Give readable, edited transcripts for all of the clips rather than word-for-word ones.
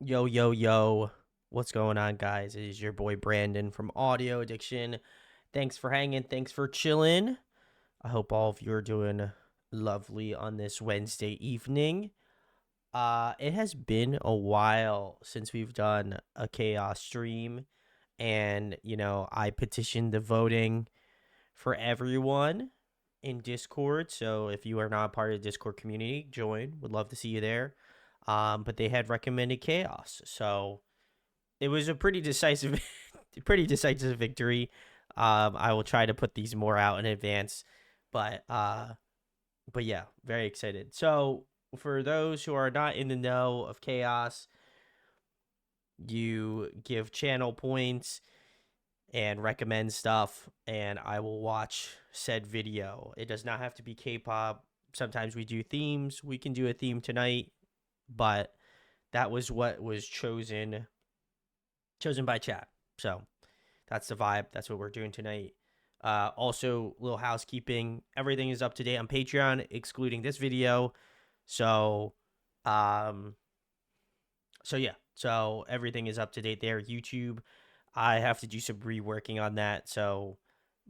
Yo, yo, yo. What's going on, guys? It is your boy Brandon from Audio Addiction. Thanks for hanging. Thanks for chilling. I hope all of you are doing lovely on this Wednesday evening. It has been a while since we've done a chaos stream, and I petitioned the voting for everyone in Discord. So if you are not part of the Discord community, join. Would love to see you there. But they had recommended chaos, so it was a pretty decisive, pretty decisive victory. I will try to put these more out in advance, but yeah, very excited. So for those who are not in the know of chaos, you give channel points and recommend stuff, and I will watch said video. It does not have to be K-pop. Sometimes we do themes. We can do a theme tonight, but that was what was chosen by chat. So that's the vibe. That's what we're doing tonight. Also, little housekeeping. Everything is up to date on Patreon, excluding this video. So, yeah. So everything is up to date there. YouTube, I have to do some reworking on that. So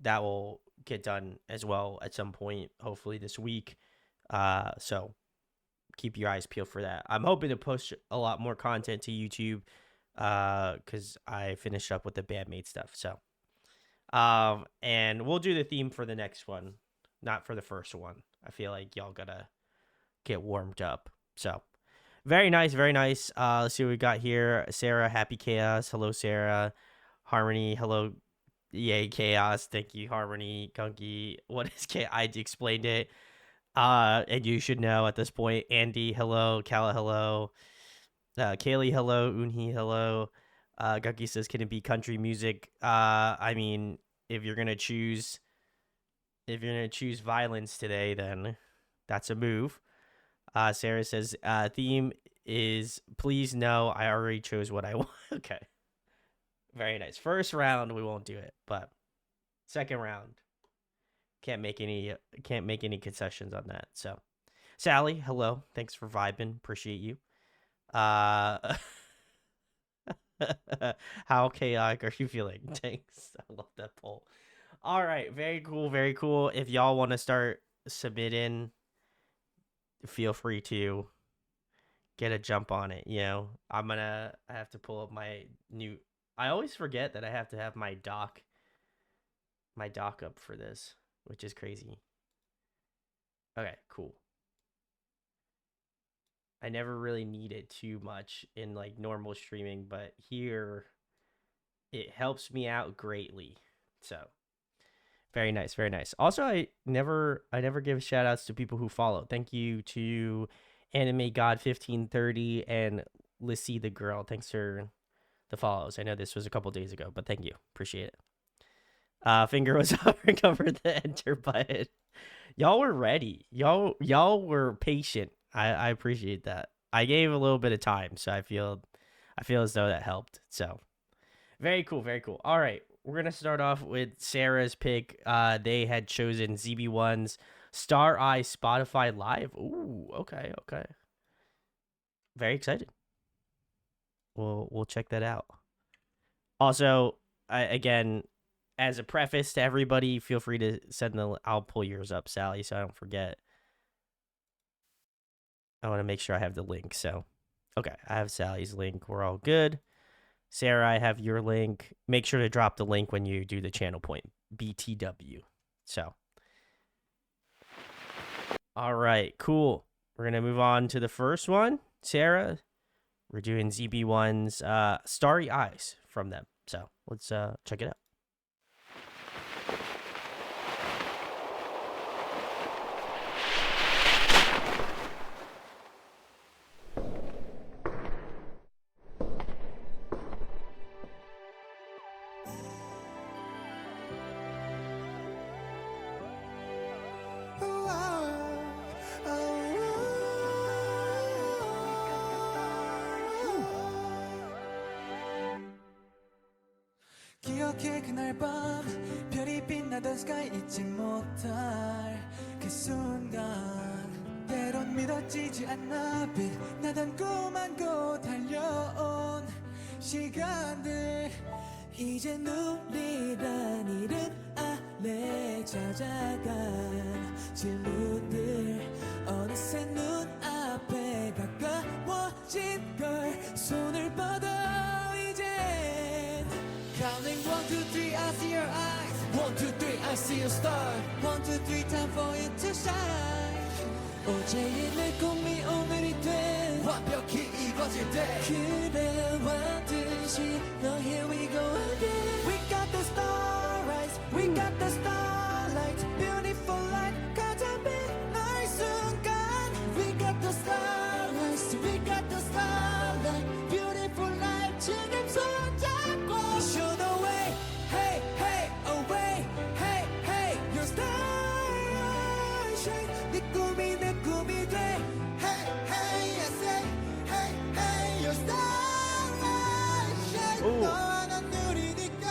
that will get done as well at some point, hopefully this week. So keep your eyes peeled for that. I'm hoping to push a lot more content to YouTube because I finished up with the bandmate stuff. So and we'll do the theme for the next one, not for the first one. I feel like y'all gotta get warmed up. So very nice, very nice. Let's see what we got here. Sarah, happy chaos. Hello, Sarah. Harmony, hello. Yay, chaos. Thank you, Harmony. Gunky, what is chaos? I explained it. And you should know at this point. Andy, hello. Kala, hello. Kaylee, hello. Unhi, hello. Gunky says, can it be country music? I mean, if you're gonna choose violence today, then that's a move. Sarah says, theme is please no. I already chose what I want. Okay, very nice. First round we won't do it, but second round can't make any concessions on that. So, Sally, hello. Thanks for vibing. Appreciate you. How chaotic are you feeling? Thanks. I love that poll. All right, very cool, very cool. If y'all want to start submitting, feel free to get a jump on it. I have to pull up my new. I always forget that I have to have my doc up for this, which is crazy. Okay, cool. I never really need it too much in like normal streaming, but here it helps me out greatly. So very nice, very nice. Also, I never give shout outs to people who follow. Thank you to Anime God 1530 and Lissy the Girl. Thanks for the follows. I know this was a couple days ago, but thank you. Appreciate it. Finger was hovering over the enter button. Y'all were ready. Y'all were patient. I appreciate that. I gave a little bit of time, so I feel as though that helped. So very cool, very cool. All right, we're gonna start off with Sarah's pick. They had chosen ZB1's Star Eye Spotify Live. Ooh, okay. Very excited. We'll check that out. Also, again, as a preface to everybody, feel free to send I'll pull yours up, Sally, so I don't forget. I want to make sure I have the link. So, okay, I have Sally's link. We're all good. Sarah, I have your link. Make sure to drop the link when you do the channel point. BTW. So, all right, cool. We're going to move on to the first one. Sarah, we're doing ZB1's Starry Eyes from them. So, let's check it out. 기억해 그날 밤 별이 빛나던 스카이 잊지 못할 그 순간 때론 믿어지지 않나 빛나던 꿈 안고 달려온 이젠 우리란 이름 아래 찾아간 질문들 어느새 눈앞에 가까워진 걸 손을 뻗어 이젠 Counting 1, 2, 3 I see your eyes 1, 2, 3 I see your star 1, 2, 3 time for you to shine 어제의 내 꿈이 오늘이 돼 완벽히 이뤄질 때 그래 왔듯이 No here we go again We got the starlights We got the starlights Beautiful light 가장 빛날 순간 We got the starlights We got the starlight Beautiful light 지금 손잡고 Show the way Hey hey away Hey hey your starlight shine 네 꿈이 내 꿈이 돼 Hey hey I say Hey hey your starlight shine Ooh. 너와 난 누리니까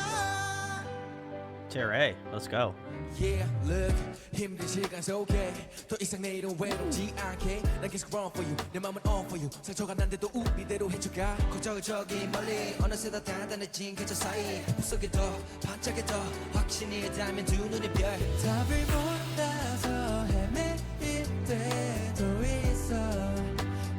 Terre, let's go. Yeah, look 힘든 시간 속에 더 이상 내일은 외롭지 않게 난 계속 run for you 내 맘은 on for you 상처가 난데도 우리대로 해줘가 걱정을 저기 멀리 어느새 더 단단해진 계절 사이 속에 더 반짝여 더 확신이 닿으면 두 눈의 별 답을 몰라서 헤매일 때도 있어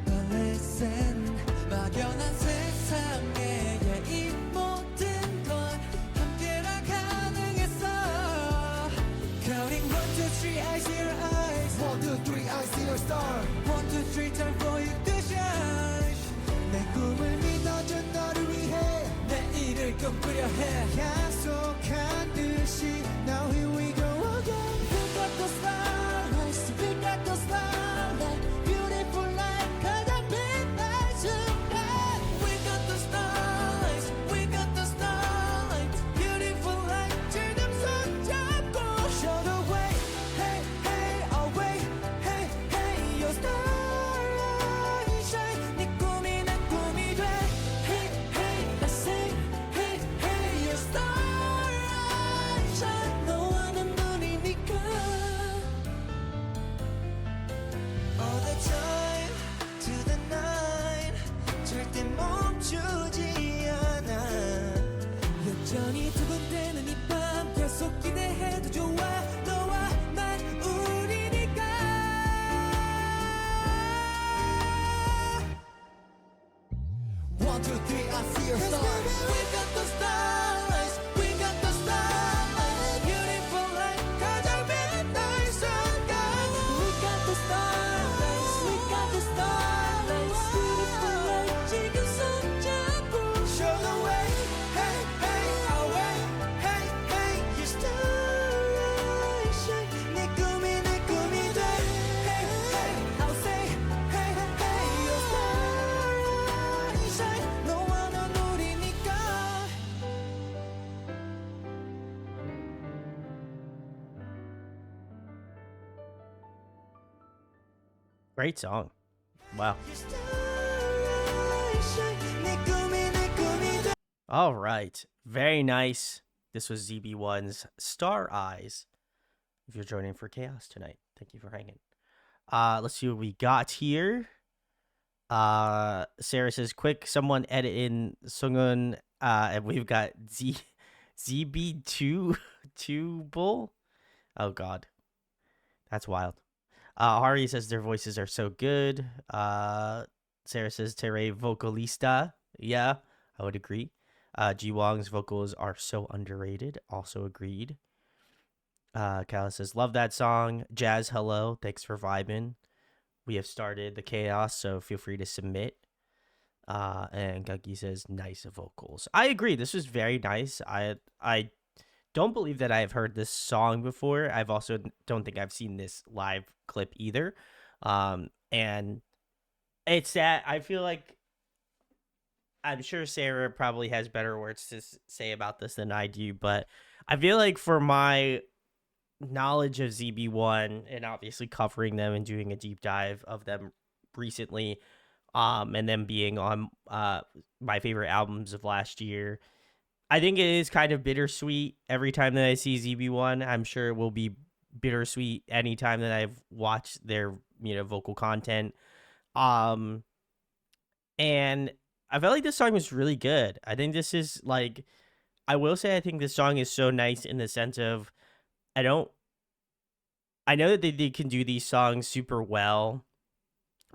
But listen 막연한 세상에 이 모든 건 함께라 가능했어 Counting 1, 2, 3 I see your eyes 1, 2, 3 I see your star 1, 2, 3 time for you to shine 내 꿈을 믿어준 너를 위해 내일을 꿈꾸려 해 약속한 듯이 Now here we go again We got the starlights We got the starlight Beautiful light 가장 빛날 순간 We got the starlights We got the starlight Beautiful light 지금 손잡고 Show the way Hey hey away Hey hey your starlight shine 네 꿈이 내 꿈이 돼 Hey hey I say Hey hey your starlight shine 너와 난 눈이니까 All the time to the night 절대 멈추지 않아 여전히 두근대는 이 밤 계속 기대해도 좋아 너와 난 우리니까 1, 2, 3 I see your star We got the starlights We got the starlight Beautiful light 가장 빛날 순간 We got the starlights We got the starlights Beautiful light 지금 손잡고 Show the way Hey hey away Hey hey your starlight shine 내 꿈이 돼 Hey hey I'll say Hey hey your starlight shine 너와 난 우리니까 Great song. Wow. Your starlight shine 내 꿈이 돼 All right. Very nice. This was ZB1's Star Eyes. If you're joining for Chaos tonight, thank you for hanging. Let's see what we got here. Sarah says, quick, someone edit in Sungun. And we've got ZB2 Bull. Oh god. That's wild. Hari says their voices are so good. Sarah says Terre vocalista. Yeah, I would agree. Ji Wong's vocals are so underrated. Also agreed. Kala says, love that song. Jazz, hello. Thanks for vibing. We have started the chaos, so feel free to submit. And Guggy says, nice vocals. I agree. This was very nice. I don't believe that I have heard this song before. I've also don't think I've seen this live clip either. And it's that I feel like I'm sure Sarah probably has better words to say about this than I do, but I feel like for my knowledge of ZB1 and obviously covering them and doing a deep dive of them recently, and them being on my favorite albums of last year, I think it is kind of bittersweet every time that I see ZB1. I'm sure it will be bittersweet anytime that I've watched their vocal content. And I felt like this song was really good. I think this is like I will say I think this song is so nice in the sense of I don't I know that they can do these songs super well,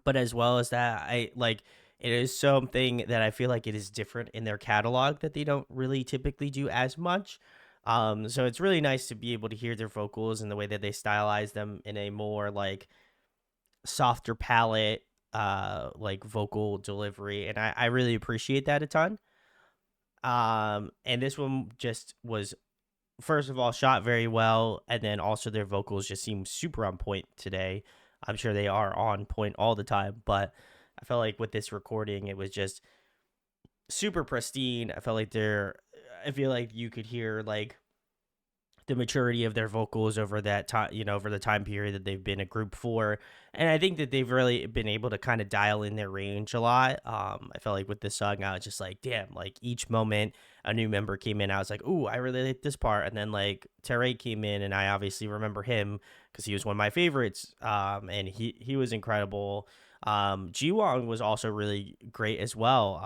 but as well as that, I like it is something that I feel like it is different in their catalog that they don't really typically do as much. So it's really nice to be able to hear their vocals and the way that they stylize them in a more like softer palette, like vocal delivery, and I really appreciate that a ton. And this one just was first of all shot very well, and then also their vocals just seem super on point today. I'm sure they are on point all the time, but I felt like with this recording, it was just super pristine. I feel like you could hear like the maturity of their vocals over that time, over the time period that they've been a group for. And I think that they've really been able to kind of dial in their range a lot. I felt like with this song, I was just like, damn, like each moment a new member came in, I was like, ooh, I really like this part. And then like Teray came in, and I obviously remember him because he was one of my favorites. And he was incredible. Jiwon was also really great as well.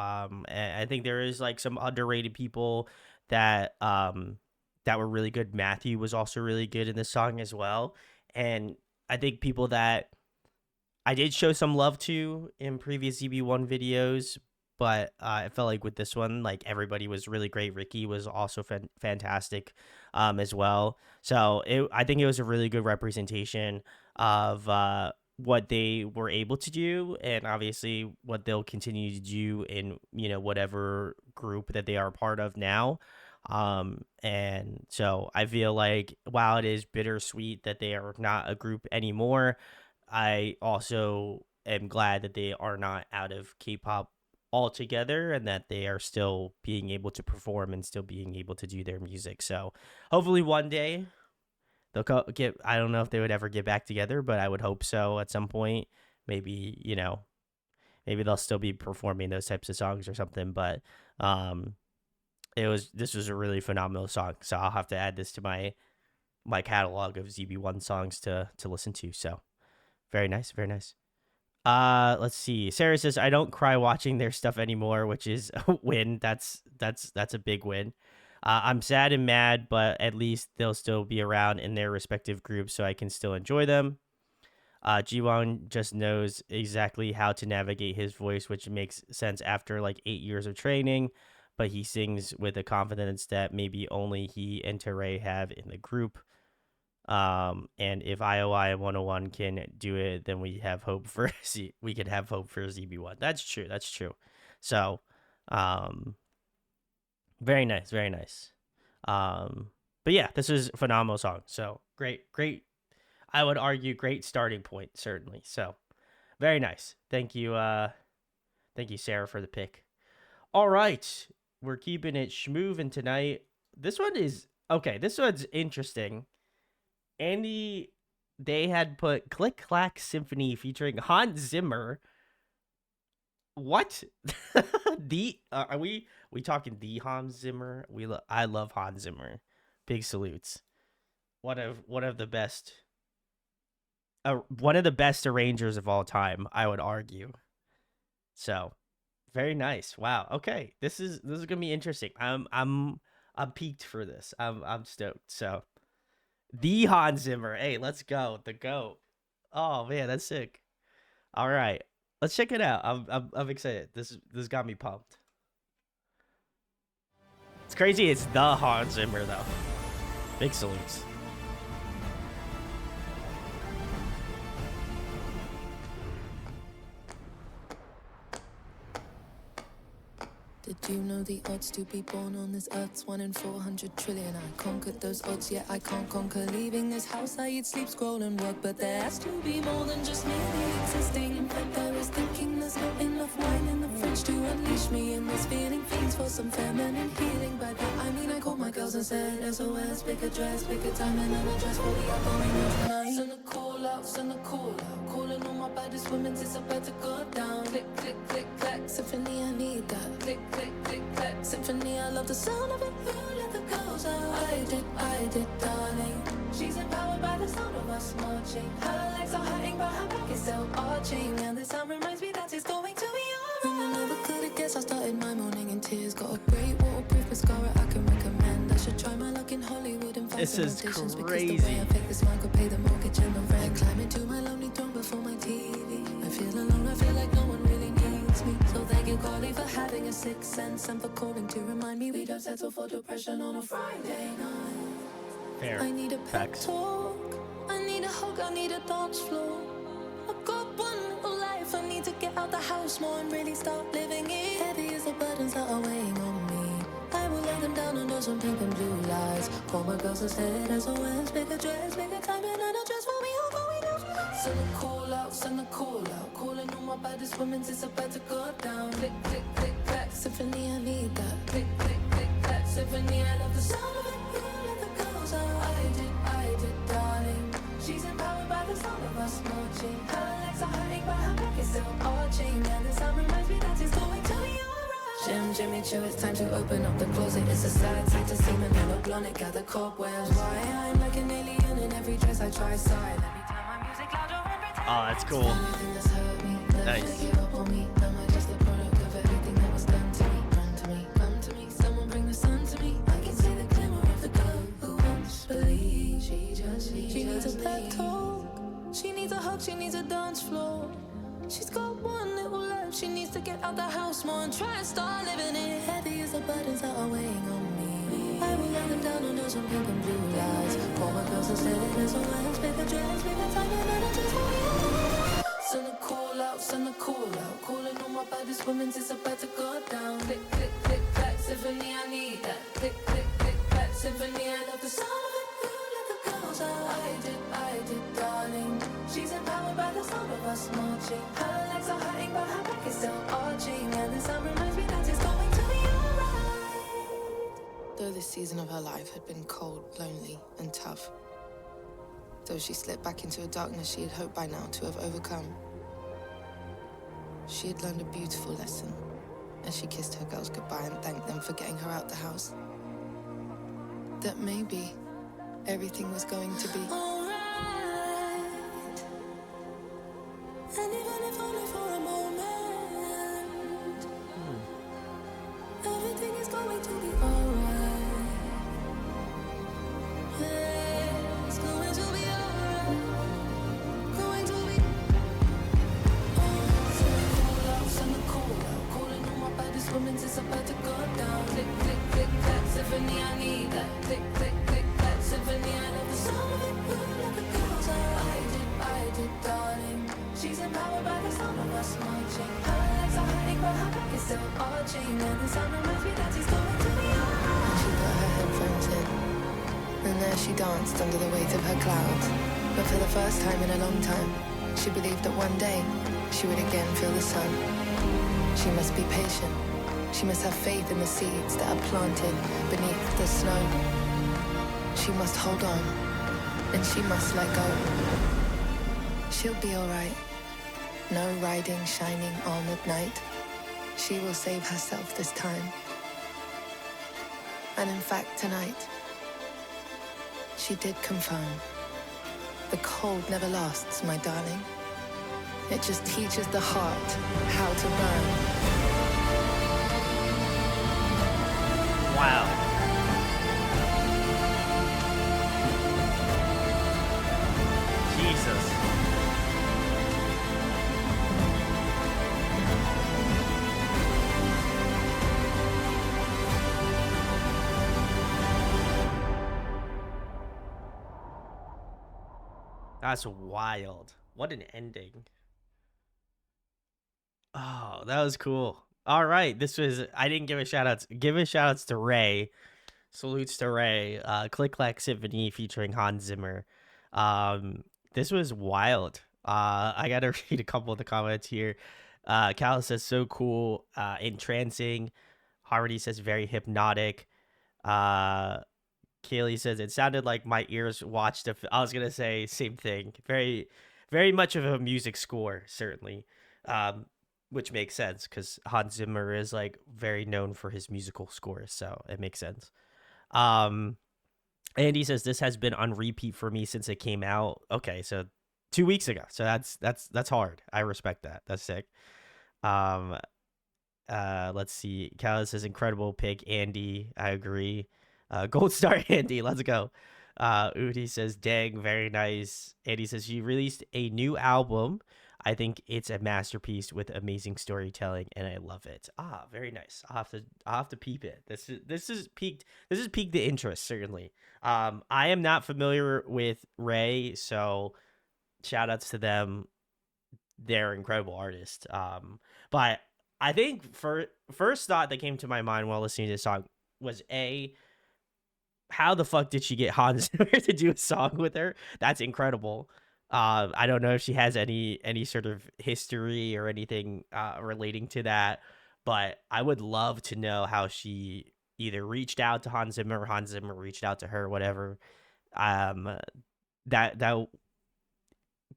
And I think there is like some underrated people that that were really good. Matthew was also really good in this song as well. And I think people that I did show some love to in previous ZB1 videos, but I felt like with this one, like everybody was really great. Ricky was also fantastic as well. So I think it was a really good representation of what they were able to do, and obviously what they'll continue to do in whatever group that they are a part of now. And so I feel like while it is bittersweet that they are not a group anymore, I also am glad that they are not out of K-pop altogether, and that they are still being able to perform and still being able to do their music. So hopefully one day they'll get, I don't know if they would ever get back together, but I would hope so at some point. Maybe, maybe they'll still be performing those types of songs or something, but this was a really phenomenal song. So I'll have to add this to my catalog of ZB1 songs to listen to. So very nice, very nice. Let's see. Sarah says I don't cry watching their stuff anymore, which is a win. That's a big win. I'm sad and mad, but at least they'll still be around in their respective groups, so I can still enjoy them. Jiwon just knows exactly how to navigate his voice, which makes sense after like 8 years of training. But he sings with a confidence that maybe only he and Teray have in the group. And if IOI 101 can do it, then we have hope for we could have hope for ZB1. That's true. That's true. So, very nice, very nice. But yeah, this is a phenomenal song. So great. I would argue great starting point, certainly. So very nice. Thank you, Sarah, for the pick. All right, we're keeping it schmoovin' tonight. This one is okay. This one's interesting. Andy, they had put Click Clack Symphony featuring Hans Zimmer. What? Are we talking the Hans Zimmer? I love Hans Zimmer. Big salutes. One of the best arrangers of all time, I would argue. So, very nice. Wow. Okay. This is gonna be interesting. I'm peaked for this. I'm stoked. So, the Hans Zimmer. Hey, let's go. The GOAT. Oh man, that's sick. All right, let's check it out. I'm excited. This got me pumped. It's crazy. It's the Hans Zimmer though. Big salutes. Did you know the odds to be born on this earth's 1 in 400 trillion? I conquered those odds, yet I can't conquer leaving this house. I eat, sleep, scroll and work, but there has to be more than just merely existing. In fact, I was thinking there's not enough wine in the fridge to unleash me in this feeling. Fiends for some feminine healing. By that I mean I called my girls and said SOS, pick a dress, pick a time and an address for the upcoming tonight. Send a call out, calling all my baddest women, it's about to go down. Click, click, click, clack, symphony, I need that. Click, click, click, clack, symphony, I love the sound of it. Who let the girls out? I did, darling. She's empowered by the sound of us marching. Her legs are hurting, but her back is still arching. And the sound reminds me that it's going to be alright. And I never could have guessed I started my morning in tears. Got a great waterproof mascara I can recommend. This is because the crazy. way I fake this mic could pay the mortgage and the rent. Climbing to my lonely throne before my TV. I feel alone, I feel like no one really needs me. So thank you, Carly, for having a sixth sense and for calling to remind me we don't settle for depression on a Friday night. Fair. I need a pep talk, I need a hug, I need a dance floor. I've got one little life, I need to get out the house more and really start living it. Heavy as the burdens that are weighing on me, I will lay them down under some pink and blue lights. Call my girls instead SOS, bigger dress, bigger time and a dress for me, all going down. Send a call out, send a call out. Calling all my baddest women, it's about to go down. Click, click, click, clack, symphony, I need that. Click, click, click, clack, symphony, I love the sound of it. You let the girls out, I did, darling. She's empowered by the sound of us marching. Her legs are hurting, but her back is still arching. And the sound reminds me that it's going to be alright. Jim, Jimmy Choo, it's time to open up the closet. It's a sad sight to see me never blown it. Gather cobwebs. Why I'm like an alien in every dress I try side. Let me turn my music louder and pretend. Oh, that's cool. Everything that's hurt me, never Nice. give up on me. Am I just a product of everything that was done to me? Run to me, come to me, someone bring the sun to me. I can see the glimmer of the girl who once believed. She needs a pep talk, she needs a hug, she needs a dance floor. She's got one little life, she needs to get out the house more and try and start living it. Heavy as the burdens that are weighing on me, I will lay them down under some pink and blue lights. Call my girls instead SOS, bigger dress, bigger time and a dress for me. Send a call out, send a call out. Calling all my baddest women, it's about to go down. Click, click, click, clack, symphony, I need that. Click, click, click, clack, symphony, I love the sound of it. You let the girls out, I did, darling. She's empowered by the sound of us marching. Her legs are hurting, but her back is still arching. And the sound reminds me that it's going to be alright. Though this season of her life had been cold, lonely, and tough, though she slipped back into a darkness she had hoped by now to have overcome, she had learned a beautiful lesson as she kissed her girls goodbye and thanked them for getting her out the house. That maybe everything was going to be alright. And even if only for a moment, everything is going to be alright. Yeah, it's going to be alright. Going to be. Send a call out. Calling all my baddest women, it's about to go down. Click, click, click, clack, symphony, I need that. Click, click, click, clack, symphony, I love the sound of it. You let the girls out. I did, darling. She's empowered by the sound of us marching. Her legs are hurting, but her back is still arching. And the sound reminds me that he's going to be alright. She put her headphones in, and there she danced under the weight of her clouds. But for the first time in a long time, she believed that one day she would again feel the sun. She must be patient. She must have faith in the seeds that are planted beneath the snow. She must hold on, and she must let go. She'll be alright. No riding shining on at night. She will save herself this time. And in fact, tonight, she did confirm. The cold never lasts, my darling. It just teaches the heart how to burn. Wow. Jesus. That's wild. What an ending. Oh, that was cool. All right. This was, I didn't give a shout outs. Give a shout outs to Ray. Salutes to Ray. Click Clack Symphony featuring Hans Zimmer. This was wild. I got to read a couple of the comments here. Cal says, so cool. Entrancing. Harmony says, very hypnotic. Kaylee says, it sounded like my ears watched I was going to say same thing. Very, very much of a music score, certainly. Which makes sense because Hans Zimmer is like very known for his musical scores. So it makes sense. Andy says, this has been on repeat for me since it came out. Okay. So 2 weeks ago. So that's hard. I respect that. That's sick. Let's see. Cal says, incredible pick, Andy. I agree. Gold star Andy, let's go. Udi says, dang, very nice. And he says, she released a new album. I think it's a masterpiece with amazing storytelling, and I love it. Ah, very nice. I'll have to peep it. This is piqued the interest, certainly. I am not familiar with Ray, so shout outs to them. They're incredible artists. But I think first thought that came to my mind while listening to this song was how the fuck did she get Hans Zimmer to do a song with her? That's incredible. I don't know if she has any sort of history or anything relating to that, but I would love to know how she either reached out to Hans Zimmer or Hans Zimmer reached out to her, whatever. Um, that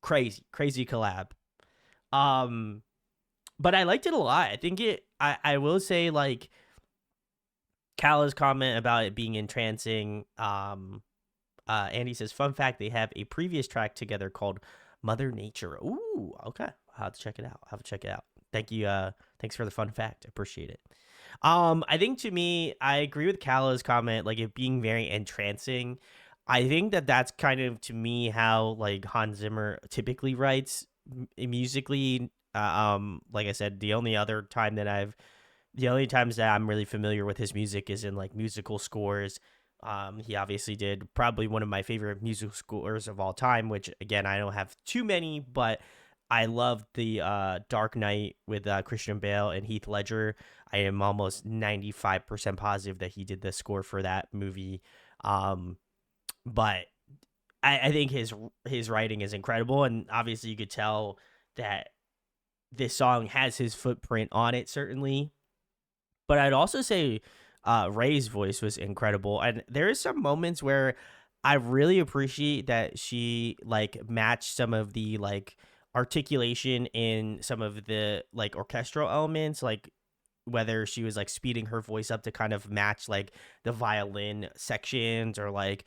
crazy collab. Um, but I liked it a lot. I think I will say, like, Kala's comment about it being entrancing. Andy says, fun fact, they have a previous track together called Mother Nature. Ooh, okay. I'll have to check it out. Thank you. Thanks for the fun fact. Appreciate it. I think, to me, I agree with Kala's comment, like it being very entrancing. I think that's kind of, to me, how like Hans Zimmer typically writes musically. Like I said, the only times that I'm really familiar with his music is in like musical scores. He obviously did probably one of my favorite musical scores of all time, which again, I don't have too many, but I love the Dark Knight with Christian Bale and Heath Ledger. I am almost 95% positive that he did the score for that movie. But I think his writing is incredible, and obviously you could tell that this song has his footprint on it, certainly. But I'd also say Ray's voice was incredible, and there is some moments where I really appreciate that she like matched some of the like articulation in some of the like orchestral elements, like whether she was like speeding her voice up to kind of match like the violin sections, or like,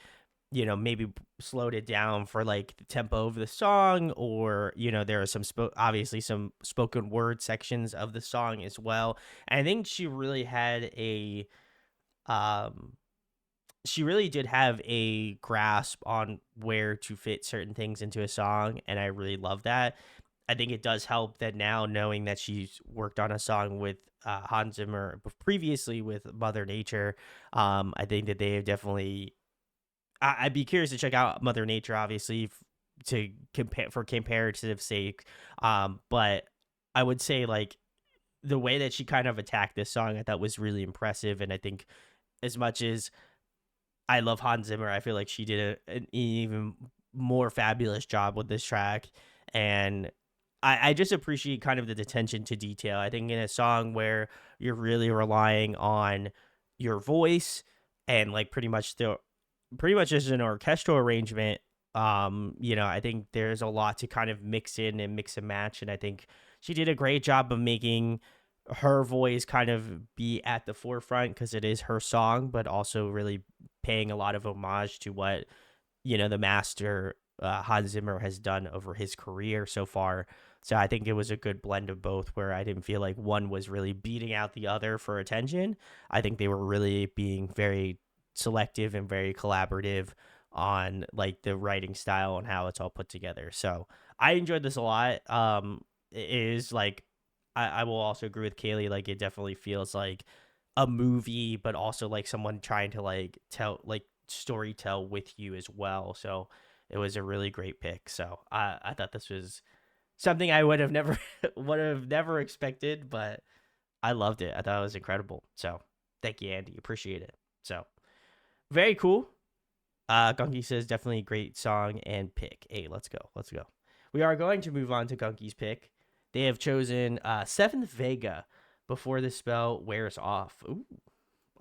maybe slowed it down for like the tempo of the song, or there are some obviously some spoken word sections of the song as well. And I think she really did have a grasp on where to fit certain things into a song, and I really love that. I think it does help that now, knowing that she's worked on a song with Hans Zimmer previously with Mother Nature. I think that they have definitely. I'd be curious to check out Mother Nature, obviously, to compare for comparative sake. But I would say, like, the way that she kind of attacked this song, I thought was really impressive. And I think, as much as I love Hans Zimmer, I feel like she did an even more fabulous job with this track. And I just appreciate kind of the attention to detail. I think in a song where you're really relying on your voice and like pretty much as an orchestral arrangement, I think there's a lot to kind of mix in and mix and match. And I think she did a great job of making her voice kind of be at the forefront because it is her song, but also really paying a lot of homage to what, the master Hans Zimmer has done over his career so far. So I think it was a good blend of both, where I didn't feel like one was really beating out the other for attention. I think they were really being very selective and very collaborative on like the writing style and how it's all put together. So I enjoyed this a lot. It is like, I will also agree with Kaylee, like it definitely feels like a movie, but also like someone trying to like story tell with you as well. So it was a really great pick. So I thought this was something I would have never expected, but I loved it. I thought it was incredible. So thank you, Andy. Appreciate it. So very cool. Gunky says definitely a great song and pick. Hey, let's go. We are going to move on to Gunky's pick. They have chosen Seventh Vega, Before the Spell Wears Off. Ooh,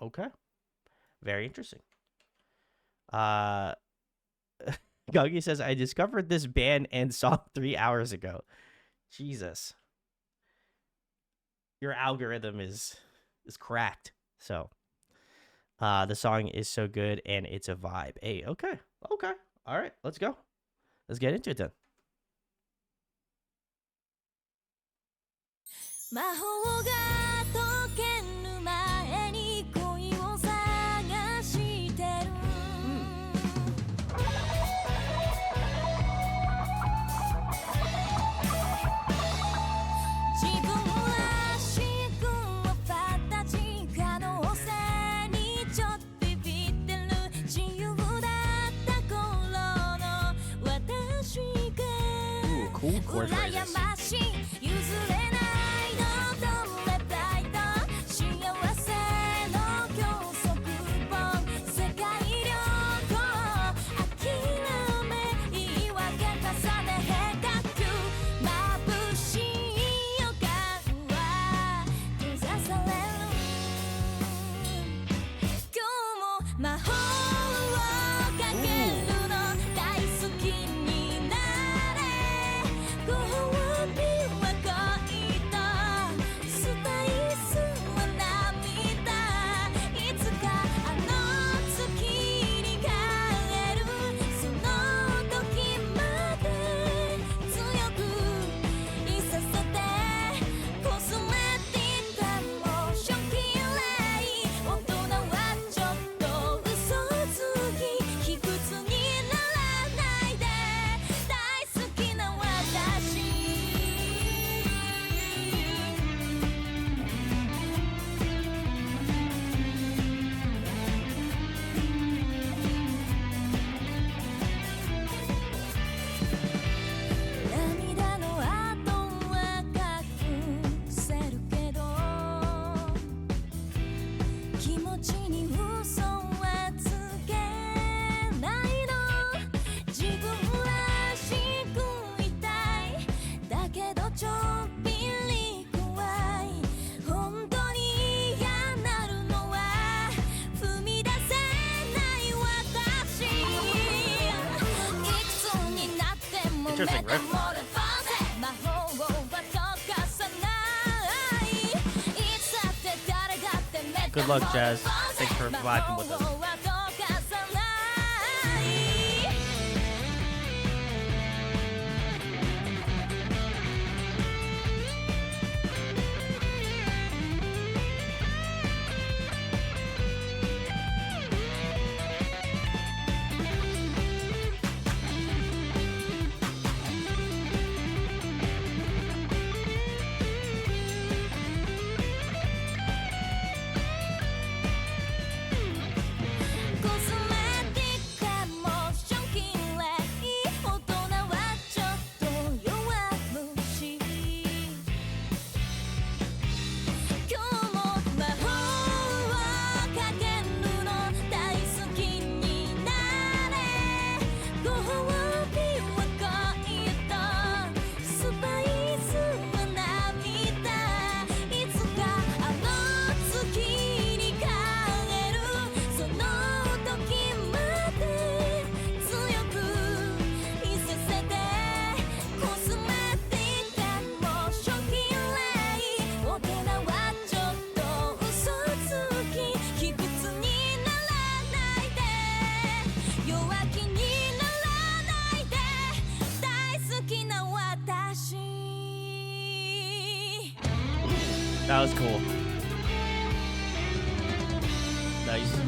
okay. Very interesting. Gunky says, I discovered this band and song 3 hours ago. Jesus. Your algorithm is cracked. So the song is so good and it's a vibe. Hey, okay. All right, let's go. Let's get into it then. 魔法が解ける前に恋を探してる chord phrases. Interesting riff. Good luck, Jazz. Thanks for vibing with us. That was cool. Nice.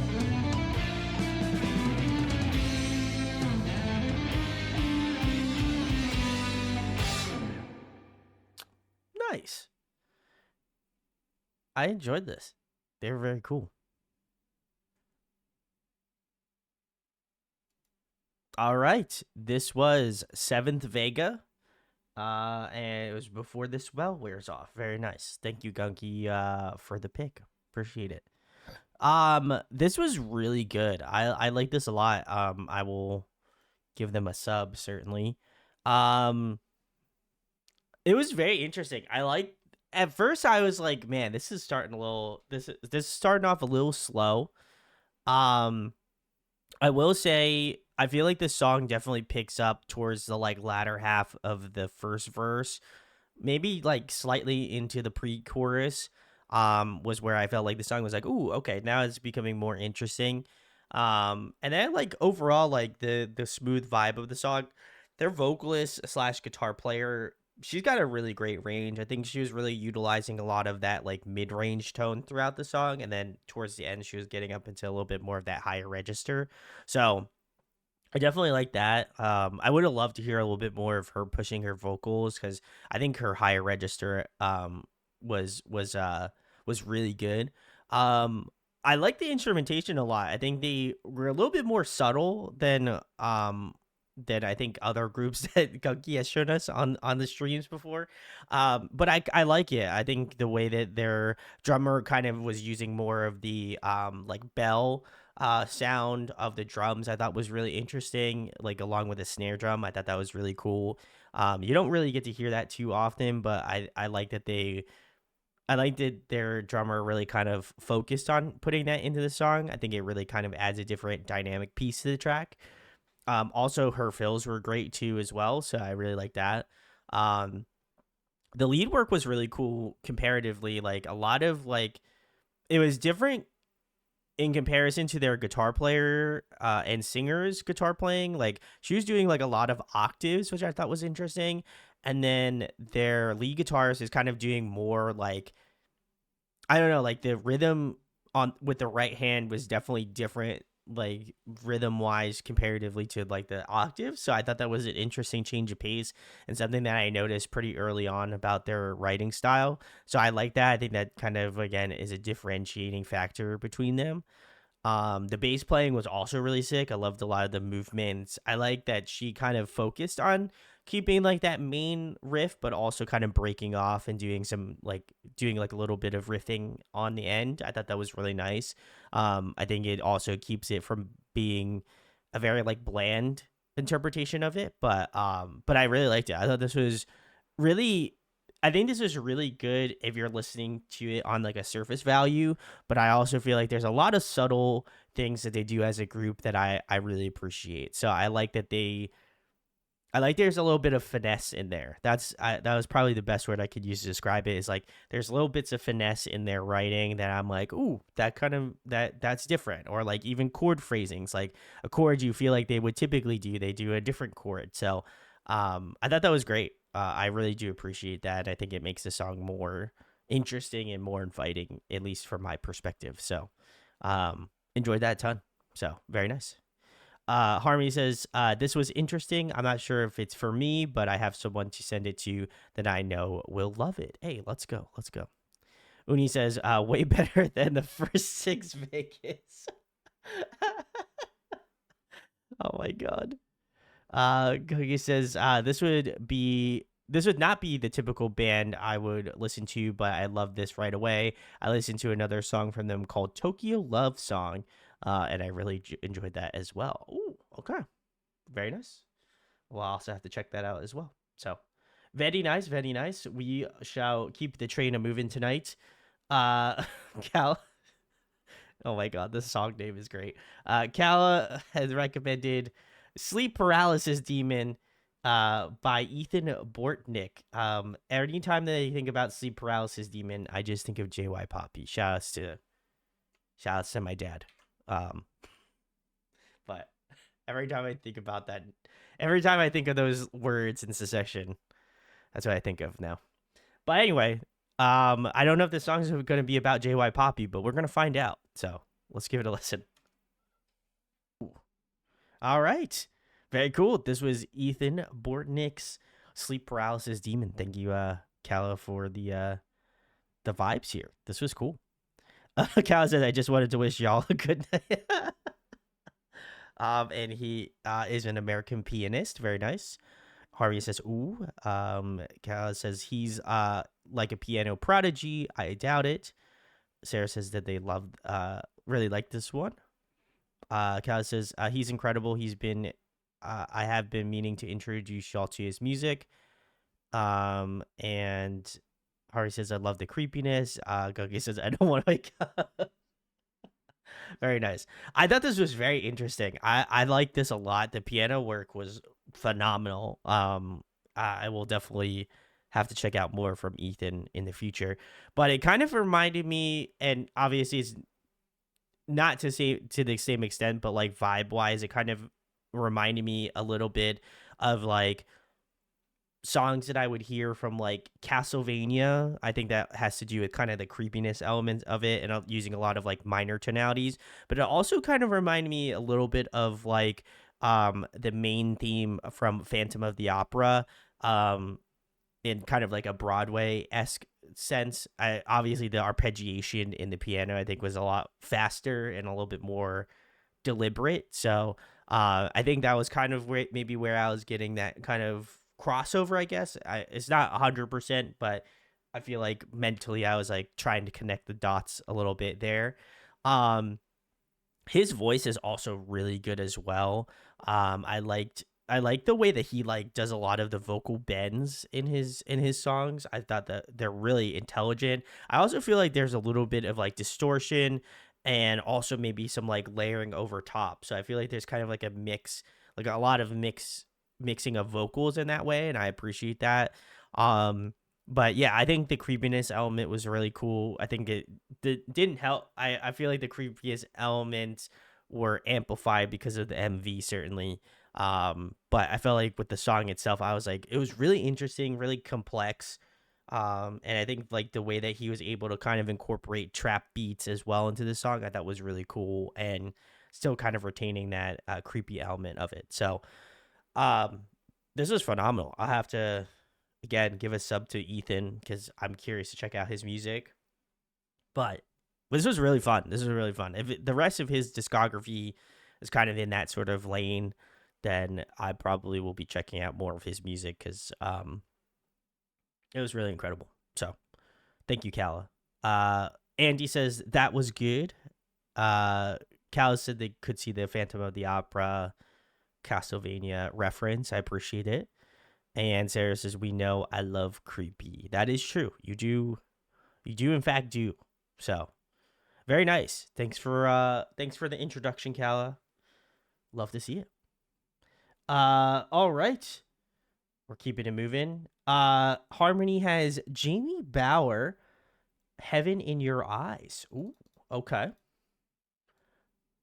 Nice. I enjoyed this. They were very cool. All right. This was 7th Vega. And it was before this well wears off. Very nice. Thank you, Gunky, for the pick. Appreciate it. This was really good. I like this a lot. I will give them a sub, certainly. It was very interesting. At first I was like, man, this is starting this is starting off a little slow. I will say, I feel like this song definitely picks up towards the latter half of the first verse, maybe slightly into the pre-chorus. Was where I felt like the song was like, ooh, okay, now it's becoming more interesting. And then overall, the smooth vibe of the song, their vocalist / guitar player, she's got a really great range. I think she was really utilizing a lot of that mid-range tone throughout the song, and then towards the end she was getting up into a little bit more of that higher register. So I definitely like that. I would have loved to hear a little bit more of her pushing her vocals, because I think her higher register was really good. I like the instrumentation a lot. I think they were a little bit more subtle than than I think other groups that KIIIKII has shown us on the streams before. But I like it. I think the way that their drummer kind of was using more of the like bell sound of the drums, I thought was really interesting, like along with the snare drum. I thought that was really cool. You don't really get to hear that too often, but I like that I like that their drummer really kind of focused on putting that into the song. I think it really kind of adds a different dynamic piece to the track. Also, her fills were great too as well, so I really like that. Um, the lead work was really cool comparatively. Like a lot of like it was different in comparison to their guitar player and singer's guitar playing. Like she was doing like a lot of octaves, which I thought was interesting. And then their lead guitarist is kind of doing more like I don't know, like the rhythm on with the right hand was definitely different, like rhythm wise comparatively to like the octave. So I thought that was an interesting change of pace and something that I noticed pretty early on about their writing style. So I like that. I think that kind of again is a differentiating factor between them. The bass playing was also really sick. I loved a lot of the movements. I like that she kind of focused on keeping like that main riff, but also kind of breaking off and doing like a little bit of riffing on the end. I thought that was really nice. I think it also keeps it from being a very like bland interpretation of it, but I really liked it. I thought this was really I think this is really good if you're listening to it on like a surface value, but I also feel like there's a lot of subtle things that they do as a group that I really appreciate. So I like there's a little bit of finesse in there. That was probably the best word I could use to describe it is like there's little bits of finesse in their writing that I'm like, ooh, that kind of that's different. Or like even chord phrasings, like a chord you feel like they would typically do, they do a different chord. So I thought that was great. I really do appreciate that. I think it makes the song more interesting and more inviting, at least from my perspective. So enjoyed that a ton. So very nice. Harmony says, this was interesting. I'm not sure if it's for me, but I have someone to send it to that I know will love it. Hey, let's go. Let's go. Uni says, way better than the first 6 Vegas. Oh my God. Cookie says, this would not be the typical band I would listen to, but I love this right away. I listened to another song from them called Tokyo Love Song, and I really enjoyed that as well. Ooh, okay. Very nice. Well, I'll also have to check that out as well. So, very nice, very nice. We shall keep the train a moving tonight. Cal. Oh my God, this song name is great. Kala has recommended Sleep Paralysis Demon by Ethan Bortnick. Anytime that I think about Sleep Paralysis Demon, I just think of JY Poppy. Shout outs to my dad. But every time I think about that, every time I think of those words in succession, that's what I think of now. But anyway, I don't know if the song's going to be about JY Poppy, but we're going to find out. So let's give it a listen. Ooh. All right. Very cool. This was Ethan Bortnick's Sleep Paralysis Demon. Thank you, Kala, for the vibes here. This was cool. Kala said, I just wanted to wish y'all a good night. And he is an American pianist. Very nice. Harvey says, ooh. Kala says he's like a piano prodigy. I doubt it. Sarah says that they really like this one. Kala says he's incredible. He's been I have been meaning to introduce y'all to his music. And Harvey says I love the creepiness. Gogi says I don't want to wake up. Very nice. I thought this was very interesting. I like this a lot. The piano work was phenomenal. I will definitely have to check out more from Ethan in the future. But it kind of reminded me, and obviously it's not to say to the same extent, but like vibe wise, it kind of reminded me a little bit of like songs that I would hear from like Castlevania. I think that has to do with kind of the creepiness element of it and using a lot of like minor tonalities, but it also kind of reminded me a little bit of like the main theme from Phantom of the Opera in kind of like a Broadway-esque sense. Obviously the arpeggiation in the piano I think was a lot faster and a little bit more deliberate, so I think that was kind of where I was getting that kind of crossover, I guess. It's not 100%, but I feel like mentally I was like trying to connect the dots a little bit there. His voice is also really good as well. I like the way that he like does a lot of the vocal bends in his songs. I thought that they're really intelligent. I also feel like there's a little bit of like distortion and also maybe some like layering over top. So I feel like there's kind of like a mix, like a lot of mixing of vocals in that way, and I appreciate that. But yeah, I think the creepiness element was really cool. I think it didn't help. I feel like the creepiest elements were amplified because of the MV, certainly. But I felt like with the song itself, I was like, it was really interesting, really complex. And I think like the way that he was able to kind of incorporate trap beats as well into the song, I thought was really cool, and still kind of retaining that creepy element of it. So, this was phenomenal. I'll have to, again, give a sub to Ethan because I'm curious to check out his music. But this was really fun. If the rest of his discography is kind of in that sort of lane, then I probably will be checking out more of his music because it was really incredible. So thank you, Kala. Andy says that was good. Kala said they could see the Phantom of the Opera Castlevania reference. I appreciate it. And Sarah says, we know I love creepy. That is true. You do in fact do. So very nice. Thanks for the introduction, Kala. Love to see it. All right. We're keeping it moving. Harmony has Jamie BOWER, Heaven in Your Eyes. Ooh, okay.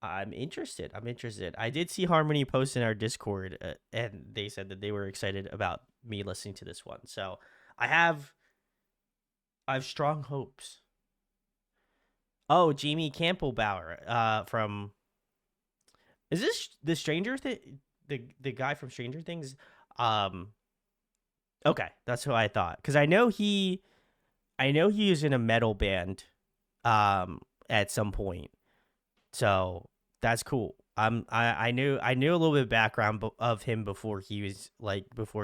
I'm interested. I did see Harmony post in our Discord, and they said that they were excited about me listening to this one. So I have strong hopes. Oh, Jamie Campbell BOWER, from, is this the Stranger Thing, the guy from Stranger Things? Okay, that's who I thought, because I know he was in a metal band, at some point. So that's cool. I knew a little bit of background of him before he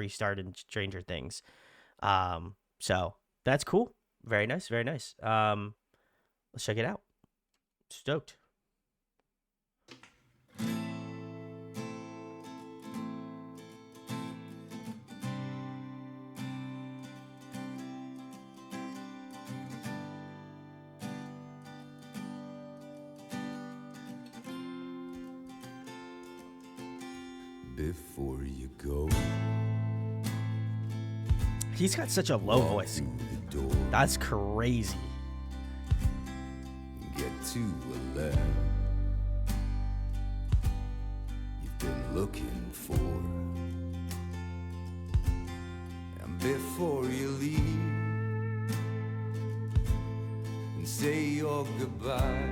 started Stranger Things. So that's cool. Very nice. Let's check it out. Stoked. Before you go, He's got such a low voice. the door, That's crazy. get to a left you've been looking for. And before you leave and say your goodbye,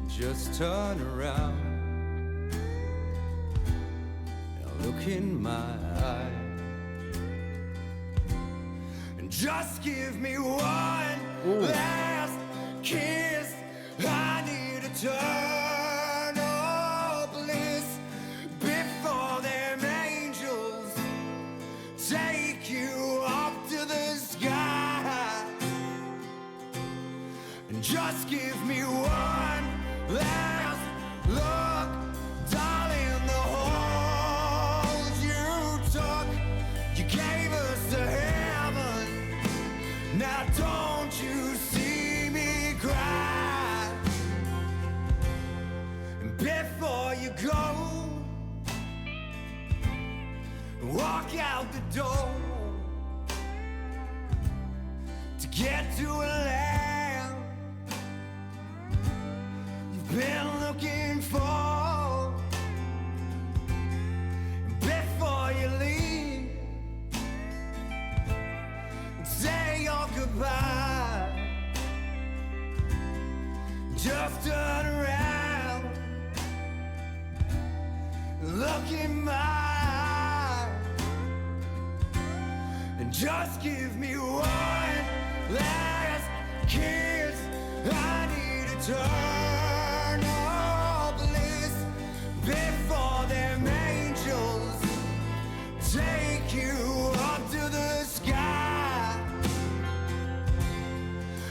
just turn around and look in my eye, and just give me one last kiss. I need a turn of bliss before them angels take you up to the sky, and just give me one last look, darling. The hold you took, you gave us to heaven. Now don't you see me cry? And before you go, walk out the door to get to a land you've been looking for. And before you leave, say your goodbye, just turn around, look in my eye, and just give me one last kiss. I need a turn of bliss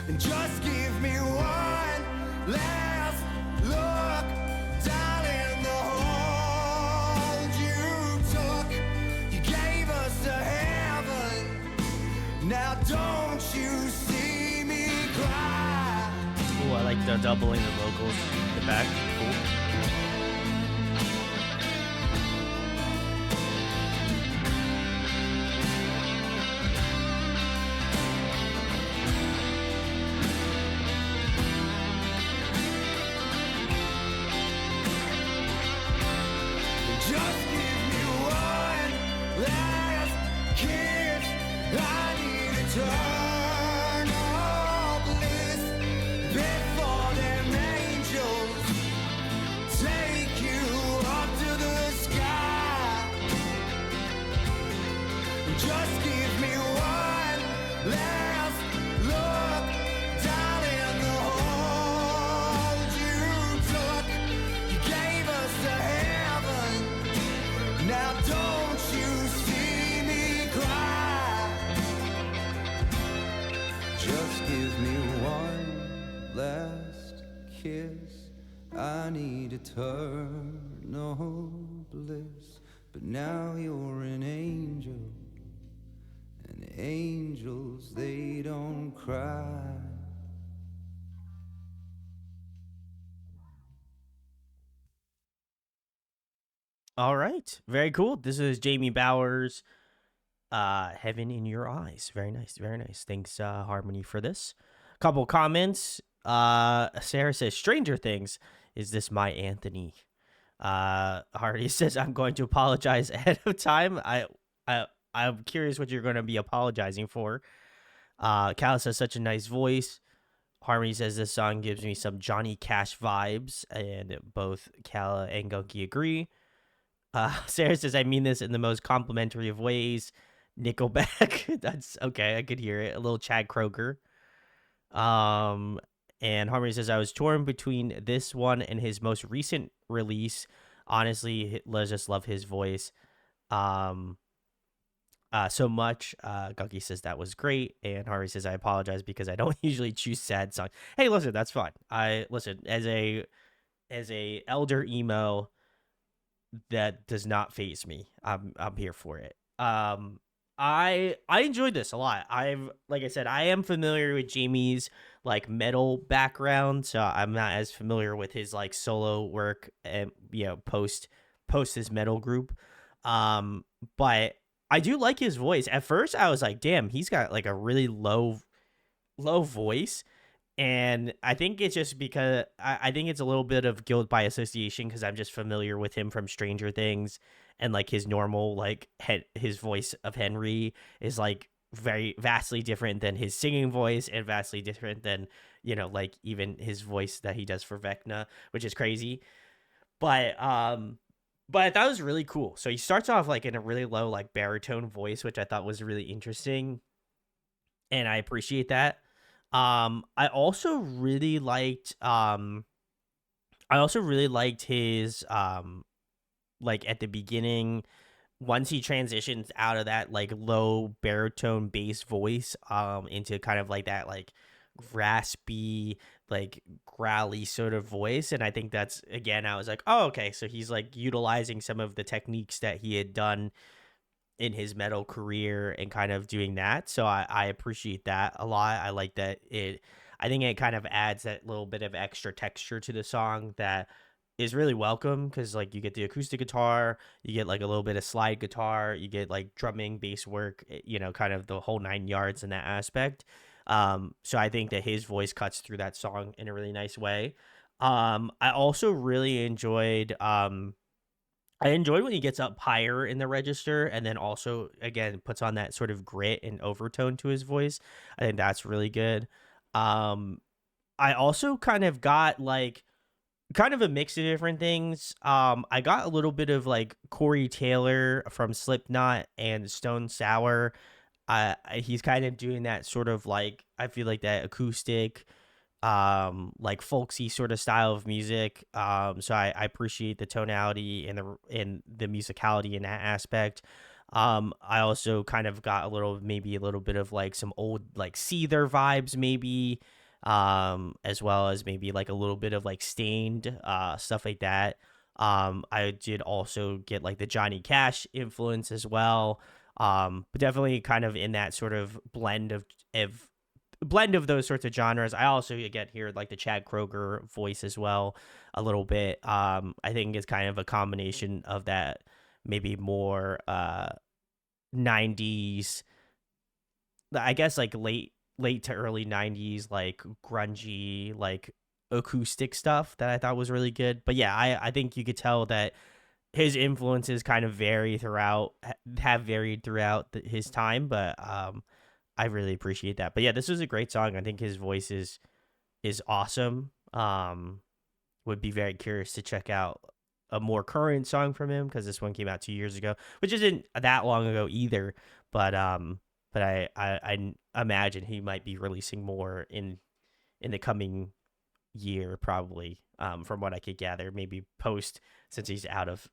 And just give me one last look, darling, the hold you took. You gave us a heaven. Now don't you see me cry? Ooh, I like the doubling the vocals in the back. Cool. Just give me one last kiss. I need eternal bliss before them angels take you up to the sky. Just give me one last look, darling, the hold you took. You gave us a heaven. Now don't you see me cry? Just give me one last kiss. I need eternal bliss. But now you're an angel, and angels, they don't cry. All right, very cool. This is Jamie Bowers, Heaven in Your Eyes. Very nice, very nice. Thanks, Harmony, for this. Couple comments. Sarah says, Stranger Things. Is this my Anthony? Hardy says, I'm going to apologize ahead of time. I'm curious what you're going to be apologizing for. Cal says, such a nice voice. Harmony says, this song gives me some Johnny Cash vibes, and both Cal and Gunky agree. Sarah says, I mean this in the most complimentary of ways. Nickelback. That's okay. I could hear it. A little Chad Kroger. And Harmony says, I was torn between this one and his most recent release. Honestly, let's just love his voice. So much. Gunky says that was great. And Harmony says, I apologize because I don't usually choose sad songs. Hey, listen, that's fine. Listen, as a elder emo, that does not faze me. I'm here for it. I enjoyed this a lot. Like I said, I am familiar with Jamie's like metal background, so I'm not as familiar with his like solo work and post his metal group. But I do like his voice. At first I was like, damn, he's got like a really low voice. And I think it's just because I think it's a little bit of guilt by association because I'm just familiar with him from Stranger Things, and like his normal like his voice of Henry is like very vastly different than his singing voice, and vastly different than like even his voice that he does for Vecna, which is crazy. But I thought it was really cool. So he starts off like in a really low like baritone voice, which I thought was really interesting, and I appreciate that. I also really liked his like at the beginning, once he transitions out of that like low baritone bass voice into kind of like that like raspy like growly sort of voice. And I think that's, again, I was like, oh, okay, so he's like utilizing some of the techniques that he had done in his metal career and kind of doing that. So I appreciate that a lot. I like that I think it kind of adds that little bit of extra texture to the song that is really welcome, because like you get the acoustic guitar, you get like a little bit of slide guitar, you get like drumming, bass work, kind of the whole 9 yards in that aspect. So I think that his voice cuts through that song in a really nice way. I also really enjoyed when he gets up higher in the register, and then also again puts on that sort of grit and overtone to his voice. I think that's really good. I also kind of got like kind of a mix of different things. I got a little bit of like Corey Taylor from Slipknot and Stone Sour. He's kind of doing that sort of like, I feel like that acoustic, like folksy sort of style of music. So I appreciate the tonality and the musicality in that aspect. I also kind of got maybe a little bit of like some old like Seether vibes maybe. as well as maybe like a little bit of like Stained, stuff like that. I did also get like the Johnny Cash influence as well. But definitely kind of in that sort of blend of those sorts of genres. I also get here like the Chad Kroeger voice as well a little bit. I think it's kind of a combination of that, maybe more 90s, I guess like late to early 90s, like grungy, like acoustic stuff that I thought was really good. But yeah, I think you could tell that his influences kind of have varied throughout his time, but I really appreciate that. But yeah, this was a great song. I think his voice is awesome. Would be very curious to check out a more current song from him, because this one came out 2 years ago, which isn't that long ago either. But I imagine he might be releasing more in the coming year, probably. From what I could gather, maybe post, since he's out of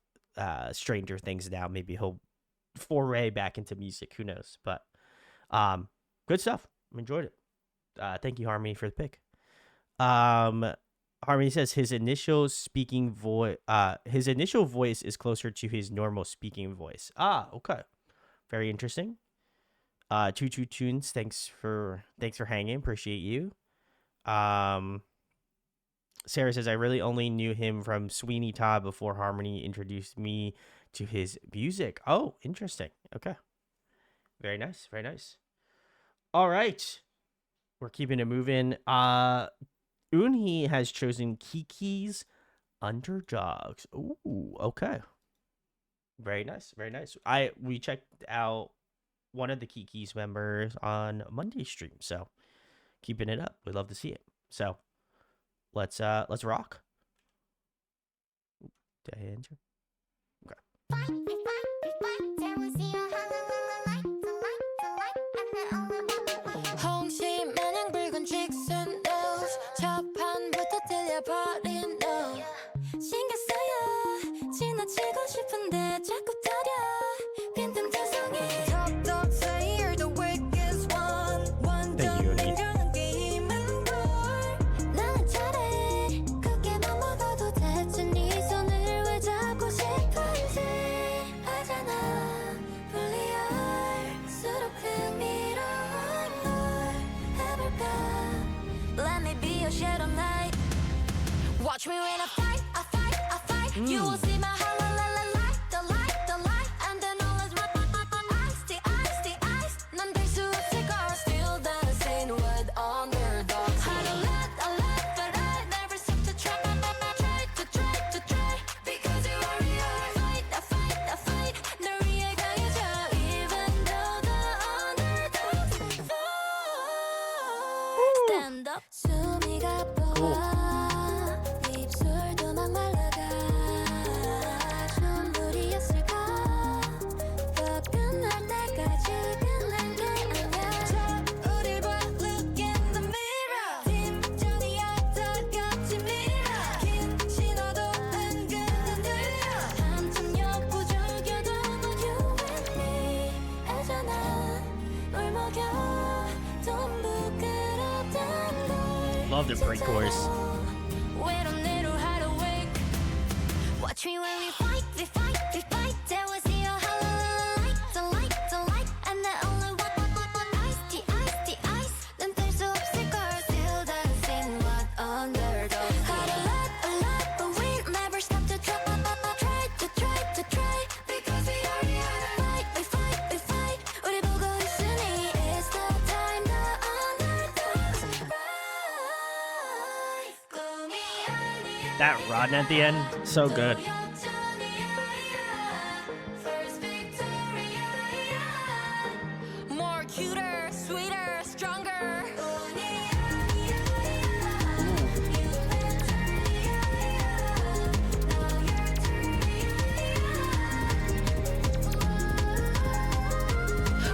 Stranger Things now, maybe he'll foray back into music. Who knows? But good stuff. I enjoyed it. Thank you, Harmony, for the pick. Harmony says his initial voice is closer to his normal speaking voice. Okay, very interesting. Two tunes. Thanks for hanging. Appreciate you. Sarah says I really only knew him from Sweeney Todd before Harmony introduced me to his music. Oh, interesting. Okay, very nice. Very nice. All right, we're keeping it moving. Unhee has chosen KIIIKII's Underdogs. Ooh, okay. Very nice, very nice. We checked out one of the KIIIKII's members on Monday stream, so keeping it up. We'd love to see it. So let's rock. Did I answer? Okay. 버린 너 신경 써요 지나치고 싶은데 자꾸 타려 빈틈투성이 Top dog say you're the weakest one 완전 냉정한 게임은 걸 나는 잘해 크게 넘어가도 대체 네 손을 왜 잡고 싶은지 알잖아 불리할수록 흥미로운 걸 해볼까 Let me be your shadow night Watch me when I fight, I fight, I fight. You will see my light, the light, and then all is ice, the ice. 난 될 수 없을 걸, still dancing with underdogs. I don't let, but I never stop to try, because you are real. I fight. 널 위해 강해져, even though the underdogs fall. Stand up, 숨이 가빠. Love the break chorus. Watch me when we fight. There was the light, and the only one ice. 난 될 수 없을 걸, still dancing with underdogs. Had a lot, but we never stop to try, because we already had a fight. 우리 보고 있으니 it's the time the underdogs rise. 꿈이 아니야. That run at the end, so good. More cuter, sweeter, stronger.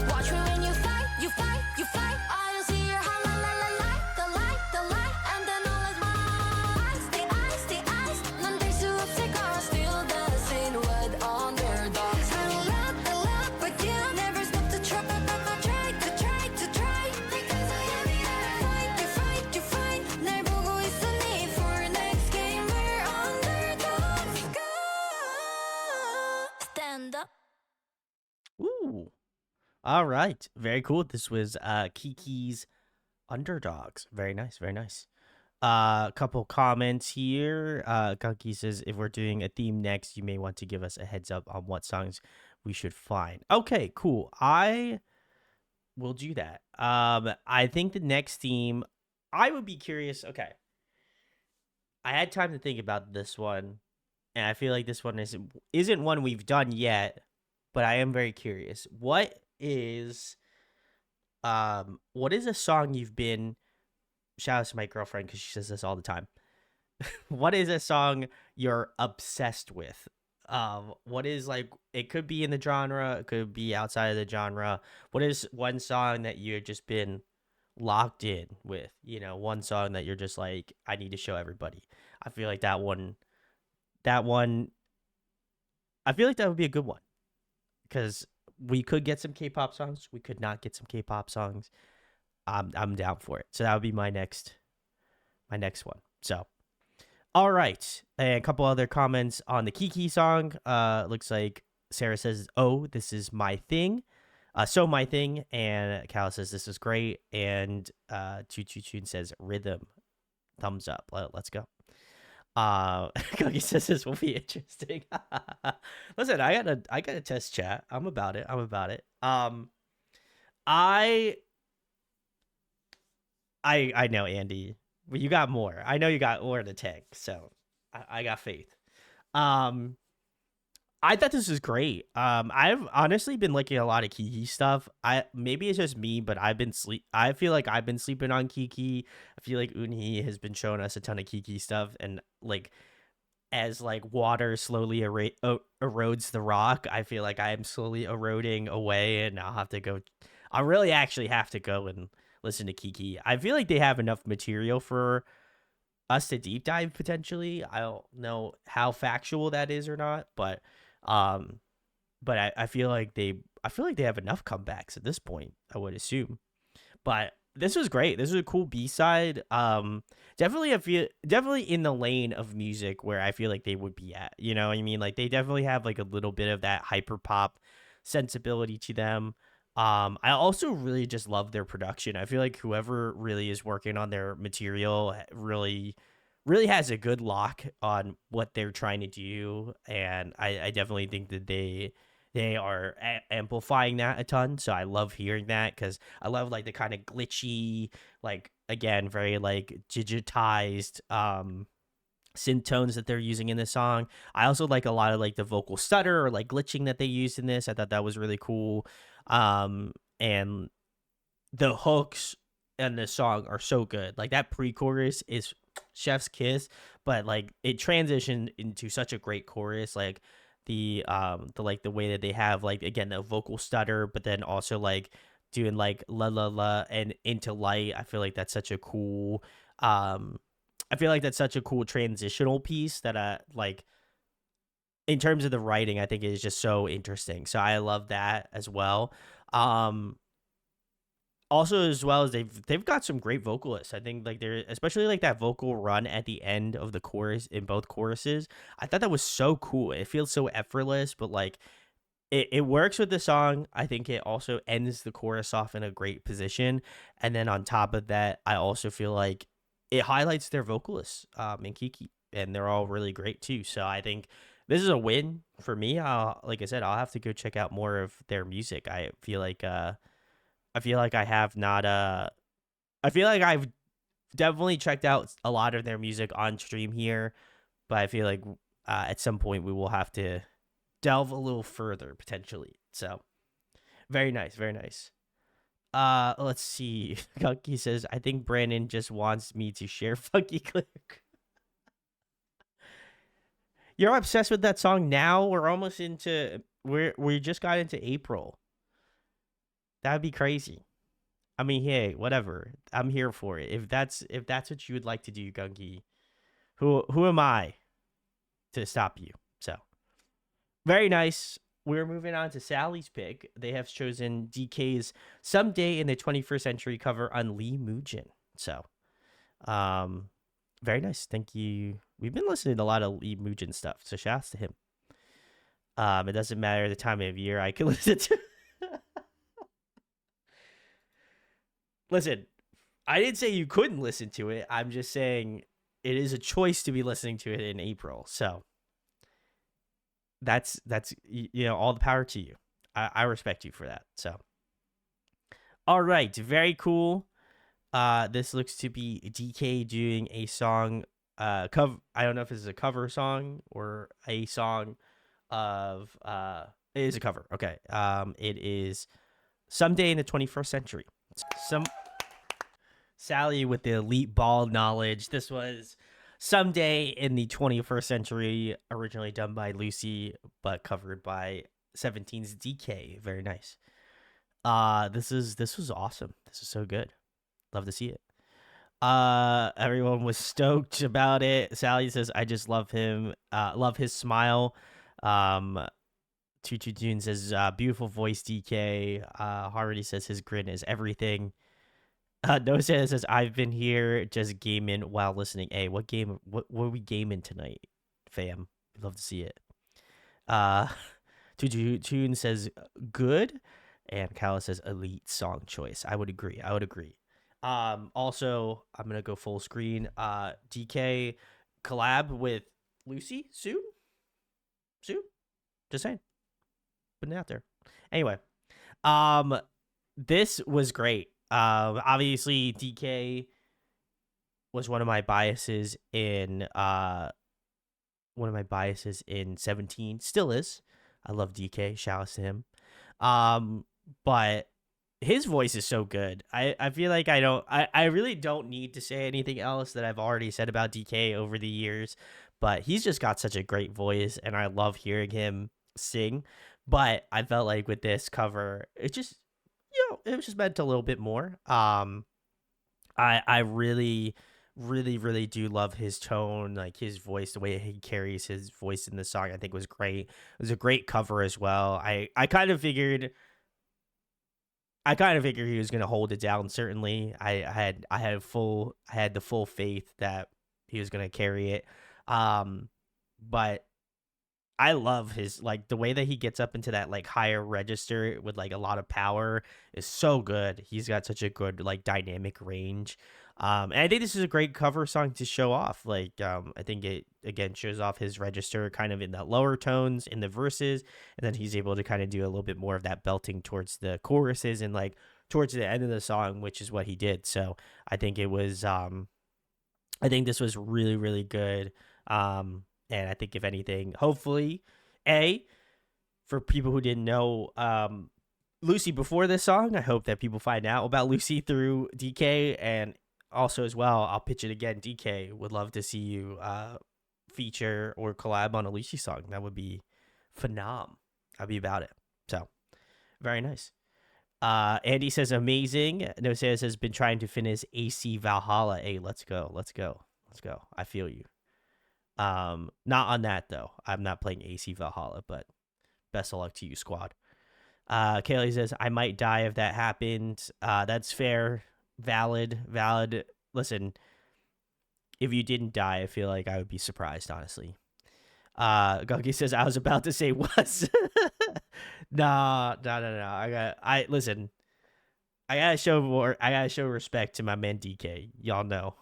Watch me when you fight. I'll see your the light, and then all is ice. 난 될 수 없을 걸, still All right. Very cool. This was KIIIKII's Underdogs. Very nice. Very nice. A couple comments here. Gunky says, if we're doing a theme next, you may want to give us a heads up on what songs we should find. Okay, cool. I will do that. I think the next theme, I would be curious. Okay. I had time to think about this one, and I feel like this one isn't one we've done yet, but I am very curious. What is a song you've been, shout out to my girlfriend because she says this all the time. What is a song you're obsessed with? What is, like, it could be in the genre, it could be outside of the genre. What is one song that you've just been locked in with? You know, one song that you're just like, I need to show everybody. I feel like that one, I feel like that would be a good one because we could get some K-pop songs, we could not get some K-pop songs. I'm down for it. So that would be my next one. So, all right, and a couple other comments on the KIIIKII song. Looks like Sarah says, "Oh, this is my thing." So my thing, and Cal says this is great, and Choo Choo Choo says rhythm, thumbs up. Let's go. Cookie says this will be interesting. Listen, I got a test chat. I'm about it. I know, Andy, but you got more. I know you got more to take, so I got faith. I thought this was great. I've honestly been liking a lot of KIIIKII stuff. Maybe it's just me, but I feel like I've been sleeping on KIIIKII. I feel like Eunhee has been showing us a ton of KIIIKII stuff, and like as like water slowly erodes the rock, I feel like I am slowly eroding away, and I'll really actually have to go and listen to KIIIKII. I feel like they have enough material for us to deep dive potentially. I don't know how factual that is or not, but I feel like they have enough comebacks at this point, I would assume. But this was great. This was a cool B-side. Definitely in the lane of music where I feel like they would be at. You know what I mean? Like they definitely have like a little bit of that hyper pop sensibility to them. I also really just love their production. I feel like whoever really is working on their material really has a good lock on what they're trying to do, and I definitely think that they are amplifying that a ton. So I love hearing that because I love like the kind of glitchy, like again very like digitized synth tones that they're using in this song. I also like a lot of like the vocal stutter or like glitching that they used in this. I thought that was really cool. And the hooks in this song are so good. Like that pre-chorus is chef's kiss, but like it transitioned into such a great chorus. Like the like the way that they have like again the vocal stutter, but then also like doing like la la la and into light. I feel like that's such a cool transitional piece that like in terms of the writing, I think it is just so interesting. So I love that as well. Also, as well as they've got some great vocalists. I think like they're especially like that vocal run at the end of the chorus in both choruses. I thought that was so cool. It feels so effortless, but like it works with the song. I think it also ends the chorus off in a great position. And then on top of that, I also feel like it highlights their vocalists in KIIIKII, and they're all really great too. So I think this is a win for me. Like I said, I'll have to go check out more of their music. I feel like I have not I feel like I've definitely checked out a lot of their music on stream here, but I feel like at some point we will have to delve a little further potentially. So very nice, very nice. Let's see. Gunky says, I think Brandon just wants me to share Funky Click. You're obsessed with that song now? We're almost into we just got into April. That'd be crazy. I mean, hey, whatever. I'm here for it. If that's what you would like to do, Gunky, who am I to stop you? So very nice. We're moving on to Sally's pick. They have chosen DK's "Someday in the 21st Century" cover on Lee Moojin. So, very nice. Thank you. We've been listening to a lot of Lee Moojin stuff, so shouts to him. It doesn't matter the time of year I can listen to. listen, I didn't say you couldn't listen to it. I'm just saying it is a choice to be listening to it in April. So that's all the power to you. I respect you for that. So all right, very cool. This looks to be DK doing a song. Cover. I don't know if this is a cover song or a song of. It is a cover. Okay. It is Someday in the 21st Century. Some Sally with the elite ball knowledge. This was Someday in the 21st Century, originally done by Lucy, but covered by 17's DK. Very nice. This was awesome. This is so good. Love to see it. Everyone was stoked about it. Sally says, I just love him. Love his smile. Tutu June says, beautiful voice, DK. Hardy says his grin is everything. Noah says, I've been here just gaming while listening. Hey, what are we gaming tonight, fam? We'd love to see it. Tutu June says, good. And Kala says, elite song choice. I would agree. Also, I'm gonna go full screen. DK collab with Lucy soon. Just saying, putting it out there. Anyway, this was great. Obviously, DK was one of my biases in 17. Still is. I love DK. Shout out to him. But his voice is so good. I feel like I really don't need to say anything else that I've already said about DK over the years, but he's just got such a great voice and I love hearing him sing. But I felt like with this cover, it just, it was just meant a little bit more. I really, really, really do love his tone, like his voice, the way he carries his voice in the song, I think was great. It was a great cover as well. I kind of figured he was gonna hold it down. Certainly, I had the full faith that he was gonna carry it. But I love his, like, the way that he gets up into that like higher register with like a lot of power is so good. He's got such a good like dynamic range. And I think this is a great cover song to show off. Like, I think it again shows off his register kind of in the lower tones in the verses, and then he's able to kind of do a little bit more of that belting towards the choruses and like towards the end of the song, which is what he did. So I think I think this was really, really good. And I think if anything, hopefully, for people who didn't know, Lucy before this song, I hope that people find out about Lucy through DK. And also as well, I'll pitch it again. DK would love to see you feature or collab on a Lucy song. That would be phenom. I'd be about it. So very nice. Andy says amazing. No says has been trying to finish AC Valhalla. Hey, let's go. I feel you. Not on that though. I'm not playing AC Valhalla, but best of luck to you, squad. Kaylee says, I might die if that happened. That's fair. Valid. Listen, if you didn't die, I feel like I would be surprised, honestly. Gunky says, I was about to say was. No. Listen, I gotta show respect to my man DK. Y'all know.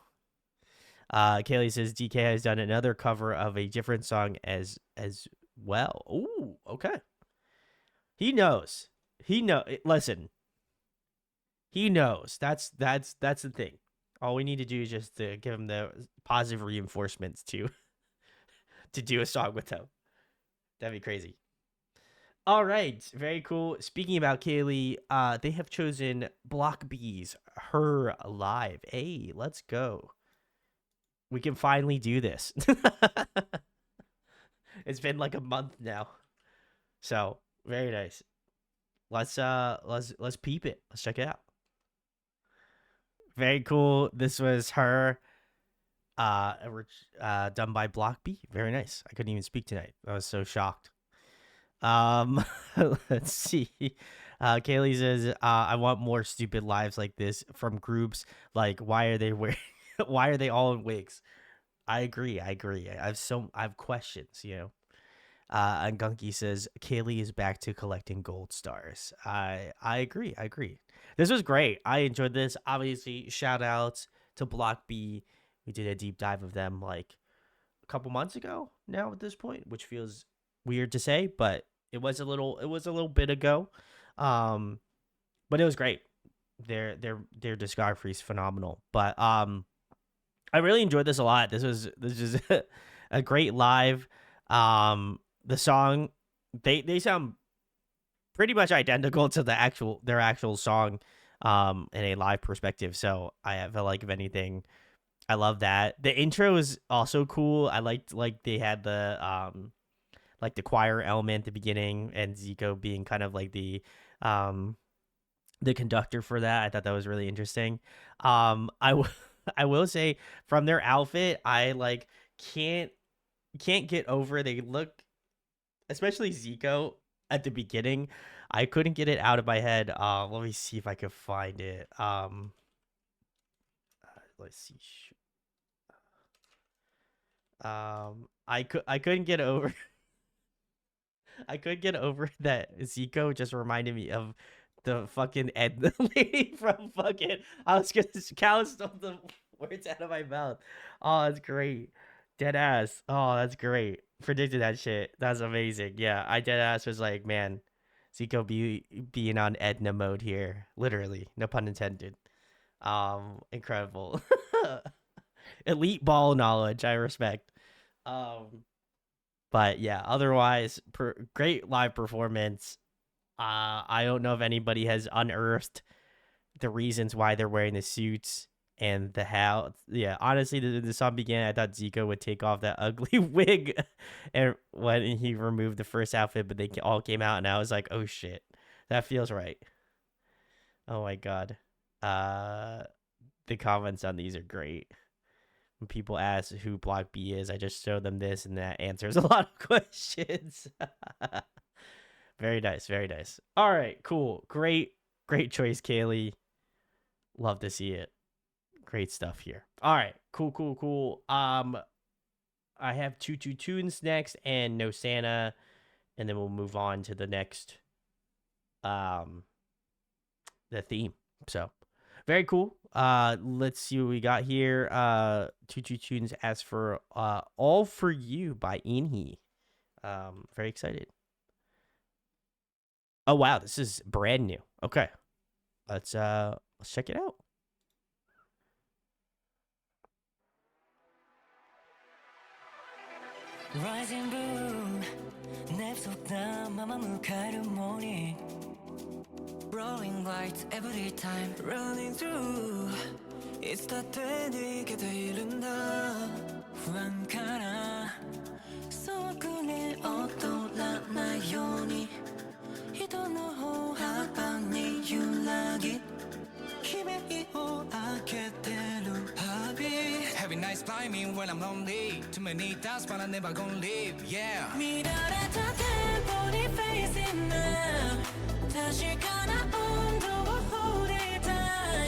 Kaylee says DK has done another cover of a different song as well. Ooh, okay. He knows. Listen. He knows. That's the thing. All we need to do is just to give him the positive reinforcements to do a song with him. That'd be crazy. All right, very cool. Speaking about Kaylee, they have chosen Block B's Her Live. Hey, let's go. We can finally do this. It's been like a month now. So, very nice. Let's peep it. Let's check it out. Very cool. This was her done by Block B. Very nice. I couldn't even speak tonight. I was so shocked. Let's see. Kaylee says, I want more stupid lives like this from groups. Like, why are they wearing why are they all in wigs? I agree. I have questions, And Gunky says Kaylee is back to collecting gold stars. I agree. I agree. This was great. I enjoyed this. Obviously, shout outs to Block B. We did a deep dive of them like a couple months ago now at this point, which feels weird to say, but it was a little bit ago. Um, but it was great. Their discography is phenomenal. But I really enjoyed this a lot. This is a great live. The song they sound pretty much identical to their actual song in a live perspective. So I felt like, if anything, I love that. The intro is also cool. I liked, like, they had the choir element at the beginning, and Zico being kind of like the conductor for that. I thought that was really interesting. I will say, from their outfit, I like can't get over. They look, especially Zico at the beginning. I couldn't get it out of my head. Let me see if I could find it. Let's see. I couldn't get over. I couldn't get over that Zico just reminded me of the fucking Edna lady from fucking. I was gonna Cal stole the words out of my mouth. Oh, that's great. Dead ass. Oh, that's great. Predicted that shit. That's amazing. Yeah, I dead ass was like, man, Zico being on Edna mode here. Literally. No pun intended. Incredible. Elite ball knowledge, I respect. But yeah, otherwise, great live performance. I don't know if anybody has unearthed the reasons why they're wearing the suits and the how. Yeah, honestly, the song began, I thought Zico would take off that ugly wig and when he removed the first outfit, but they all came out, and I was like, oh shit, that feels right. Oh my god. The comments on these are great. When people ask who Block B is, I just show them this, and that answers a lot of questions. Very nice, very nice. All right, cool. Great choice, Kaylee. Love to see it. Great stuff here. All right, cool. I have two tunes next and No Santa, and then we'll move on to the next the theme. So very cool. Let's see what we got here. Two tunes as for All For You by Inhi. Very excited. Oh wow, this is brand new. Okay. Let's check it out. Rising blue, 냅속다 맘을 가는 morning. Rolling lights every time running through. It's the day 네게 돼 이른다. 불안가나 소근에 어떠나 요니. 이던 너 하방니 유라기. Having nice timing when I'm lonely. Too many thoughts but I never gonna leave. Yeah.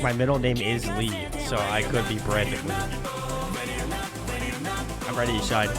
My middle name is Lee, so I could be Brandon Lee. I'm ready to shine.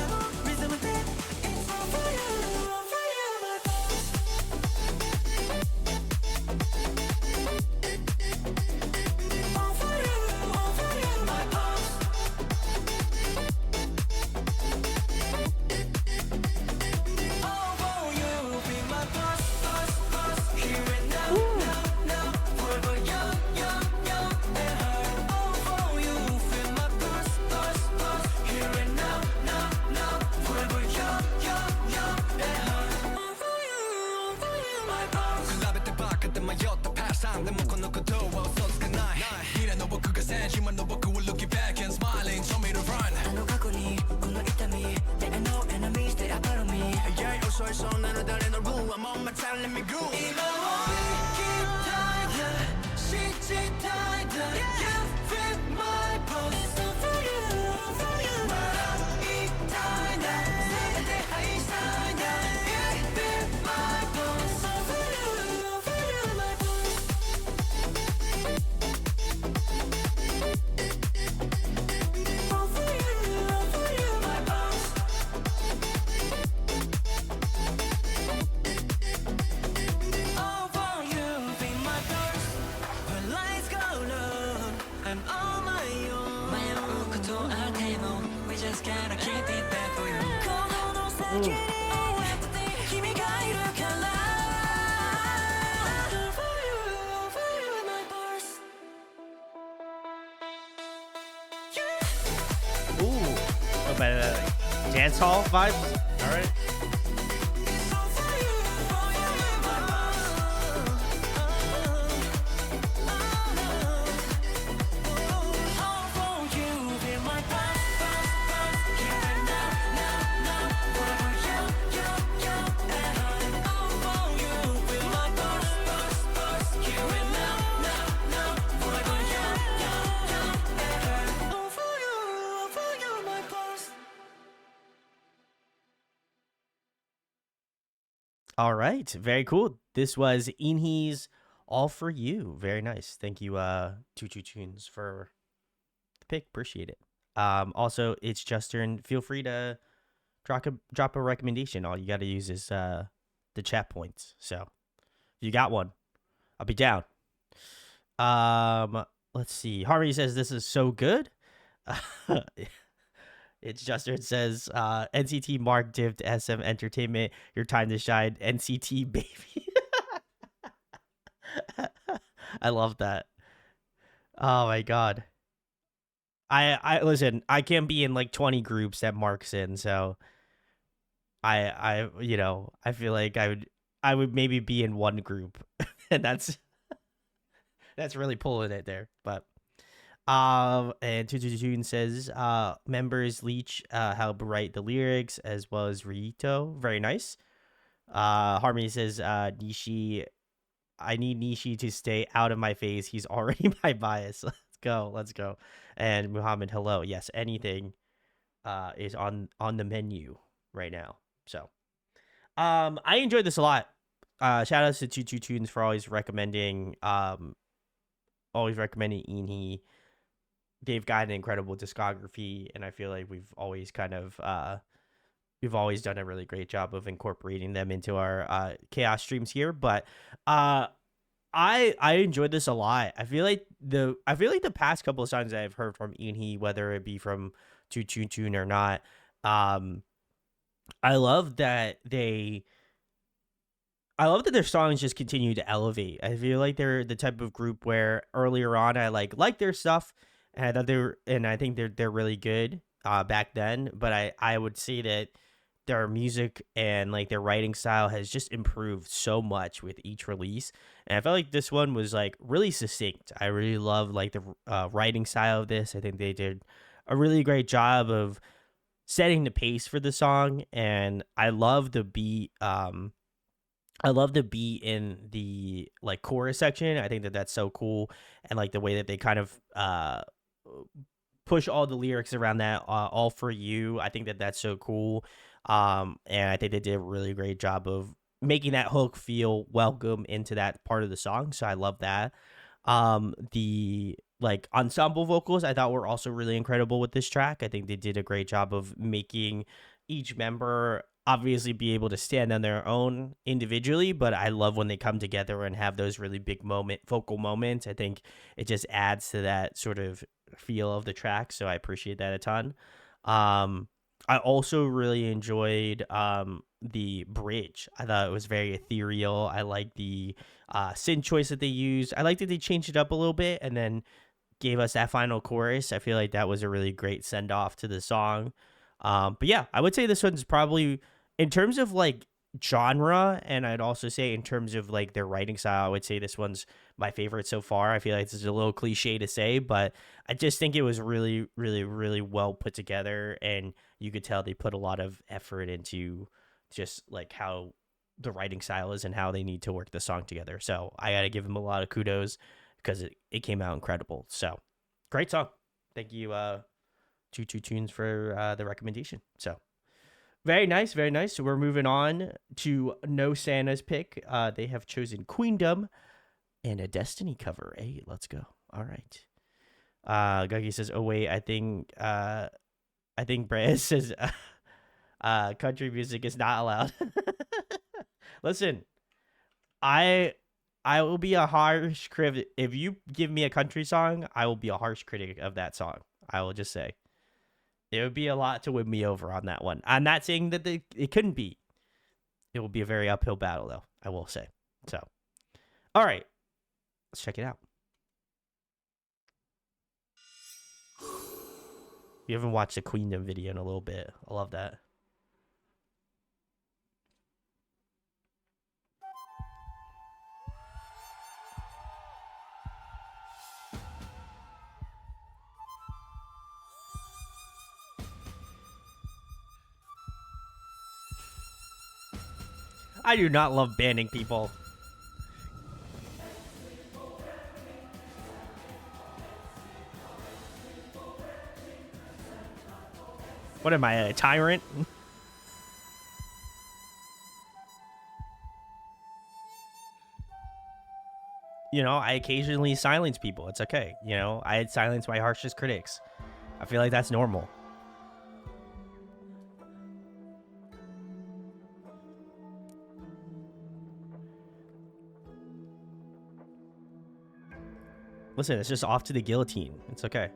We just gotta keep it there for you. Ooh, about dance hall vibes. All right. All right, very cool. This was Inhee's All For You. Very nice. Thank you, Tunes, for the pick. Appreciate it. Also, it's Justin. Feel free to drop a recommendation. All you got to use is the chat points. So if you got one, I'll be down. Let's see. Harmony says this is so good. It's Justin says NCT Mark dived SM Entertainment. Your time to shine, NCT baby. I love that. Oh my god. I listen. I can be in like 20 groups that Mark's in, so I feel like I would maybe be in one group, and that's really pulling it there, but. And Tune says, members Leech help write the lyrics as well as Rito. Very nice. Harmony says, Nishi, I need Nishi to stay out of my face. He's already my bias. Let's go. And Muhammad, hello. Yes, anything is on the menu right now. So, I enjoyed this a lot. Shout outs to Tunes for always recommending Inhee. They've got an incredible discography, and I feel like we've always done a really great job of incorporating them into our chaos streams here. But I enjoyed this a lot. I feel like the past couple of songs that I've heard from Inhee, whether it be from Tune or not, I love that their songs just continue to elevate. I feel like they're the type of group where earlier on I like their stuff. And I thought I think they're really good back then, but I would say that their music and like their writing style has just improved so much with each release. And I felt like this one was like really succinct. I really love like the writing style of this. I think they did a really great job of setting the pace for the song, and I love the beat. I love the beat in the like chorus section. I think that that's so cool, and like the way that they kind of push all the lyrics around that all for you. I think that that's so cool, and I think they did a really great job of making that hook feel welcome into that part of the song. So I love that. The like ensemble vocals I thought were also really incredible with this track. I think they did a great job of making each member obviously be able to stand on their own individually, but I love when they come together and have those really big vocal moments. I think it just adds to that sort of feel of the track, so I appreciate that a ton. I also really enjoyed the bridge. I thought it was very ethereal. I like the synth choice that they used. I like that they changed it up a little bit and then gave us that final chorus. I feel like that was a really great send off to the song. But yeah, I would say this one's probably, in terms of like genre, and I'd also say in terms of like their writing style, I would say this one's my favorite so far. I feel like this is a little cliche to say, but I just think it was really, really, really well put together, and you could tell they put a lot of effort into just like how the writing style is and how they need to work the song together. So I got to give them a lot of kudos because it came out incredible. So great song. Thank you, Two Tunes, for the recommendation. So very nice, very nice. So we're moving on to No Santa's pick. They have chosen Queendom and a Destiny cover. Hey, let's go. All right. Guggy says, "Oh wait, I think Brad says country music is not allowed." Listen, I will be a harsh critic if you give me a country song. I will be a harsh critic of that song. I will just say, It would be a lot to win me over on that one. I'm not saying that it couldn't be. It will be a very uphill battle, though, I will say. So, all right. Let's check it out. You haven't watched the Queendom video in a little bit. I love that. I do not love banning people. What am I, a tyrant? You know, I occasionally silence people. It's okay. You know, I silence my harshest critics. I feel like that's normal. Listen, it's just off to the guillotine. It's okay.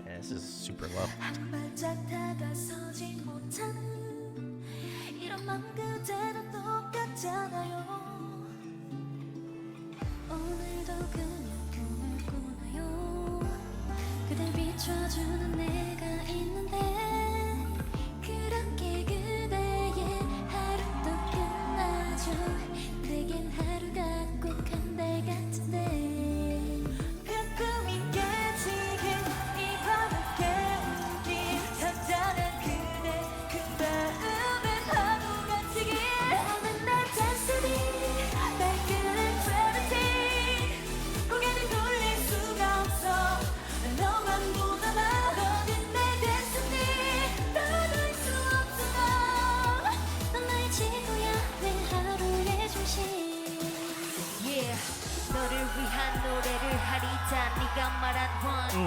Yeah, this is super low.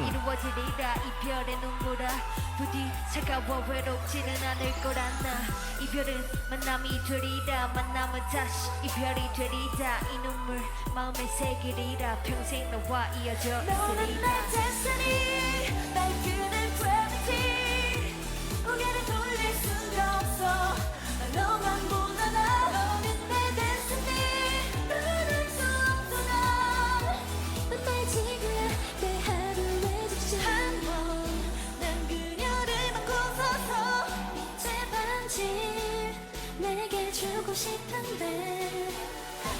이루어지리라 이별의 눈물아 부디 차가워 외롭지는 않을 거란 나 이별은 만남이 되리라 만남은 다시 이별이 되리라 이 눈물 마음에 새기리라 평생 너와 이어져 있으리라 너는 내 destiny 날 끄는 gravity 고개를 돌릴 수가 없어 너만 보다 너는 내 destiny 떠날 수 없어 넌 나의 지구야 내 하루의 즉시 한번난 그녀를 바꿔서서 제 반지 내게 주고 싶은데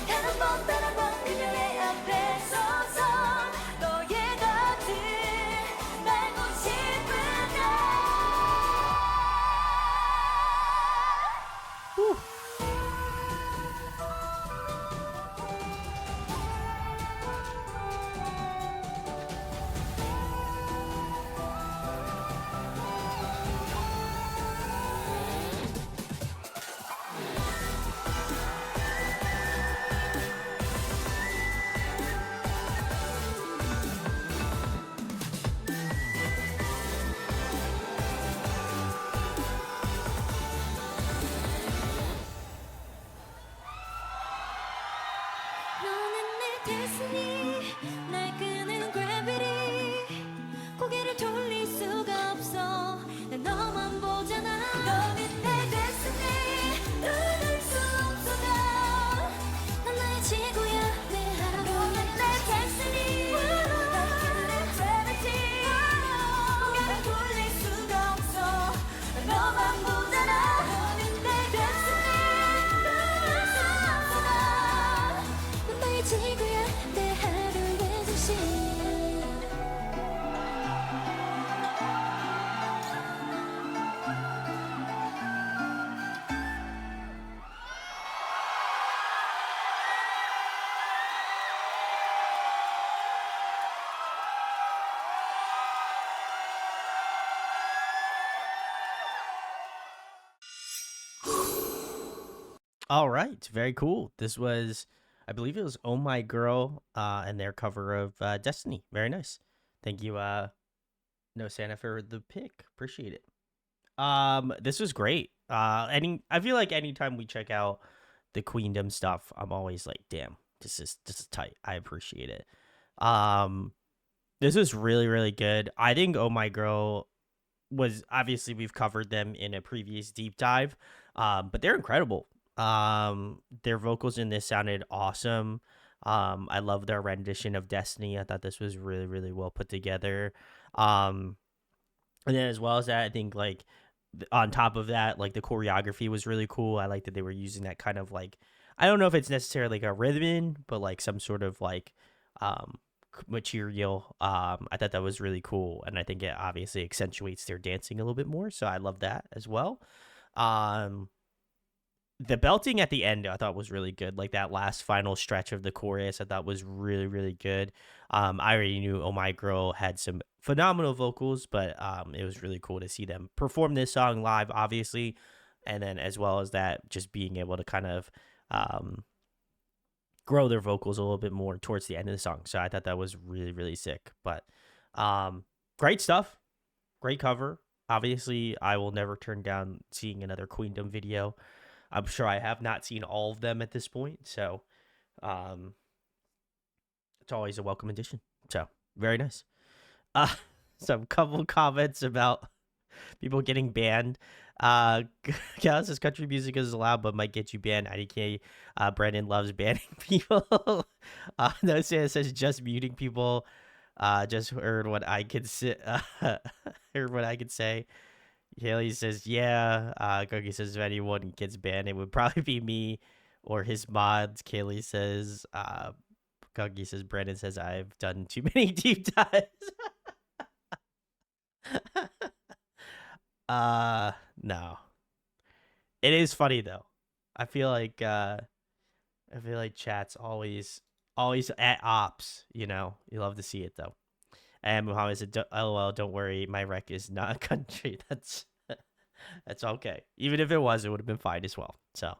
단 한 번 그녀의 앞에 서서 너의 곁을 알고 싶은가 destiny 날 끄는 gravity 고개를 돌릴 수가 없어 난 너만 보잖아 너는 내 destiny 떠날 수 없어 난 나의 지구야 내 하루 너는 내 destiny 날 끄는 gravity 고개를 돌릴 수가 없어 난 너만 보잖아 너는 내 destiny 떠날 수 없어 난 나의 지구야 내 하루의 즉시 All right, very cool. This was I believe it was Oh My Girl, and their cover of Destiny. Very nice. Thank you, No Santa, for the pick. Appreciate it. This was great. I feel like anytime we check out the Queendom stuff, I'm always like, damn, this is tight. I appreciate it. This is really, really good. I think Oh My Girl was, obviously we've covered them in a previous deep dive, but they're incredible. Their vocals in this sounded awesome. I love their rendition of Destiny. I thought this was really, really well put together. And then as well as that, I think like on top of that, like the choreography was really cool. I like that they were using that kind of like, I don't know if it's necessarily like a rhythm, but like some sort of like material. I thought that was really cool, and I think it obviously accentuates their dancing a little bit more. So I love that as well. The belting at the end I thought was really good. Like that last final stretch of the chorus I thought was really, really good. I already knew Oh My Girl had some phenomenal vocals, but it was really cool to see them perform this song live, obviously. And then as well as that, just being able to kind of grow their vocals a little bit more towards the end of the song. So I thought that was really, really sick. But great stuff. Great cover. Obviously, I will never turn down seeing another Queendom video. I'm sure I have not seen all of them at this point, so it's always a welcome addition. So very nice. Some couple comments about people getting banned. Cal says country music is allowed, but might get you banned. IDK. Brandon loves banning people. No, says just muting people. Just heard what I could say. Heard what I could say. Haley says, yeah. Cookie says, if anyone gets banned, it would probably be me or his mods. Kaylee says, Cookie says, Brandon says, I've done too many deep dives. No. It is funny, though. I feel like chat's always at ops, you know? You love to see it, though. And Muhammad said, LOL, don't worry, my rec is not a country. That's okay. Even if it was, it would have been fine as well. So,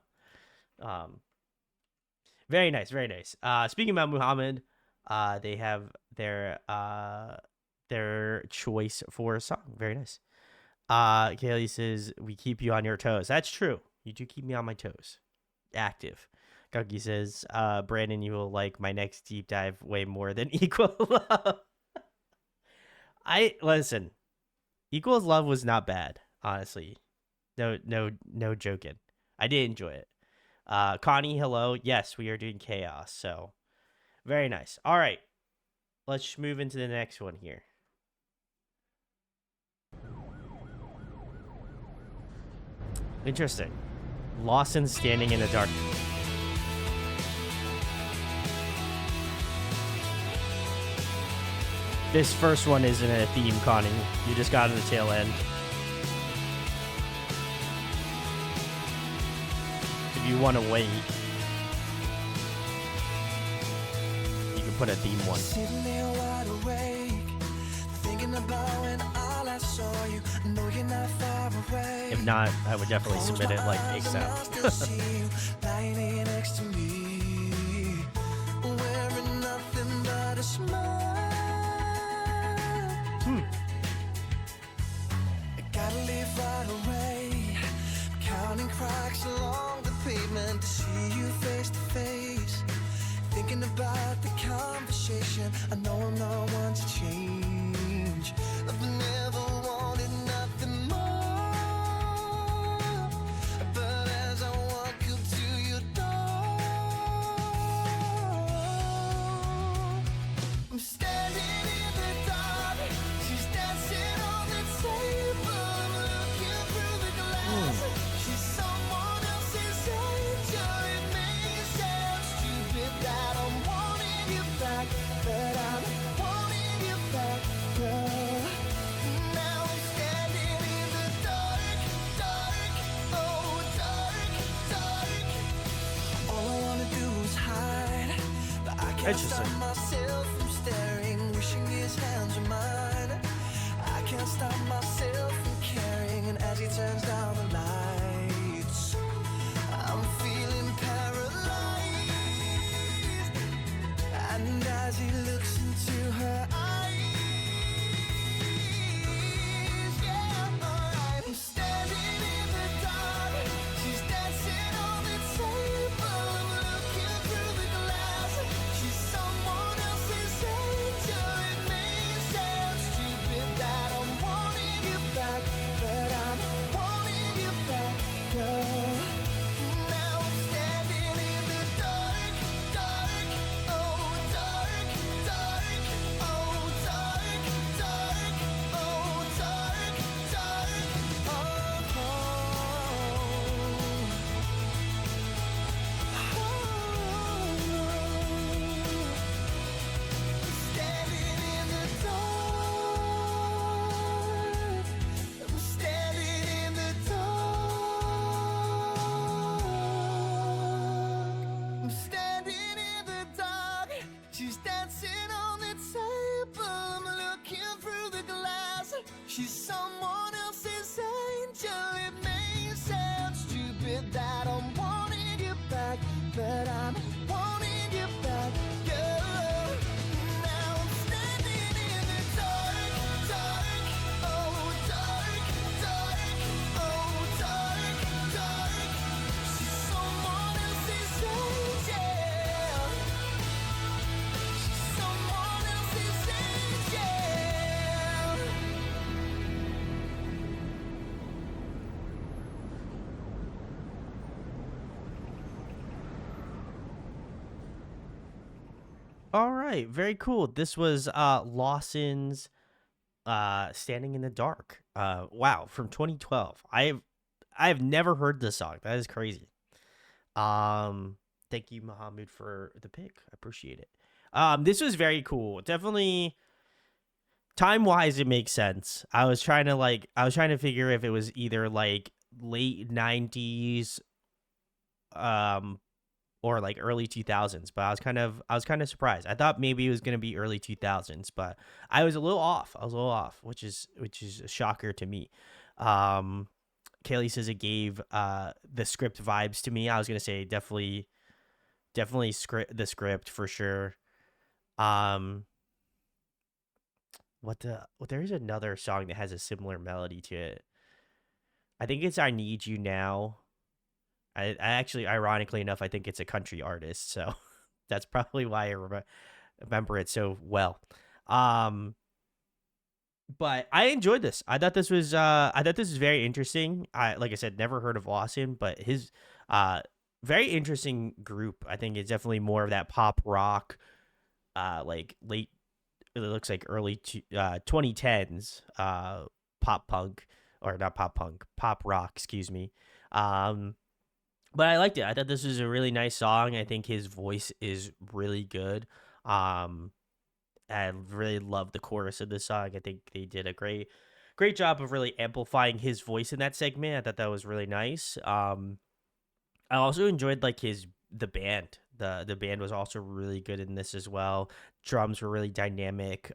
very nice, very nice. Speaking about Muhammad, they have their choice for a song. Very nice. Kaylee says, we keep you on your toes. That's true. You do keep me on my toes. Active. Gunky says, Brandon, you will like my next deep dive way more than Equal Love. Listen, Equals Love was not bad, honestly. No joking. I did enjoy it. Connie, hello. Yes, we are doing Chaos, so very nice. All right, let's move into the next one here. Interesting. Lawson Standing in the Dark. This first one isn't a theme, Connie. You just got to the tail end. If you want to wait, you can put a theme one. Sitting there wide awake, thinking about when all I saw you. I know you're not far away. If not, I would definitely submit it like ASAP. Lying here next to me, wearing nothing but a smile. I gotta leave right away. Counting cracks along the pavement to see you face to face. Thinking about the conversation. I know I'm not one to change. I've never wanted nothing more. But as I walk up to your door, I'm standing in the dark. She's dancing on the table, looking through the glass. She's someone else's angel. It may sound stupid that I'm wanting you back, but I'm wanting you back, girl. Now I'm standing in the dark, dark, oh dark, dark. All I wanna do is hide, but I can't stop Interesting. myself from staring, wishing his hands were mine. I can't stop myself from caring, and as he turns down the lights, I'm feeling paralyzed. sit on the table, I'm looking through the glass. She's someone else's angel. It may sound stupid that I'm wanting you back, but I'm wanting you back, girl. Now I'm standing in the dark, dark, oh dark, dark, oh dark, dark. She's someone else's angel. She's someone else's angel. All right, very cool. This was Lawson's Standing in the Dark. Wow, from 2012. I've never heard this song. That is crazy. Thank you, Mohammed, for the pick. I appreciate it. This was very cool. Definitely time wise it makes sense. I was trying to figure if it was either like late 90s or like early 2000s, but I was kind of surprised. I thought maybe it was going to be early 2000s, but I was a little off. Which is a shocker to me. Kaylee says it gave the script vibes to me. I was going to say definitely the script for sure. There's another song that has a similar melody to it. I think it's I Need You Now. I actually, ironically enough, I think it's a country artist, so that's probably why I remember it so well. But I enjoyed this. I thought this was very interesting. Like I said, never heard of Lawson, but his very interesting group. I think it's definitely more of that pop rock, like late. It looks like early 2010s pop punk, or not pop punk, pop rock. Excuse me. But I liked it. I thought this was a really nice song. I think his voice is really good. I really love the chorus of this song. I think they did a great job of really amplifying his voice in that segment. I thought that was really nice. I also enjoyed like the band. The band was also really good in this as well. Drums were really dynamic.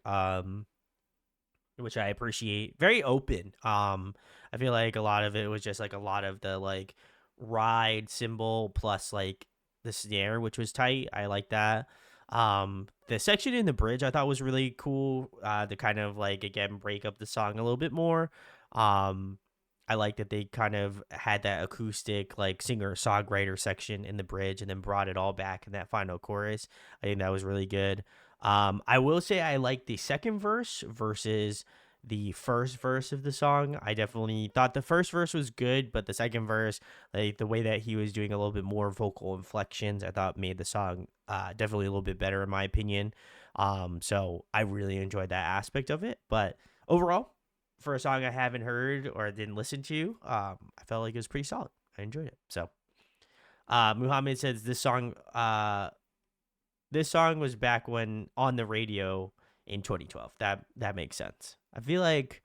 Which I appreciate. Very open. I feel like a lot of it was just like a lot of the like ride cymbal plus like the snare, which was tight. I like that. The section in the bridge I thought was really cool, to kind of like again break up the song a little bit more. I like that they kind of had that acoustic like singer songwriter section in the bridge and then brought it all back in that final chorus. I think that was really good. I will say I like the second verse versus the first verse of the song. I definitely thought the first verse was good, but the second verse, like the way that he was doing a little bit more vocal inflections, I thought made the song definitely a little bit better in my opinion. So I really enjoyed that aspect of it. But overall, for a song I haven't heard or didn't listen to, I felt like it was pretty solid. I enjoyed it. So Muhammad says this song was back when on the radio in 2012. That makes sense. I feel like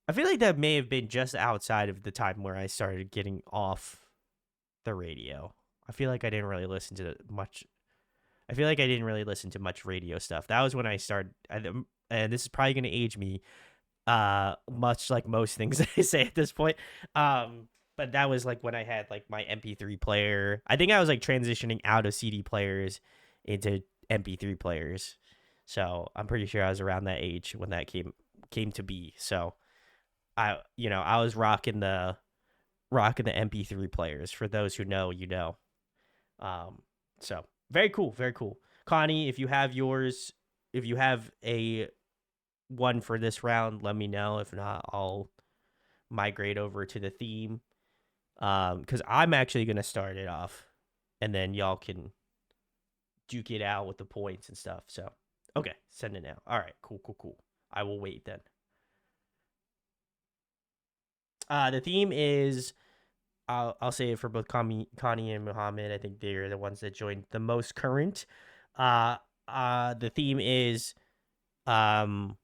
that may have been just outside of the time where I started getting off the radio. I feel like I didn't really listen to much. I feel like I didn't really listen to much radio stuff. That was when I started, and this is probably going to age me, much like most things that I say at this point. But that was like when I had like my MP3 player. I think I was like transitioning out of CD players into MP3 players. So I'm pretty sure I was around that age when that came to be. So I was rocking the MP3 players. For those who know, you know. So very cool, very cool. Connie, if you have a one for this round, let me know. If not, I'll migrate over to the theme. Because I'm actually gonna start it off, and then y'all can duke it out with the points and stuff. So. Okay, send it now. All right, cool. I will wait then. The theme is, I'll say it for both Connie and Muhammad. I think they're the ones that joined the most current. The theme is, song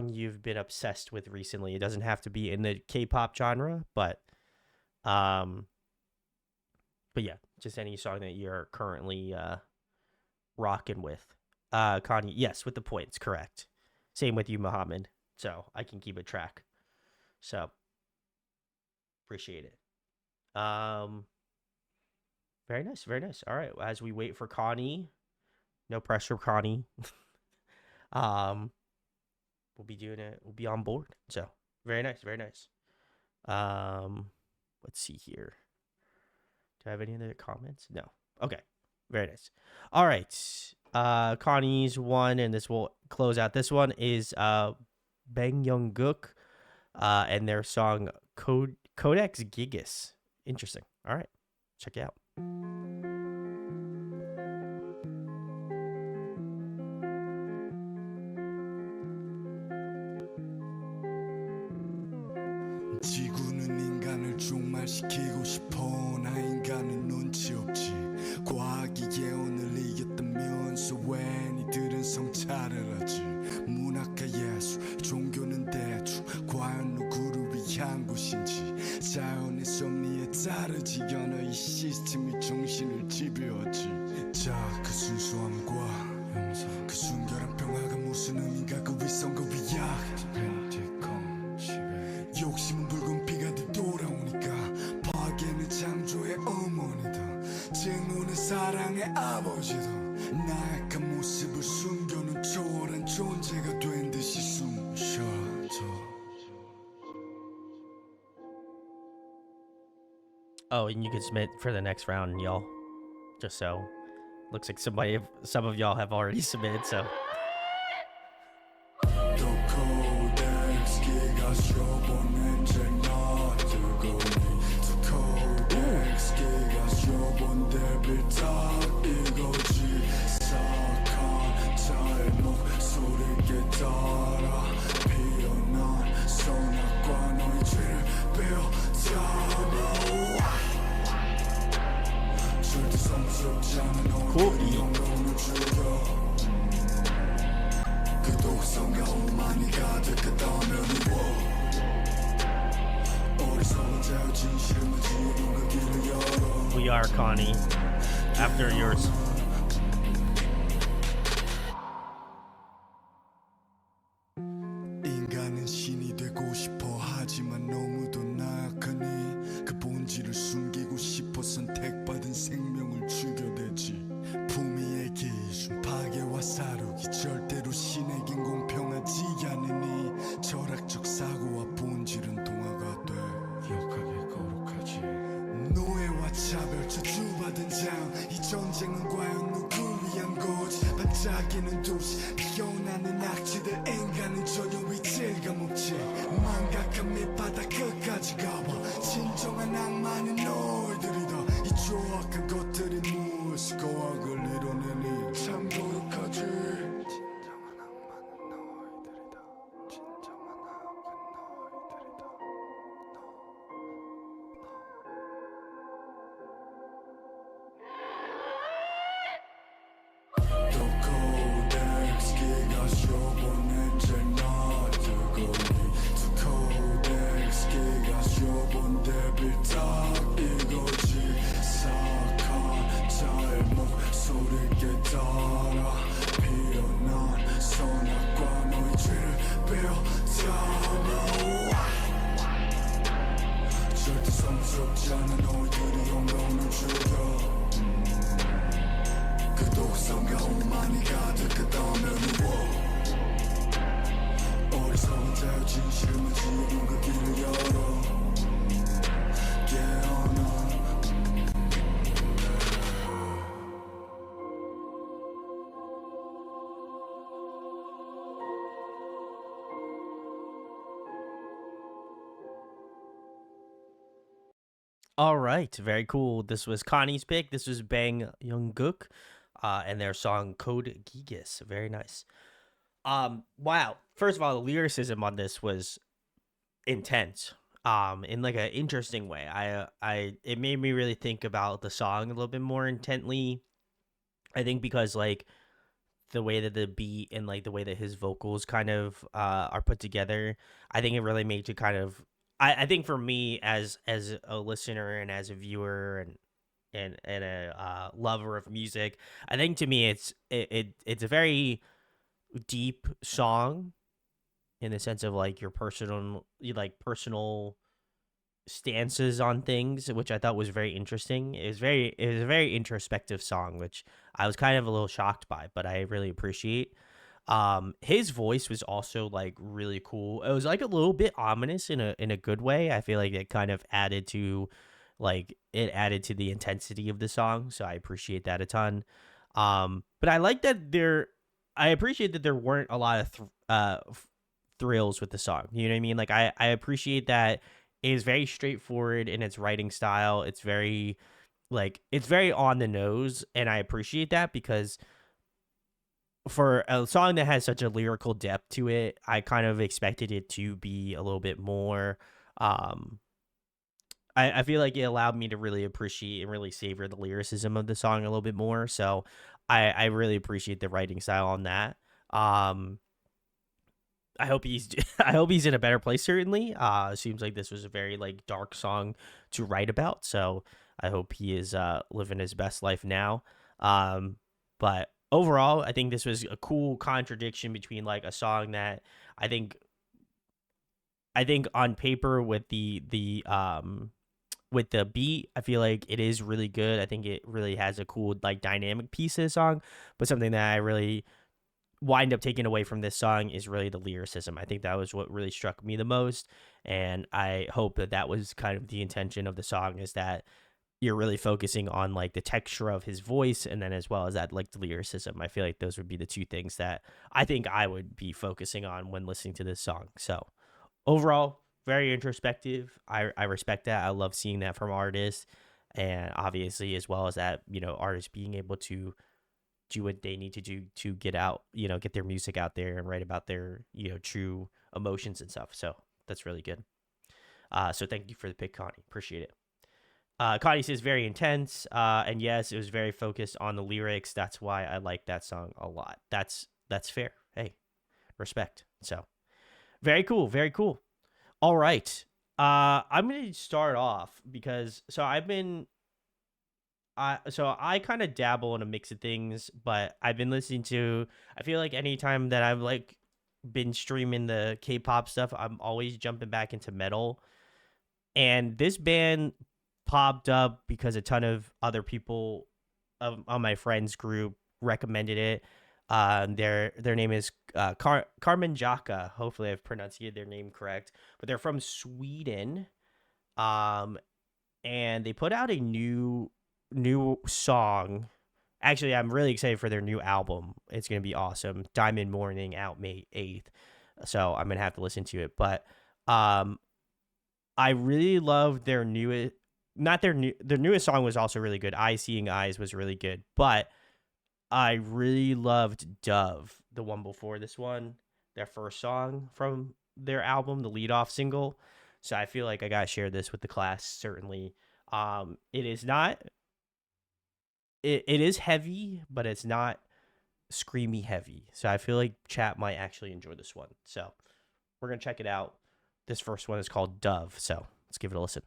you've been obsessed with recently. It doesn't have to be in the K-pop genre, but yeah, just any song that you're currently rocking with. Connie, yes, with the points, correct. Same with you, Muhammad. So I can keep a track. So appreciate it. Very nice, very nice. All right, as we wait for Connie, no pressure, Connie. um, we'll be doing it. We'll be on board. So very nice, very nice. Let's see here. Do I have any other comments? No. Okay. Very nice. All right. Connie's one, and this will close out. This one is Bang Young-guk and their song Codex Gigas. Interesting. All right. Check it out. 지구는 인간을 종말시키고 싶어. 나 인간은 눈치 없지. 과학이 예언을 이겼다면서 왜 니들은 성찰을 하지. 문학과 예술 종교는 대충 과연 누구를 위한 곳인지. 자연의 섭리에 따르지 않아 이 시스템이 정신을 지배하지. 자, 그 순수함과 그 순결한 평화가 무슨 의미가. 그 위선과 위약 욕심은 붉은 피가 뒤돌아오니까. 파괴는 창조의 어머니도 증오는 사랑의 아버지도. 나약한 모습을 숨겨놓은 초월한 존재가 된 듯이 숨쉬어져. Oh, and you can submit for the next round, y'all. Just so. Looks like some of y'all have already submitted, so. Cool beat. We are Connie. After yours. 인간은 신이 되고 싶어 하지만 너무도 나약하니. 그 본질을 숨기고 싶어 선택받은 생명을 죽여대지. 품위의 기준 파괴와 사륙이 절대로 신에겐 공평하지 않으니. 철학적 사고와 본질은 동화가 돼 역하게 거룩하지. 노예와 차별 저주받은 장. 이 전쟁은 과연 누굴 위한 거지. 반짝이는 도시 피어나는 악취들. 인간은 전혀 위치감 없지. 망각한 밑바닥 끝까지 가봐. 진정한 악마는 너희들이다. 이 조악한 것들이 무엇이 거악을 이뤄내니. 참 거룩하지. 진정한 악마는 너희들이다. 진정한 악은 너희들이다. 절대 성스럽지 않은 너희들이 영혼을 죽여. 그 독성과 오만이 가득하다면 어리석은 자유 진실을 지우는 그 길을 열어. 깨어나. All right, very cool. This was Connie's pick. This was Bang Young-guk, and their song Code Geass. Very nice. Wow. First of all, the lyricism on this was intense. In like an interesting way. It made me really think about the song a little bit more intently. I think because like the way that the beat and like the way that his vocals kind of are put together, I think it really made you kind of. I think for me as a listener and as a viewer and and a lover of music. I think to me it's a very deep song in the sense of like your personal stances on things, which I thought was very interesting. It was a very introspective song, which I was kind of a little shocked by, but I really appreciate. His voice was also like really cool. It was like a little bit ominous in a good way. I feel like it kind of added to the intensity of the song, so I appreciate that a ton. But I appreciate that there weren't a lot of thrills with the song. You know what I mean? Like I appreciate that it is very straightforward in its writing style. It's very on the nose, and I appreciate that because for a song that has such a lyrical depth to it, I kind of expected it to be a little bit more. Um, I feel like it allowed me to really appreciate and really savor the lyricism of the song a little bit more. So I really appreciate the writing style on that. Um, I hope he's I hope he's in a better place. Certainly, seems like this was a very like dark song to write about. So I hope he is living his best life now. But overall, I think this was a cool contradiction between like a song that I think I think on paper with the beat, I feel like it is really good. I think it really has a cool like dynamic piece to the song, but something that I really wind up taking away from this song is really the lyricism. I think that was what really struck me the most, and I hope that that was kind of the intention of the song, is that you're really focusing on like the texture of his voice, and then as well as that like the lyricism. I feel like those would be the two things that I think I would be focusing on when listening to this song. So overall, very introspective. I respect that. I love seeing that from artists, and obviously as well as that, artists being able to do what they need to do to get out, get their music out there and write about their, true emotions and stuff. So that's really good. So thank you for the pick, Connie. Appreciate it. Connie says very intense. And yes, it was very focused on the lyrics. That's why I like that song a lot. That's fair. Hey, respect. So very cool. Very cool. All right. I'm going to start off because I kind of dabble in a mix of things, but I've been listening to, I feel like anytime that I've like been streaming the K-pop stuff, I'm always jumping back into metal. And this band popped up because a ton of other people on my friends group recommended it. Their name is Carmen Jaka. Hopefully I've pronounced their name correct, but they're from Sweden. And they put out a new song. Actually, I'm really excited for their new album. It's going to be awesome. Diamond Morning, out May 8th. So I'm going to have to listen to it. But I really love their newest, their newest song was also really good. Eyes Seeing Eyes was really good. But I really loved Dove, the one before this one, their first song from their album, the lead-off single. So I feel like I got to share this with the class, certainly. It is not... It is heavy, but it's not screamy heavy. So I feel like chat might actually enjoy this one. So we're going to check it out. This first one is called Dove. So let's give it a listen.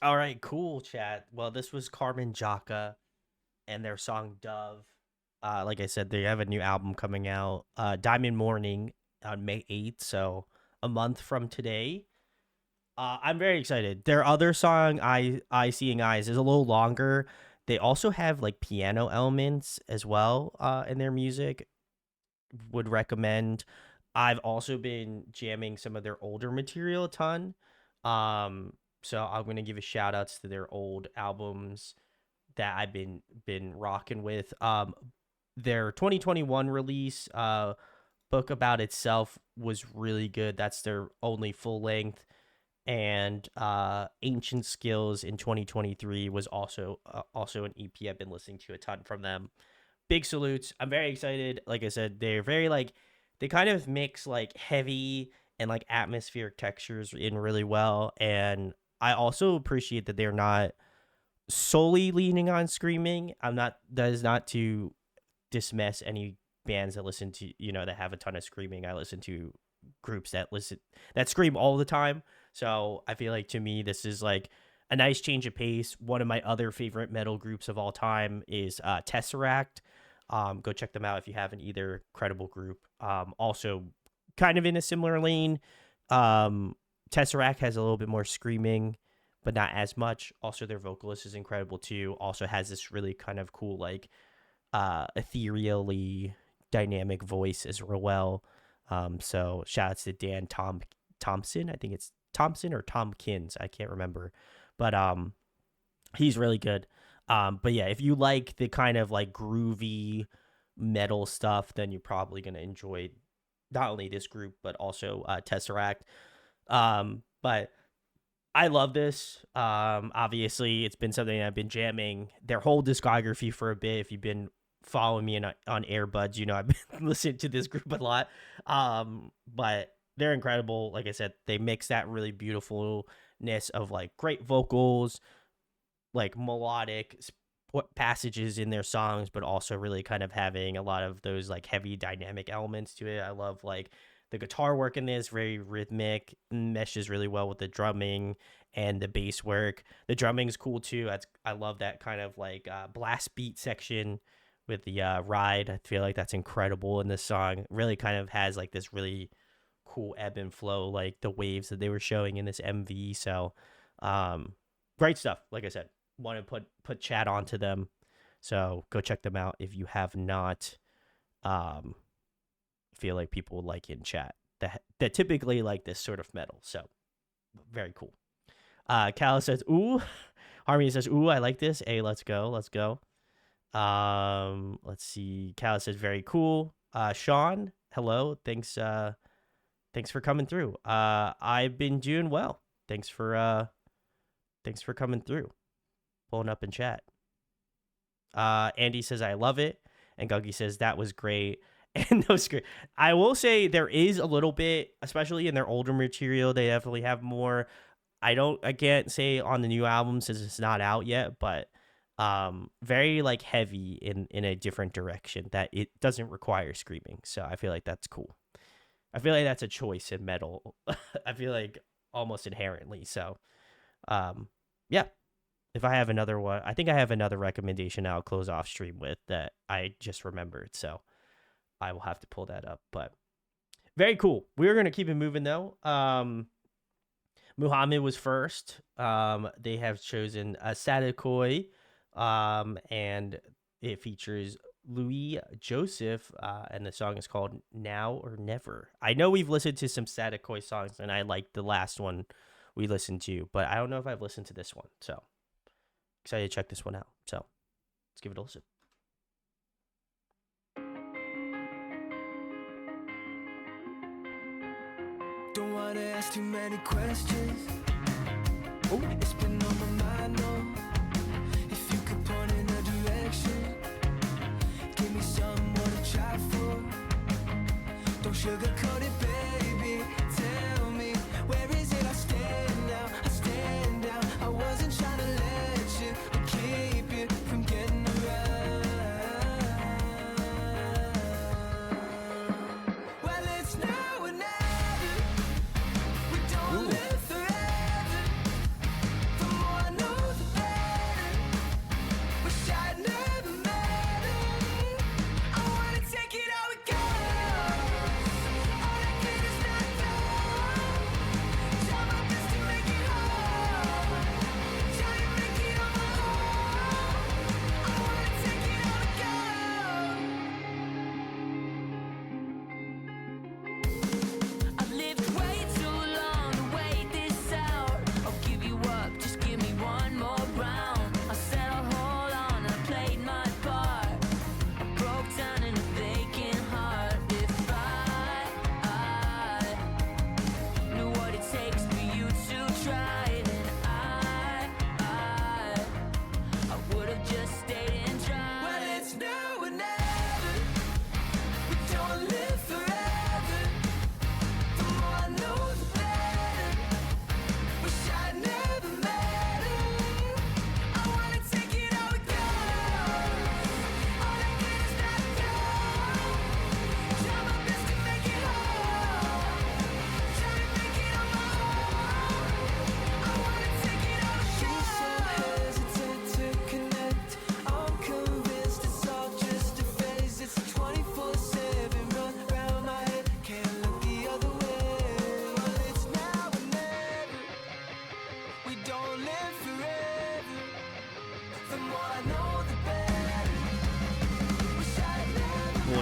All right, cool, chat. Well, this was Carmen Jaka and their song Dove. Like I said, they have a new album coming out, Diamond Morning, on May 8th, so a month from today. I'm very excited. Their other song, I Seeing Eyes, is a little longer. They also have like piano elements as well in their music. Would recommend. I've also been jamming some of their older material a ton. So I'm gonna give a shout outs to their old albums that I've been rocking with. Their 2021 release, Book About Itself, was really good. That's their only full length. And Ancient Skills in 2023 was also an EP I've been listening to a ton from them. Big salutes. I'm very excited. Like I said, they're very like they kind of mix like heavy and like atmospheric textures in really well. And I also appreciate that they're not solely leaning on screaming. That is not to dismiss any bands that listen to, that have a ton of screaming. I listen to groups that scream all the time. So I feel like, to me, this is like a nice change of pace. One of my other favorite metal groups of all time is Tesseract. Go check them out if you haven't either. Credible group. Also kind of in a similar lane. Tesseract has a little bit more screaming, but not as much. Also, their vocalist is incredible too. Also has this really kind of cool, like, ethereally dynamic voice as well. So shout outs to Dan Thompson. I think it's Thompson or Tompkins. I can't remember, but he's really good. But yeah, if you like the kind of like groovy metal stuff, then you're probably gonna enjoy not only this group but also Tesseract. But I love this. Obviously, it's been something I've been jamming their whole discography for a bit. If you've been following me on Airbuds, I've been listening to this group a lot. But they're incredible. Like I said, they mix that really beautifulness of like great vocals, like melodic passages in their songs, but also really kind of having a lot of those like heavy dynamic elements to it. I love like the guitar work in this, very rhythmic, meshes really well with the drumming and the bass work. The drumming is cool too. I love that kind of like blast beat section with the ride. I feel like that's incredible in this song. Really kind of has like this really cool ebb and flow, like the waves that they were showing in this MV. So great stuff. Like I said, want to put chat onto them. So go check them out if you have not. Feel like people would like in chat that typically like this sort of metal. So very cool. Cal says, ooh. Harmony says, ooh, I like this. Hey, let's go. Let's see. Cal says, very cool. Sean, hello. Thanks for coming through. I've been doing well. Thanks for coming through. Pulling up in chat. Andy says, I love it. And Guggy says, that was great. And those great. I will say there is a little bit, especially in their older material, they definitely have more. I can't say on the new album since it's not out yet, but very like heavy in a different direction that it doesn't require screaming. So I feel like that's cool. I feel like that's a choice in metal. I feel like almost inherently. So yeah. If I have another one, I think I have another recommendation I'll close off stream with that I just remembered. So I will have to pull that up, but very cool. We're going to keep it moving though. Muhammad was first. They have chosen Sadikoi, and it features Louis Joseph, and the song is called Now or Never. I know we've listened to some Sadikoi songs, and I like the last one we listened to, but I don't know if I've listened to this one, so excited to check this one out. So let's give it a listen. Don't wanna ask too many questions. Oh, it's been on my mind, no. If you could point in a direction, give me something to try for. Don't sugarcoat it, baby. Tell me, where is it? I stand now, I stand down. I wasn't trying to let you or keep you from getting around. Well, it's now or never. We don't live forever. The more I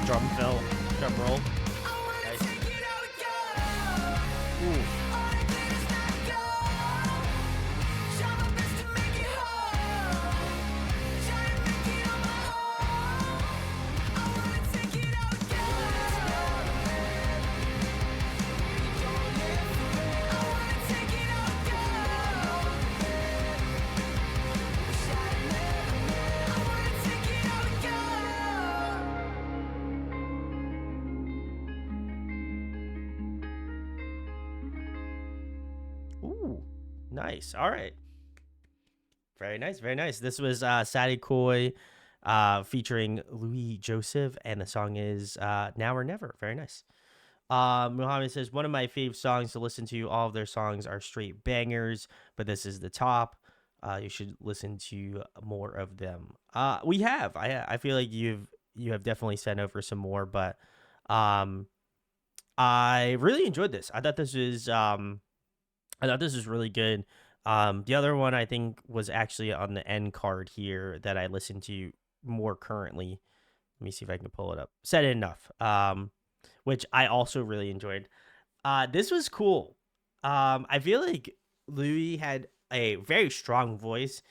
drum fill, drum roll. Nice. Ooh. Ooh, nice. All right. Very nice, very nice. This was KIIIKII featuring Louis Joseph, and the song is Now or Never. Very nice. Muhammad says, one of my fave songs to listen to. All of their songs are straight bangers, but this is the top. You should listen to more of them. We have. I feel like you have definitely sent over some more, but I really enjoyed this. I thought this was really good. The other one I think was actually on the end card here that I listened to more currently. Let me see if I can pull it up. Said It Enough, which I also really enjoyed. This was cool. I feel like Louis had a very strong voice,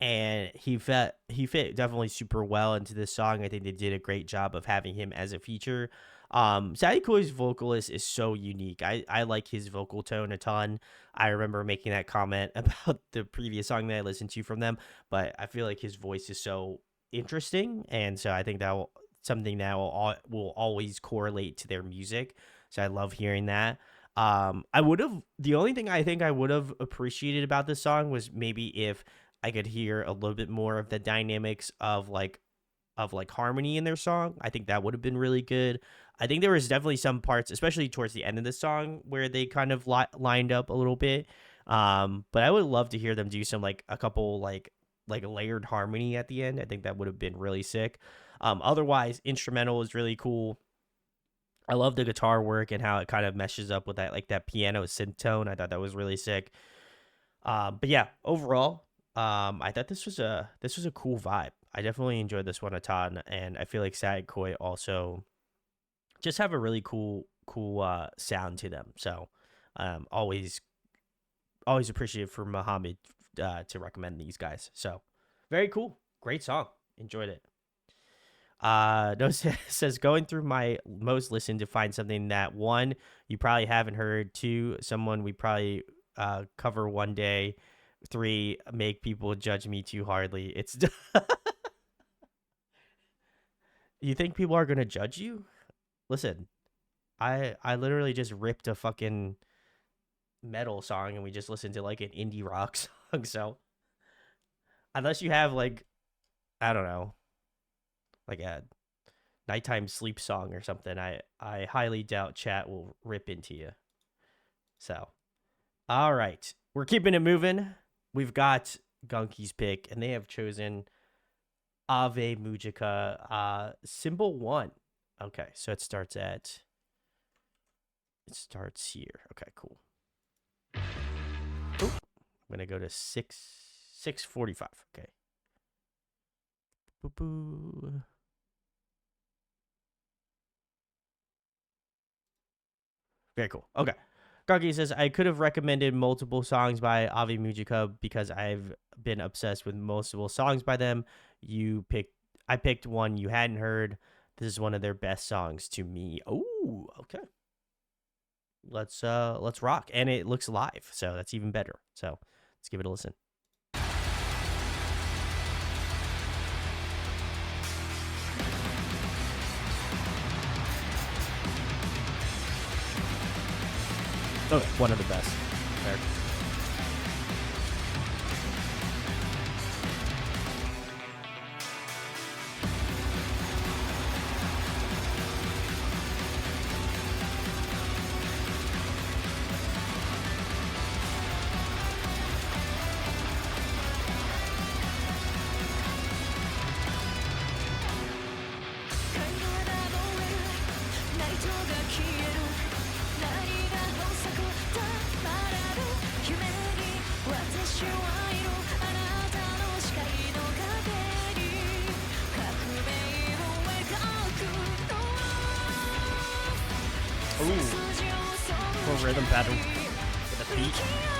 and he fit definitely super well into this song. I think they did a great job of having him as a feature. KIIIKII's vocalist is so unique. I like his vocal tone a ton. I remember making that comment about the previous song that I listened to from them, but I feel like his voice is so interesting, and so I think that something that will always correlate to their music. So I love hearing that. The only thing I think I would have appreciated about this song was maybe if I could hear a little bit more of the dynamics of harmony in their song. I think that would have been really good. I think there was definitely some parts, especially towards the end of the song, where they kind of lined up a little bit. But I would love to hear them do some a couple layered harmony at the end. I think that would have been really sick. Otherwise, instrumental is really cool. I love the guitar work and how it kind of meshes up with that piano synth tone. I thought that was really sick. But yeah, overall, I thought this was a cool vibe. I definitely enjoyed this one a ton, and I feel like KIIIKII also just have a really cool sound to them. So always appreciative for Muhammad to recommend these guys. So very cool. Great song. Enjoyed it. No says, going through my most listened to find something that, one, you probably haven't heard, two, someone we probably cover one day, three, make people judge me too hardly. It's you think people are gonna judge you? Listen, I literally just ripped a fucking metal song and we just listened to an indie rock song. So unless you have I don't know, a nighttime sleep song or something, I highly doubt chat will rip into you. So all right, we're keeping it moving. We've got Gunky's pick, and they have chosen Ave Mujica, Symbol 1. Okay, so it starts here. Okay, cool. Oop, I'm gonna go to 6:45. Okay. Boo-boo. Very cool. Okay. Gunky says, I could have recommended multiple songs by Ave Mujica because I've been obsessed with multiple songs by them. I picked one you hadn't heard. This is one of their best songs to me. Oh, okay. Let's rock. And it looks live, so that's even better. So let's give it a listen. Oh, one of the best. Fair. for rhythm pattern with the feet.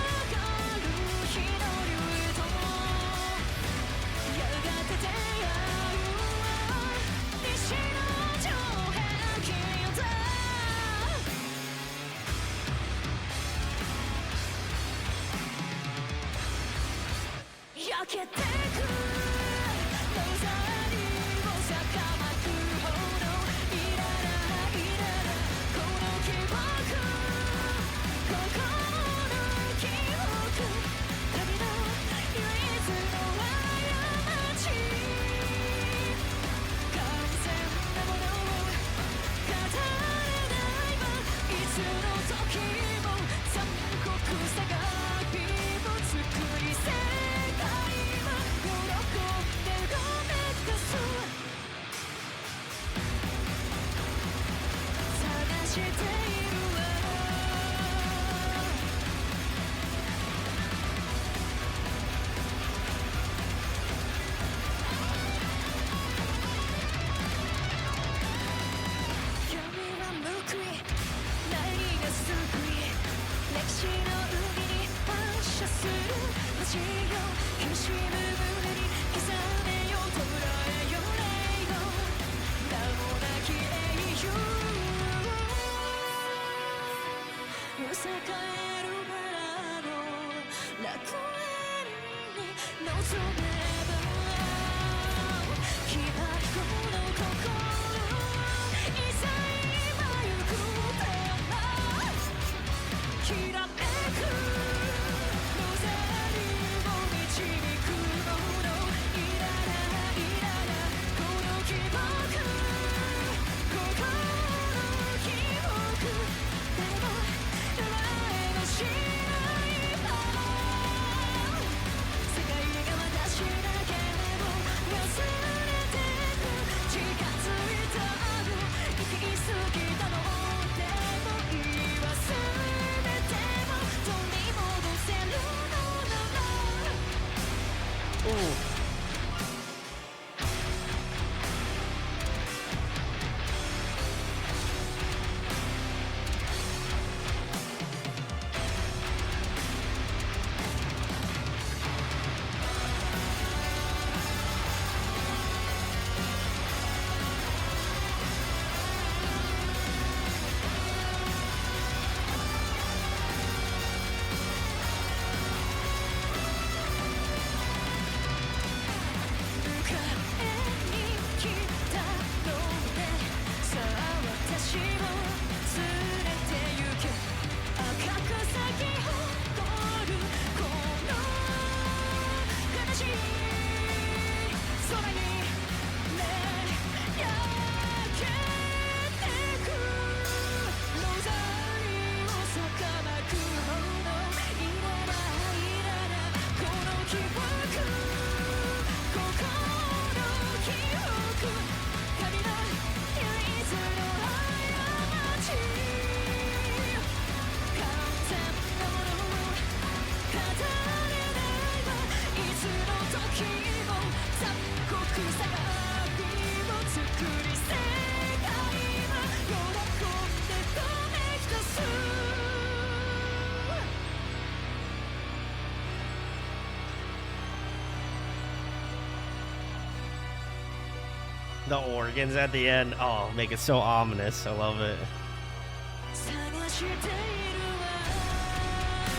The organs at the end, oh, make it so ominous. I love it.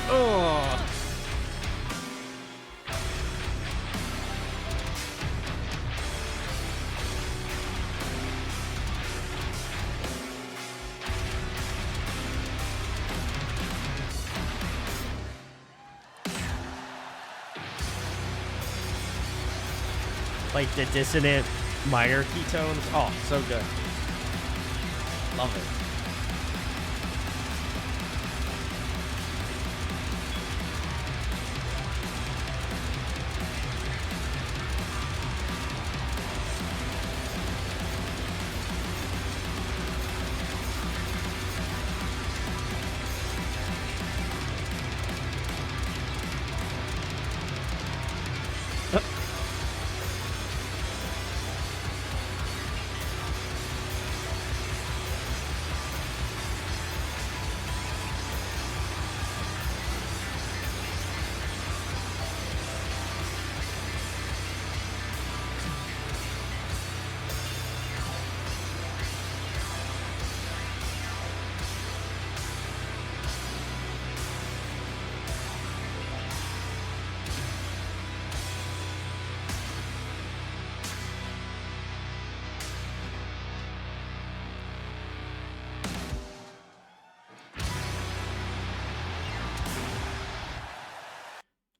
Oh. Like the dissonant minor key tones. Oh, so good. Love it.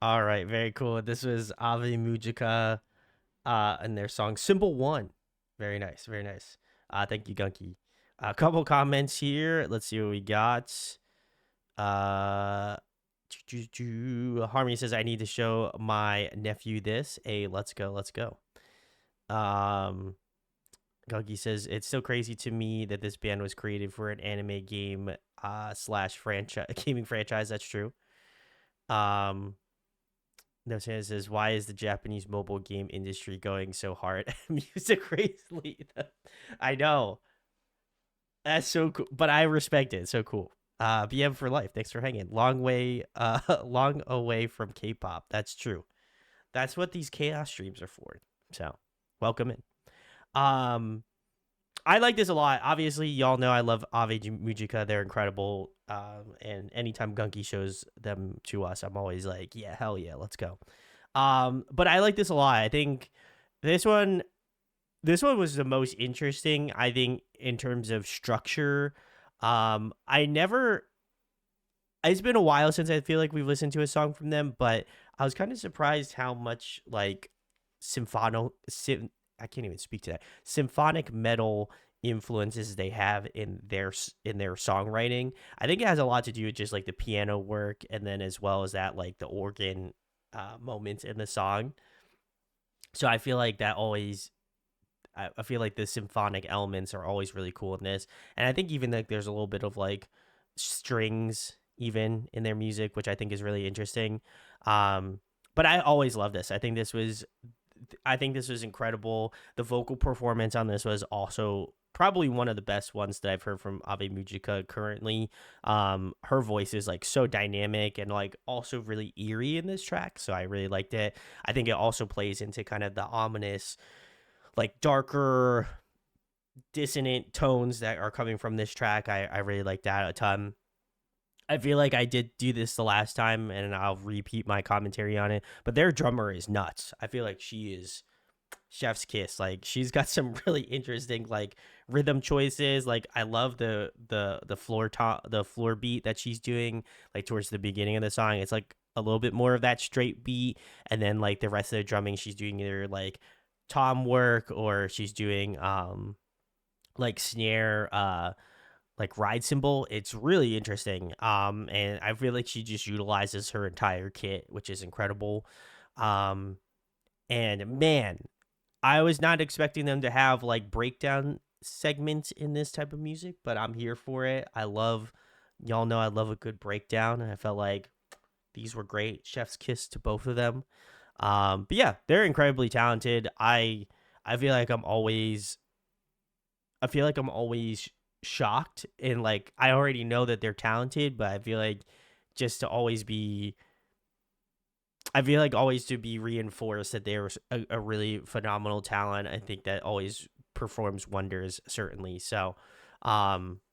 All right, very cool. This was Ave Mujika and their song Symbol 1. Very nice, very nice. Thank you, Gunky. A couple comments here. Let's see what we got. Harmony says, I need to show my nephew this. Hey, let's go, let's go. Gunky says, it's so crazy to me that this band was created for an anime game slash franchise gaming franchise. That's true. No, Santa says, why is the Japanese mobile game industry going so hard at music recently? I know. That's so cool. But I respect it. It's so cool. BM for life. Thanks for hanging. Long away from K-pop. That's true. That's what these chaos streams are for. So welcome in. I like this a lot. Obviously, y'all know I love Ave Mujika. They're incredible. And anytime Gunky shows them to us, I'm always like, yeah, hell yeah, let's go. But I like this a lot. I think this one was the most interesting, I think, in terms of structure. It's been a while since I feel like we've listened to a song from them, but I was kind of surprised how much like I can't even speak to that. Symphonic metal influences they have in their songwriting. I think it has a lot to do with just like the piano work, and then as well as that like the organ moments in the song. So I feel like I feel like the symphonic elements are always really cool in this, and I think even like there's a little bit of like strings even in their music, which I think is really interesting. But I always love this. I think this was incredible. The vocal performance on this was also probably one of the best ones that I've heard from Ave Mujika currently. Her voice is like so dynamic and like also really eerie in this track, so I really liked it. I think it also plays into kind of the ominous, like darker, dissonant tones that are coming from this track. I really like that a ton. I feel like I did do this the last time, and I'll repeat my commentary on it, but their drummer is nuts. I feel like she is chef's kiss. Like, she's got some really interesting like rhythm choices. Like, I love the floor beat that she's doing like towards the beginning of the song. It's like a little bit more of that straight beat, and then like the rest of the drumming, she's doing either like tom work or she's doing like snare like ride cymbal. It's really interesting. And I feel like she just utilizes her entire kit, which is incredible. And man, I was not expecting them to have like breakdown segments in this type of music, but I'm here for it. Y'all know I love a good breakdown, and I felt like these were great. Chef's kiss to both of them. But yeah, they're incredibly talented. I feel like I'm always shocked, and like I already know that they're talented, but I feel like always to be reinforced that they're a really phenomenal talent. I think that always performs wonders, certainly. So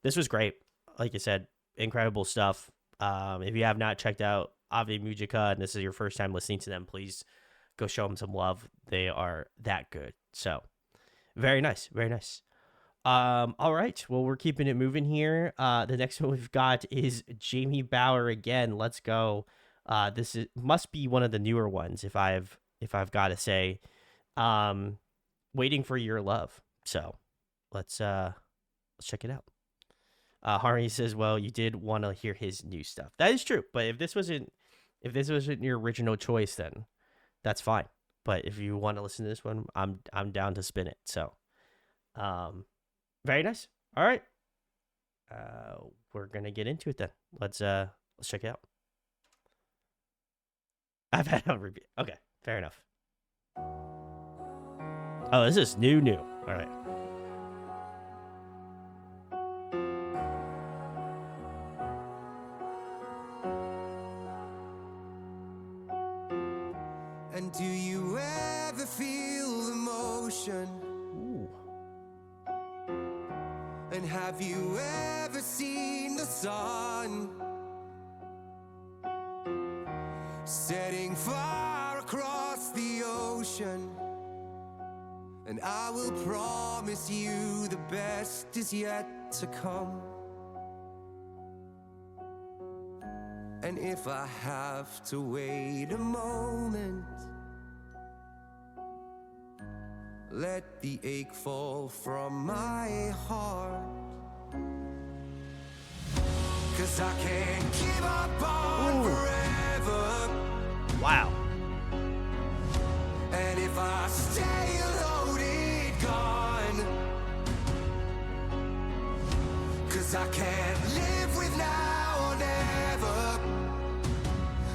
this was great. Like I said, incredible stuff. If you have not checked out Ave Mujika and this is your first time listening to them, please go show them some love. They are that good. So very nice, very nice. All right, well, we're keeping it moving here. The next one we've got is Jamie BOWER again. Let's go. This must be one of the newer ones, if I've got to say. Waiting for Your Love. So let's check it out. Harmony says, well, you did want to hear his new stuff. That is true, but if this wasn't your original choice, then that's fine. But if you want to listen to this one, I'm down to spin it. So very nice. All right. We're gonna get into it then. Let's check it out. I've had a review. Okay, fair enough. Oh, this is new. All right. And do you ever feel the motion? Ooh. And have you ever seen the sun setting far across the ocean? And I will promise you the best is yet to come. And if I have to wait a moment, let the ache fall from my heart. 'Cause I can't give up on forever. Wow. And if I stay loaded, gone. 'Cause I can't live with now or never.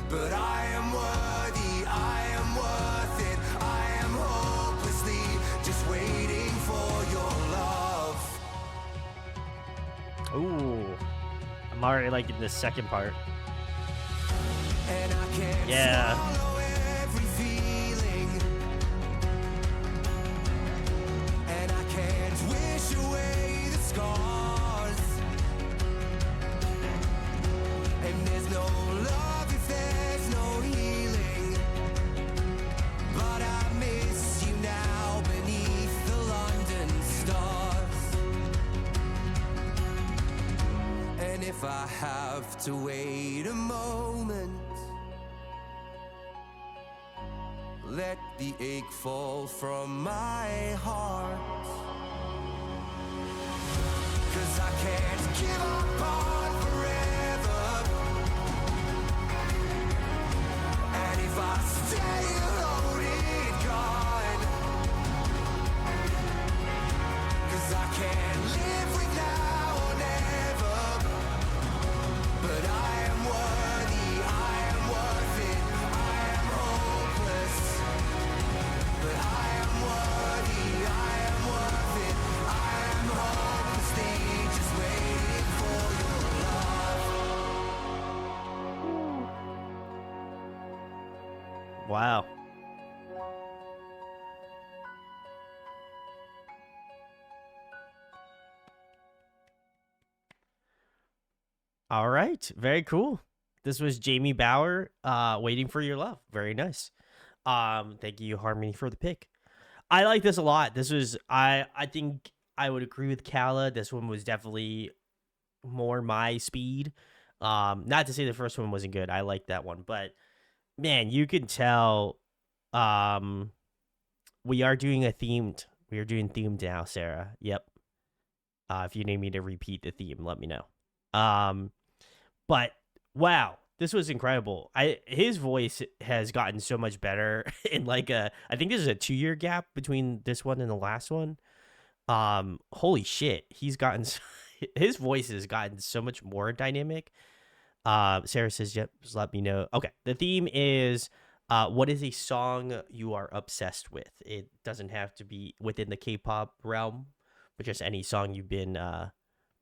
But I am worthy, I am worth it. I am hopelessly just waiting for your love. Ooh. I'm already liking this second part. And I can't swallow every feeling. And I can't wish away the scars. And there's no love if there's no healing. But I miss you now beneath the London stars. And if I have to wait a moment, let the ache fall from my heart. 'Cause I can't give up on forever. And if I stay loaded, gone. 'Cause I can't live with now or never. But I am worthy, I am worth it. I am hopeless. But I am worthy, I am worth it. I am hopelessly just waiting for your love. Wow. All right. Very cool. This was Jamie Bower, Waiting for Your Love. Very nice. Thank you, Harmony, for the pick. I like this a lot. This was I think I would agree with Kala. This one was definitely more my speed. Not to say the first one wasn't good. I like that one, but man, you can tell we are doing themed now, Sarah. Yep. If you need me to repeat the theme, let me know. But wow, this was incredible. His voice has gotten so much better in like I think there's a 2-year gap between this one and the last one. Holy shit, his voice has gotten so much more dynamic. Sarah says, yep, just let me know. Okay, the theme is what is a song you are obsessed with? It doesn't have to be within the K-pop realm, but just any song you've been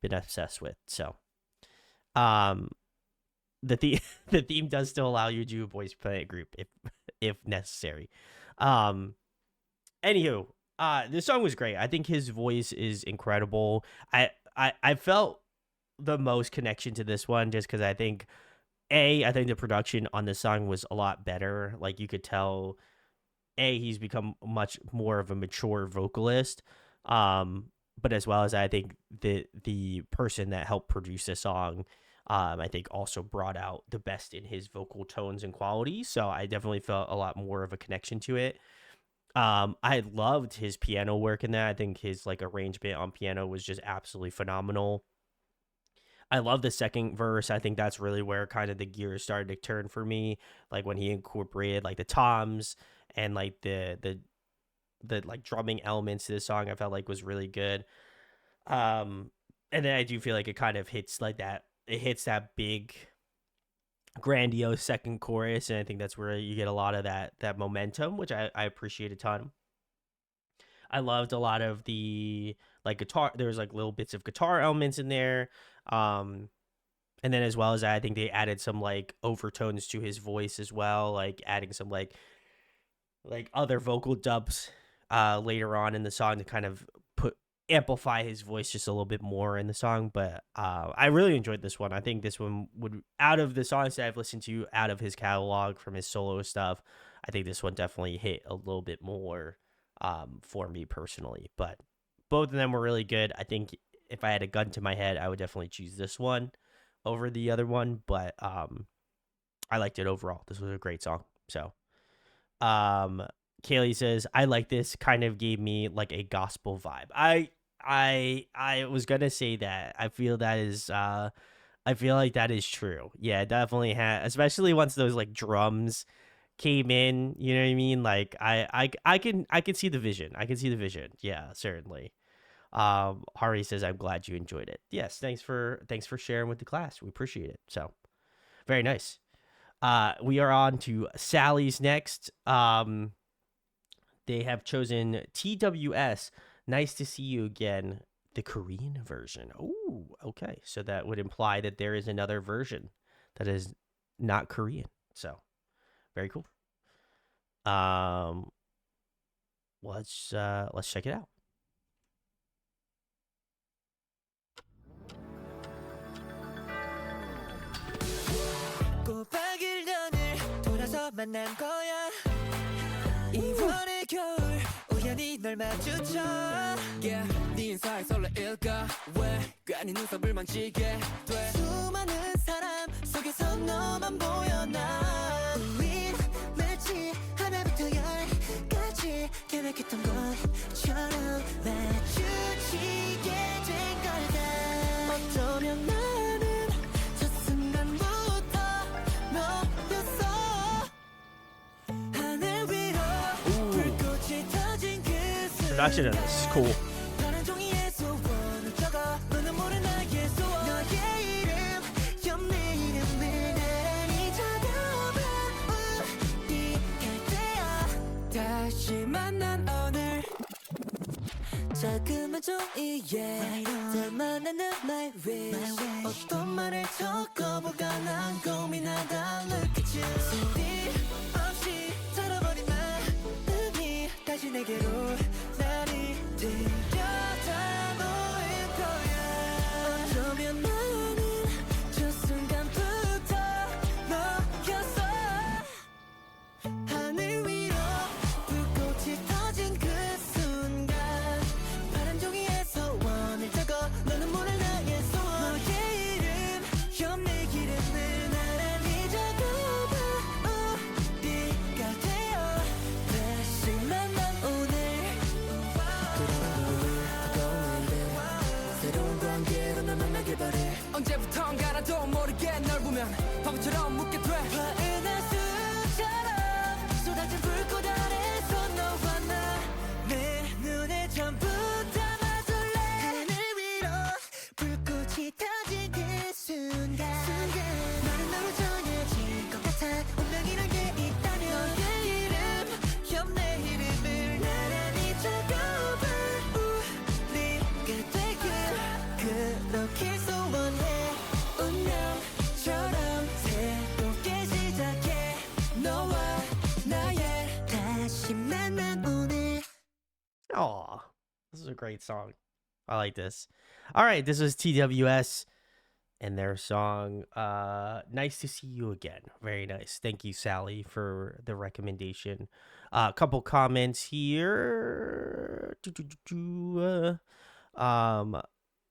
obsessed with. So, the theme does still allow you to do a voice play group if necessary. Anywho, this song was great. I think his voice is incredible. I felt the most connection to this one just because I think the production on this song was a lot better. Like you could tell, he's become much more of a mature vocalist. But as well as I think the person that helped produce the song, I think also brought out the best in his vocal tones and quality. So I definitely felt a lot more of a connection to it. I loved his piano work in that. I think his like arrangement on piano was just absolutely phenomenal. I love the second verse. I think that's really where kind of the gears started to turn for me. Like when he incorporated like the toms and like the like drumming elements to the song, I felt like was really good. And then I do feel like it kind of hits like that. It hits that big grandiose second chorus, and I think that's where you get a lot of that momentum, which I appreciate a ton. I loved a lot of the like guitar. There was like little bits of guitar elements in there. And then as well as that, I think they added some like overtones to his voice as well, like adding some like other vocal dubs later on in the song to kind of amplify his voice just a little bit more in the song. But I really enjoyed this one. I think this one would, out of the songs that I've listened to out of his catalog from his solo stuff, I think this one definitely hit a little bit more for me personally. But both of them were really good. I think if I had a gun to my head, I would definitely choose this one over the other one. But I liked it overall. This was a great song. So, um, Kaylee says, I like this. Kind of gave me like a gospel vibe. I was gonna say that. I feel like that is true. Yeah, it definitely had, especially once those like drums came in. You know what I mean? Like I can see the vision. I can see the vision. Yeah, certainly. Hari says, I'm glad you enjoyed it. Yes, thanks for sharing with the class. We appreciate it. So very nice. We are on to Sally's next. They have chosen TWS. Nice to see you again. The Korean version. Oh, okay. So that would imply that there is another version that is not Korean. So very cool. Let's check it out. 꼬박 1년을 돌아서 만난 거야 2월의 겨울 우연히 널 마주쳐 yeah, 네 인사에 설레일까 왜 괜히 눈썹을 만지게 돼 수많은 사람 속에서 너만 보여 나 우린 마치 하나부터 열까지 계획했던 것처럼 마주치게 된 걸까 어쩌면 나는 첫 순간부터 너였어 하늘 위로 불꽃이 터진 그 Production of this is cool. 파란 종이에 소원을 적어 너는 모른 나의 소원 너의 이름 옆내 이름을 나란히 적어봐 우리 갈 때야 다시 만난 오늘 자그만 종이에 담아내는 my wish 어떤 말을 적어볼까 난 고민하다 look at you 소리 없이 털어버린 마음이 다시 내게로 나를 들여다 놓을 거야 어쩌면 나는 저 순간부터 너였어 하늘 위로 불꽃이 터진 그 순간 파란 종이에 소원을 적어 너는 모를 나의 소원 너의 이름 옆내 이름을 나란히 적어봐 우리가 되어 다시 만난 오늘 그런 오늘 새로운 관계로 날 만나길 바래 언제부턴가 나도 모르게 널 보면 바보처럼 묻게 돼 화은한 수처럼 쏟아진 불꽃 아래서 너와 나 내 눈에 전부 담아둘래 하늘 위로 불꽃이 터진 그 순간 너는 너로 정해질 것 같아 운명이란 게 있다면 너의 이름 옆내 이름을 나란히 적어봐 우리가 되길 그렇게 소원해 운명처럼 새롭게 시작해 너와 나의 다시 만난 오늘 Oh, this is a great song. I like this. All right, this was TWS and their song Nice to See You Again. Very nice. Thank you, Sally, for the recommendation. A couple comments here.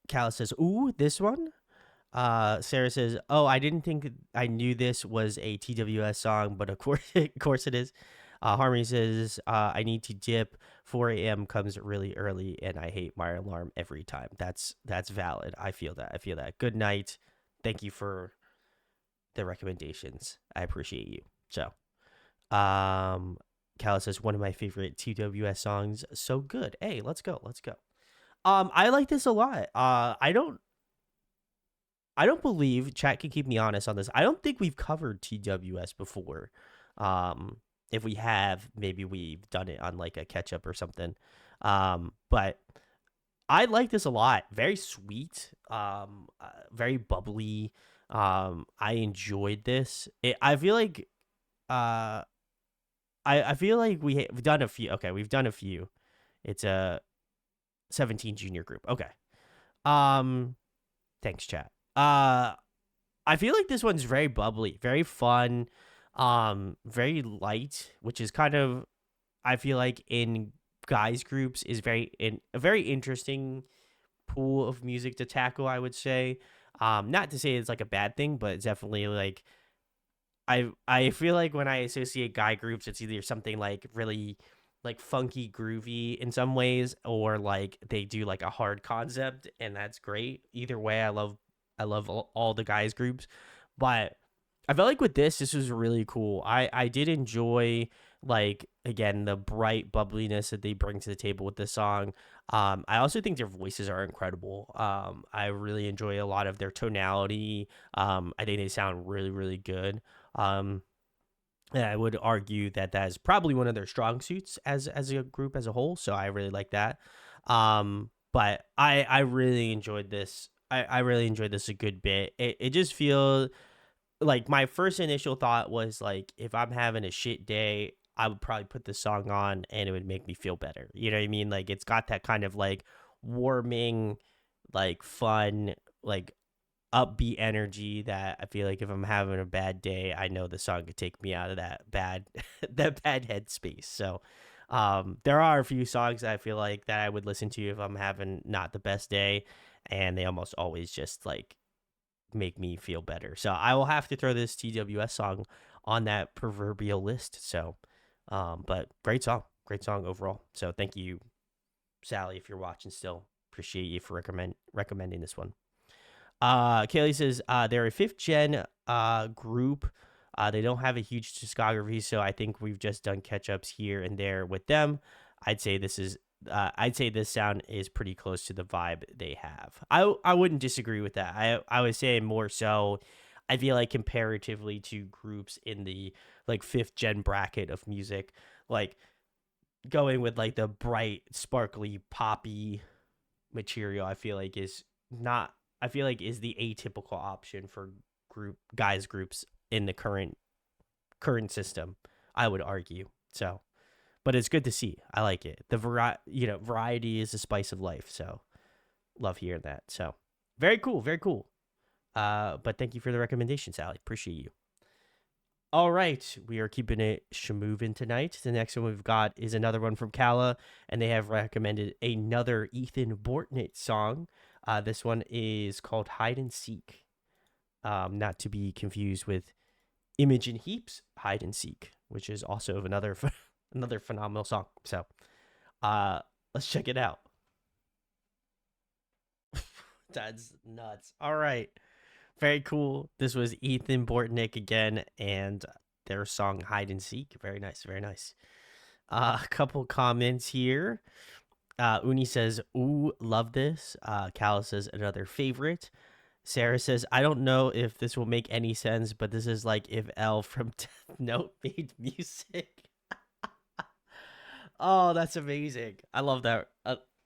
Cal says, ooh, this one. Sarah says, oh, I didn't think I knew this was a TWS song, but of course it is. Harmony says, I need to dip. 4 a.m. comes really early, and I hate my alarm every time. That's valid. I feel that. Good night. Thank you for the recommendations. I appreciate you. So, Cal says, one of my favorite TWS songs. So good. Hey, let's go. I like this a lot. I don't believe, chat can keep me honest on this, I don't think we've covered TWS before. If we have, maybe we've done it on like a catch up or something. But I like this a lot. Very sweet, very bubbly. I enjoyed this. I feel like I feel like we've done a few. Okay, we've done a few. It's a 17 junior group. Okay. Thanks, chat. I feel like this one's very bubbly, very fun, very light, which is kind of, I feel like in guys groups is a very interesting pool of music to tackle, I would say. Not to say it's like a bad thing, but it's definitely like I feel like when I associate guy groups, it's either something like really like funky groovy in some ways, or like they do like a hard concept, and that's great. Either way, I love all the guys groups, but I felt like with this was really cool. I did enjoy, like, again, the bright bubbliness that they bring to the table with this song. I also think their voices are incredible. I really enjoy a lot of their tonality. I think they sound really, really good. Um, and I would argue that that is probably one of their strong suits as a group as a whole. So I really like that. But I really enjoyed this. I really enjoyed this a good bit. It just feels like my first initial thought was like, if I'm having a shit day, I would probably put this song on and it would make me feel better. You know what I mean? Like, it's got that kind of like warming, like fun, like upbeat energy that I feel like if I'm having a bad day, I know the song could take me out of that bad that bad headspace. So there are a few songs that I feel like that I would listen to if I'm having not the best day, and they almost always just like make me feel better. So I will have to throw this TWS song on that proverbial list. So but great song overall. So thank you, Sally, if you're watching still. Appreciate you for recommending this one. Kaylee says they're a fifth gen group. They don't have a huge discography, so I think we've just done catch ups here and there with them. I'd say this sound is pretty close to the vibe they have. I wouldn't disagree with that. I would say more so. I feel like comparatively to groups in the like fifth gen bracket of music, like going with like the bright, sparkly, poppy material, I feel like is not. I feel like is the atypical option for groups in the current system. I would argue so, but it's good to see. I like it. The variety is the spice of life. So love hearing that. So very cool, very cool. But thank you for the recommendation, Sally. Appreciate you. All right, we are keeping it schmoovin' tonight. The next one we've got is another one from Kala, and they have recommended another Ethan Bortnett song. This one is called Hide and Seek, not to be confused with Imogen Heap's Hide and Seek, which is also another another phenomenal song. So let's check it out. That's nuts. All right. Very cool. This was Ethan Bortnick again, and their song Hide and Seek. Very nice, very nice. A couple comments here. Uni says, ooh, love this. Cal says, another favorite. Sarah says, I don't know if this will make any sense, but this is like if L from Death Note made music. Oh, that's amazing. I love that.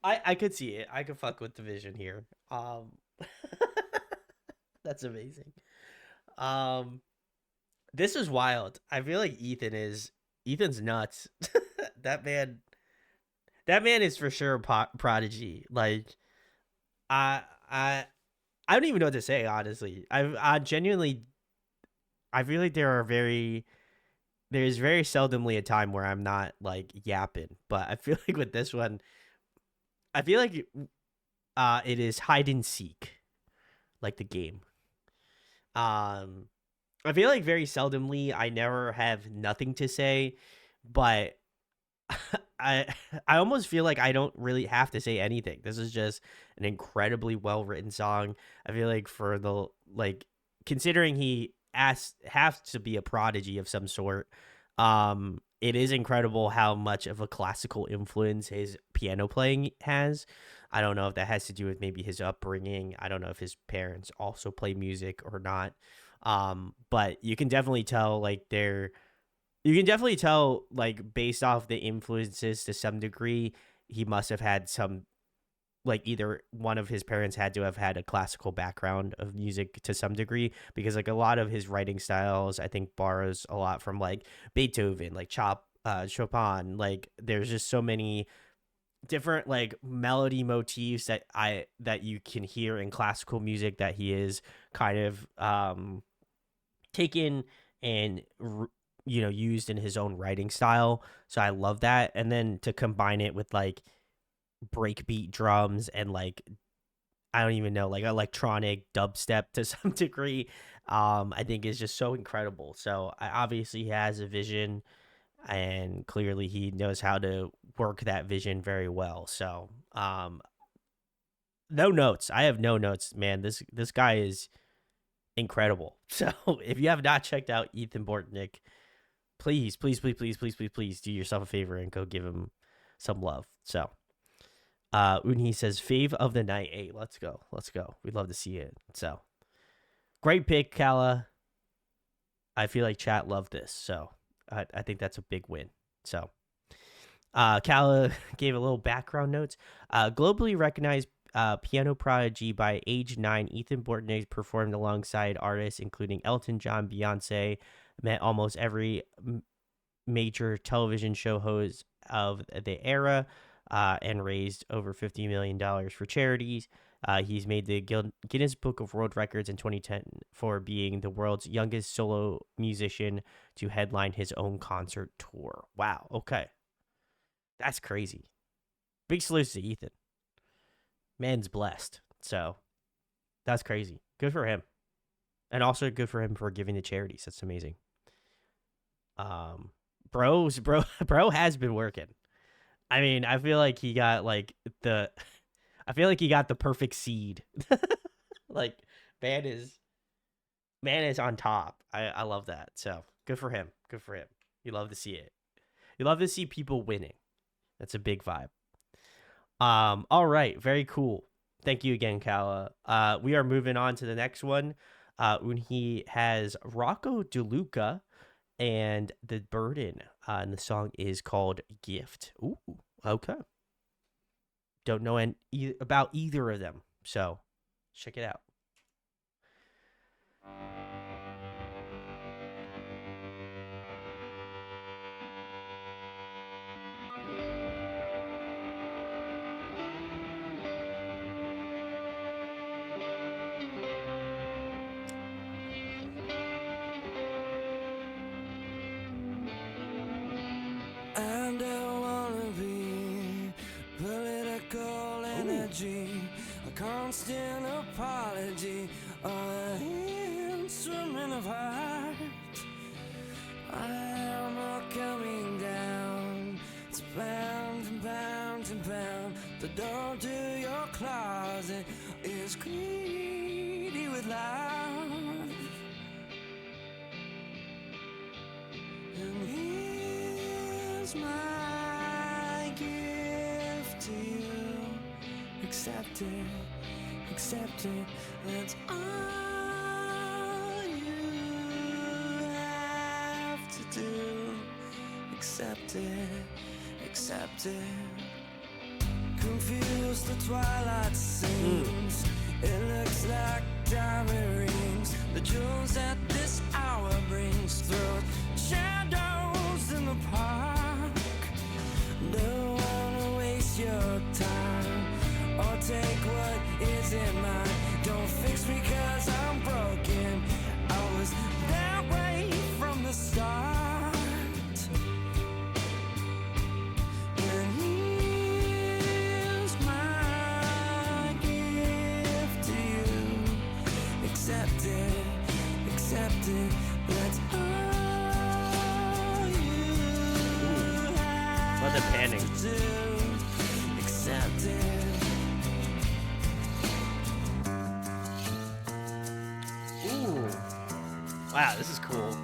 I could see it. I could fuck with the vision here. That's amazing. This is wild. I feel like Ethan's nuts. that man is for sure a prodigy. Like I don't even know what to say, honestly. I genuinely I feel like there's very seldomly a time where I'm not like yapping, but I feel like with this one, I feel like it is hide and seek, like the game. I feel like very seldomly I never have nothing to say, but I almost feel like I don't really have to say anything. This is just an incredibly well written song. I feel like for the like considering he has to be a prodigy of some sort, it is incredible how much of a classical influence his piano playing has. I don't know if that has to do with maybe his upbringing. I don't know if his parents also play music or not. But you can definitely tell like based off the influences to some degree, he must have had some like either one of his parents had to have had a classical background of music to some degree, because like a lot of his writing styles I think borrows a lot from like Beethoven, like Chopin. Like there's just so many different like melody motifs that you can hear in classical music that he is kind of taken and used in his own writing style. So I love that. And then to combine it with like breakbeat drums and like I don't even know, like electronic dubstep to some degree, I think is just so incredible. So obviously he has a vision, and clearly he knows how to work that vision very well. So no notes. I have no notes, man. This guy is incredible. So if you have not checked out Ethan Bortnick, please do yourself a favor and go give him some love. So Unhi says fave of the night. Hey, let's go. We'd love to see it. So great pick, Kala. I feel like chat loved this, so I think that's a big win. So Kala gave a little background notes. Globally recognized piano prodigy by age 9, Ethan Bortnick performed alongside artists including Elton John, Beyonce, met almost every major television show host of the era, and raised over $50 million for charities. He's made the Guinness Book of World Records in 2010 for being the world's youngest solo musician to headline his own concert tour. Wow, okay. That's crazy. Big salutes to Ethan. Man's blessed. So that's crazy. Good for him. And also good for him for giving to charities. That's amazing. Bro has been working. I mean, I feel like he got the perfect seed. Like man is on top. I love that. So good for him. You love to see it. You love to see people winning. That's a big vibe. All right, very cool. Thank you again, Kala. We are moving on to the next one. Unhi has Rocco DeLuca and The Burden, and the song is called Gift. Ooh, okay. Don't know about either of them, so check it out. I don't wanna be political energy, a constant apology, or an instrument of art. I'm all coming down. It's bound and bound and bound. The door to your closet is greedy with love. And here's my gift to you. Accept it, that's all you have to do. Accept it. Confused, the twilight sings. It looks like diamond rings. The jewels that this hour brings through shadows in the park. Don't wanna waste your time or take what isn't mine. Don't fix me 'cause I'm broken. I was that way from the start. And here's my gift to you. Accept it, that's all you have Love the panning. to do. Accept it. Ooh. Wow, this is cool.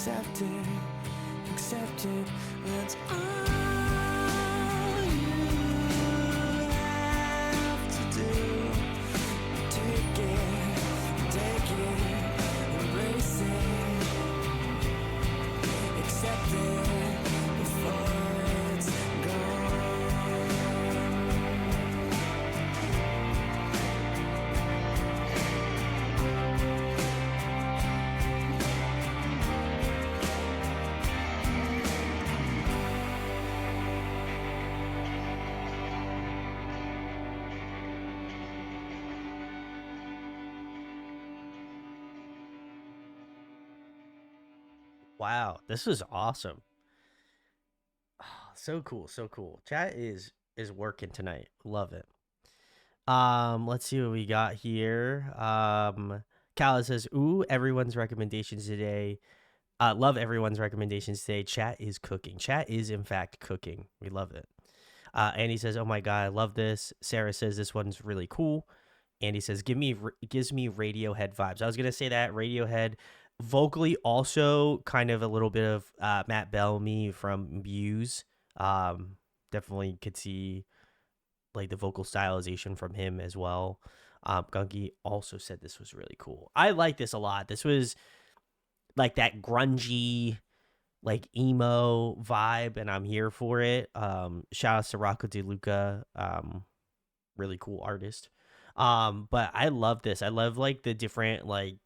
accept it, that's all you have to do. Take it, embrace it, accept it before it's gone. Wow, this was awesome. So cool, so cool. Chat is working tonight. Love it. Let's see what we got here. Kala says, "Ooh, everyone's recommendations today. Love everyone's recommendations today. Chat is cooking. Chat is in fact cooking. We love it." Andy says, "Oh my god, I love this." Sarah says, "This one's really cool." Andy says, gives me Radiohead vibes." I was gonna say that Radiohead vocally also kind of a little bit of Matt Bellamy from Muse. Definitely could see like the vocal stylization from him as well. Gunky also said this was really cool. I like this a lot. This was like that grungy, like emo vibe, and I'm here for it. Shout out to Rocco DeLuca, really cool artist. But I love this. I love like the different like.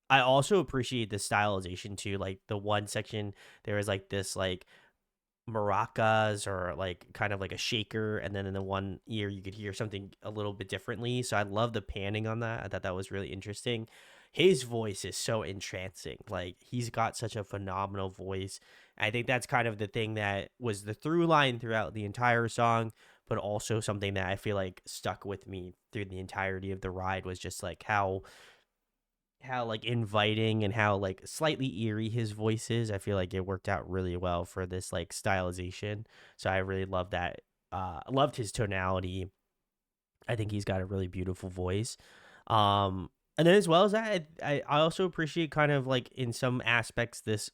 I also appreciate the stylization too. Like the one section, there was like this like maracas or like kind of like a shaker, and then in the one ear you could hear something a little bit differently. So I love the panning on that. I thought that was really interesting. His voice is so entrancing. Like he's got such a phenomenal voice. I think that's kind of the thing that was the through line throughout the entire song, but also something that I feel like stuck with me through the entirety of the ride was just like how like inviting and how like slightly eerie his voice is. I feel like it worked out really well for this like stylization. So I really love that. Loved his tonality. I think he's got a really beautiful voice. And then as well as that, I also appreciate kind of like in some aspects this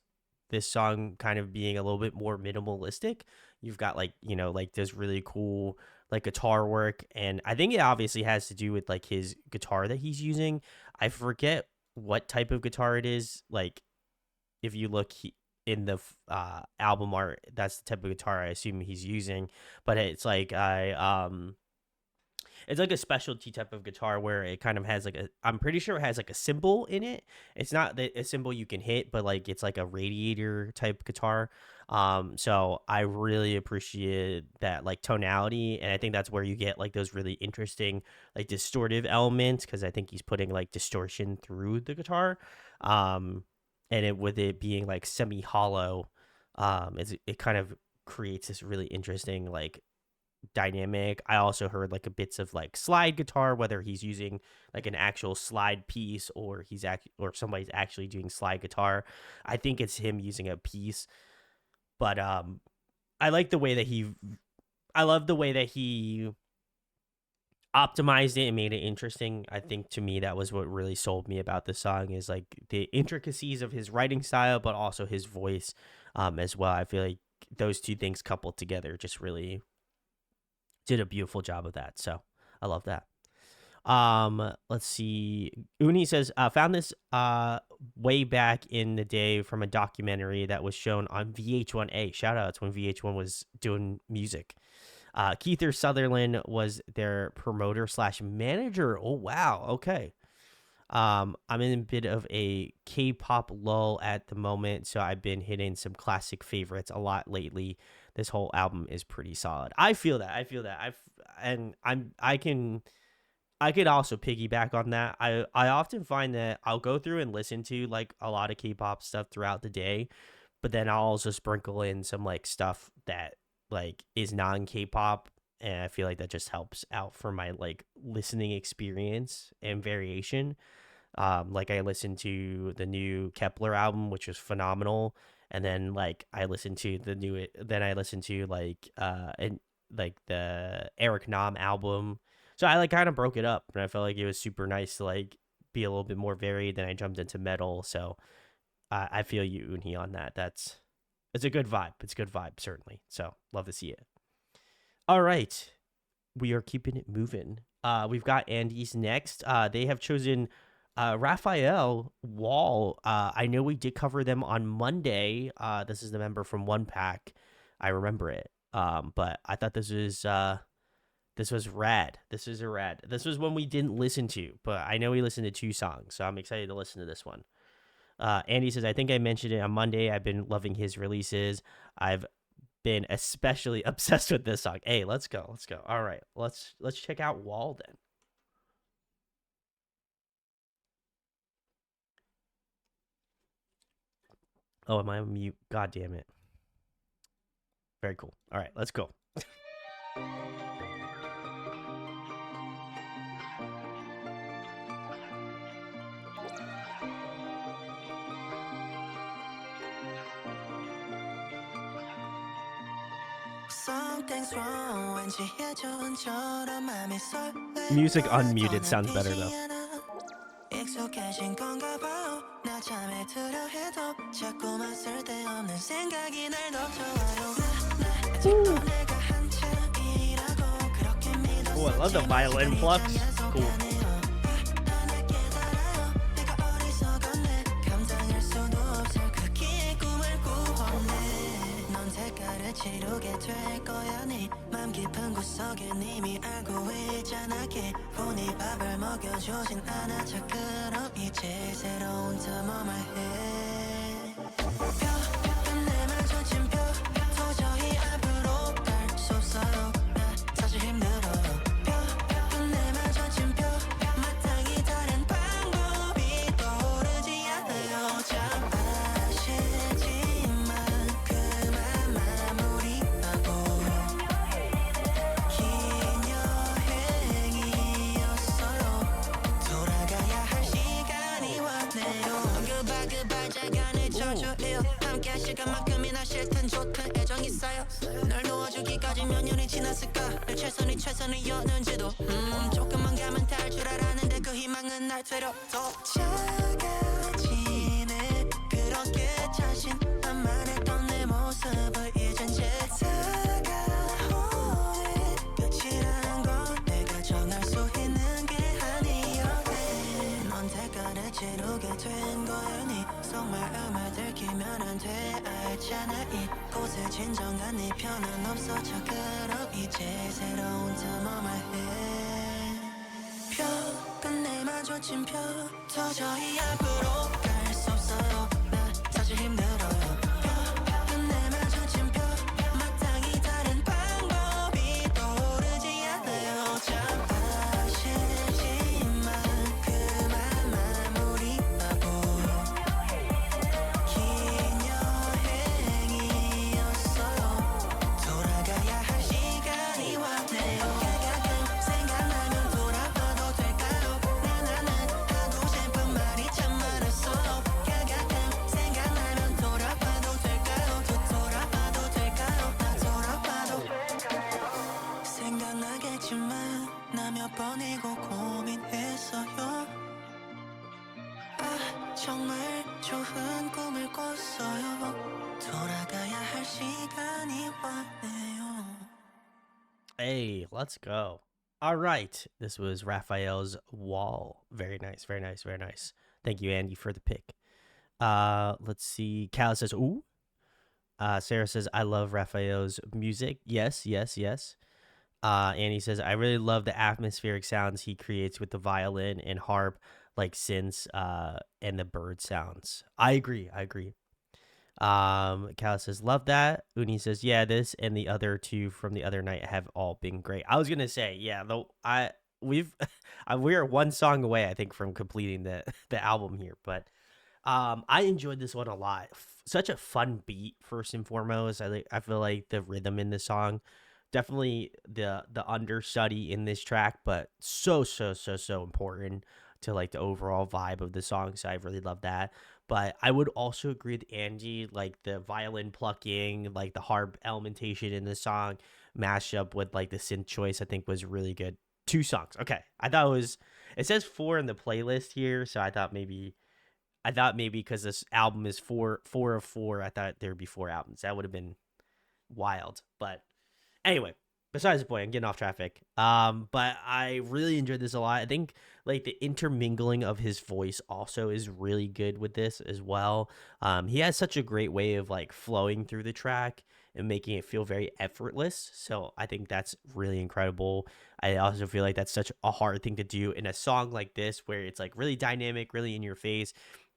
song kind of being a little bit more minimalistic. You've got like, you know, like this really cool like guitar work, and I think it obviously has to do with like his guitar that he's using. I forget what type of guitar it is. Like if you look in the album art, that's the type of guitar I assume he's using. But it's like a specialty type of guitar where it kind of has like I'm pretty sure it has like a cymbal in it. It's not a cymbal you can hit, but like it's like a radiator type guitar. So I really appreciate that like tonality, and I think that's where you get like those really interesting like distortive elements, because I think he's putting like distortion through the guitar. And with it being like semi hollow, it kind of creates this really interesting like dynamic. I also heard like a bits of like slide guitar, whether he's using like an actual slide piece or or somebody's actually doing slide guitar. I think it's him using a piece, but I like the way that I love the way that he optimized it and made it interesting. I think to me that was what really sold me about the song, is like the intricacies of his writing style, but also his voice as well. I feel like those two things coupled together just really did a beautiful job of that. So I love that. Let's see. Uni says, found this way back in the day from a documentary that was shown on VH1A. Shout out to when VH1 was doing music. Keith Sutherland was their promoter slash manager. Oh wow. Okay. I'm in a bit of a K-pop lull at the moment, so I've been hitting some classic favorites a lot lately. This whole album is pretty solid. I feel that. I could also piggyback on that. I often find that I'll go through and listen to like a lot of K-pop stuff throughout the day, but then I'll also sprinkle in some like stuff that like is non-K-pop, and I feel like that just helps out for my like listening experience and variation. Like I listened to the new Kepler album, which was phenomenal, and then like I listened to and like the Eric Nam album. So I like kind of broke it up, and I felt like it was super nice to like be a little bit more varied. Then I jumped into metal, so I feel you, Uni, on that. It's a good vibe. It's a good vibe, certainly. So love to see it. All right, we are keeping it moving. We've got Andy's next. They have chosen Raphael Wall. I know we did cover them on Monday. This is the member from One Pack. I remember it. But I thought this was rad. This was one we didn't listen to, but I know we listened to 2 songs, so I'm excited to listen to this one. Andy says, I think I mentioned it on Monday. I've been loving his releases. I've been especially obsessed with this song. Hey, let's go. All right, let's check out Wall then. Oh, am I on mute? God damn it. Very cool. All right, let's go. Music unmuted sounds better though. Oh, I love the violin plucks. Cool. Hey, let's go. All right. This was Raphael's Wall. Very nice, very nice, very nice. Thank you, Andy, for the pick. Let's see. Cal says, ooh. Sarah says, I love Raphael's music. Yes. Annie says, I really love the atmospheric sounds he creates with the violin and harp, like synths, and the bird sounds. I agree. Cal says, love that. Uni says, yeah, this and the other 2 from the other night have all been great. I was gonna say, yeah, though we're 1 song away, I think, from completing the album here, but I enjoyed this one a lot. Such a fun beat, first and foremost. I feel like the rhythm in the song, definitely the understudy in this track, but so important to like the overall vibe of the song. So I really love that. But I would also agree with Angie, like the violin plucking, like the harp elementation in the song, mashed up with like the synth choice, I think was really good. 2 songs. Okay. I thought it says 4 in the playlist here. So I thought maybe I thought maybe because this album is four of four, I thought there'd be 4 albums. That would have been wild. But anyway, besides the point, I'm getting off traffic. But I really enjoyed this a lot. I think like the intermingling of his voice also is really good with this as well. He has such a great way of like flowing through the track and making it feel very effortless. So I think that's really incredible. I also feel like that's such a hard thing to do in a song like this, where it's like really dynamic, really in your face,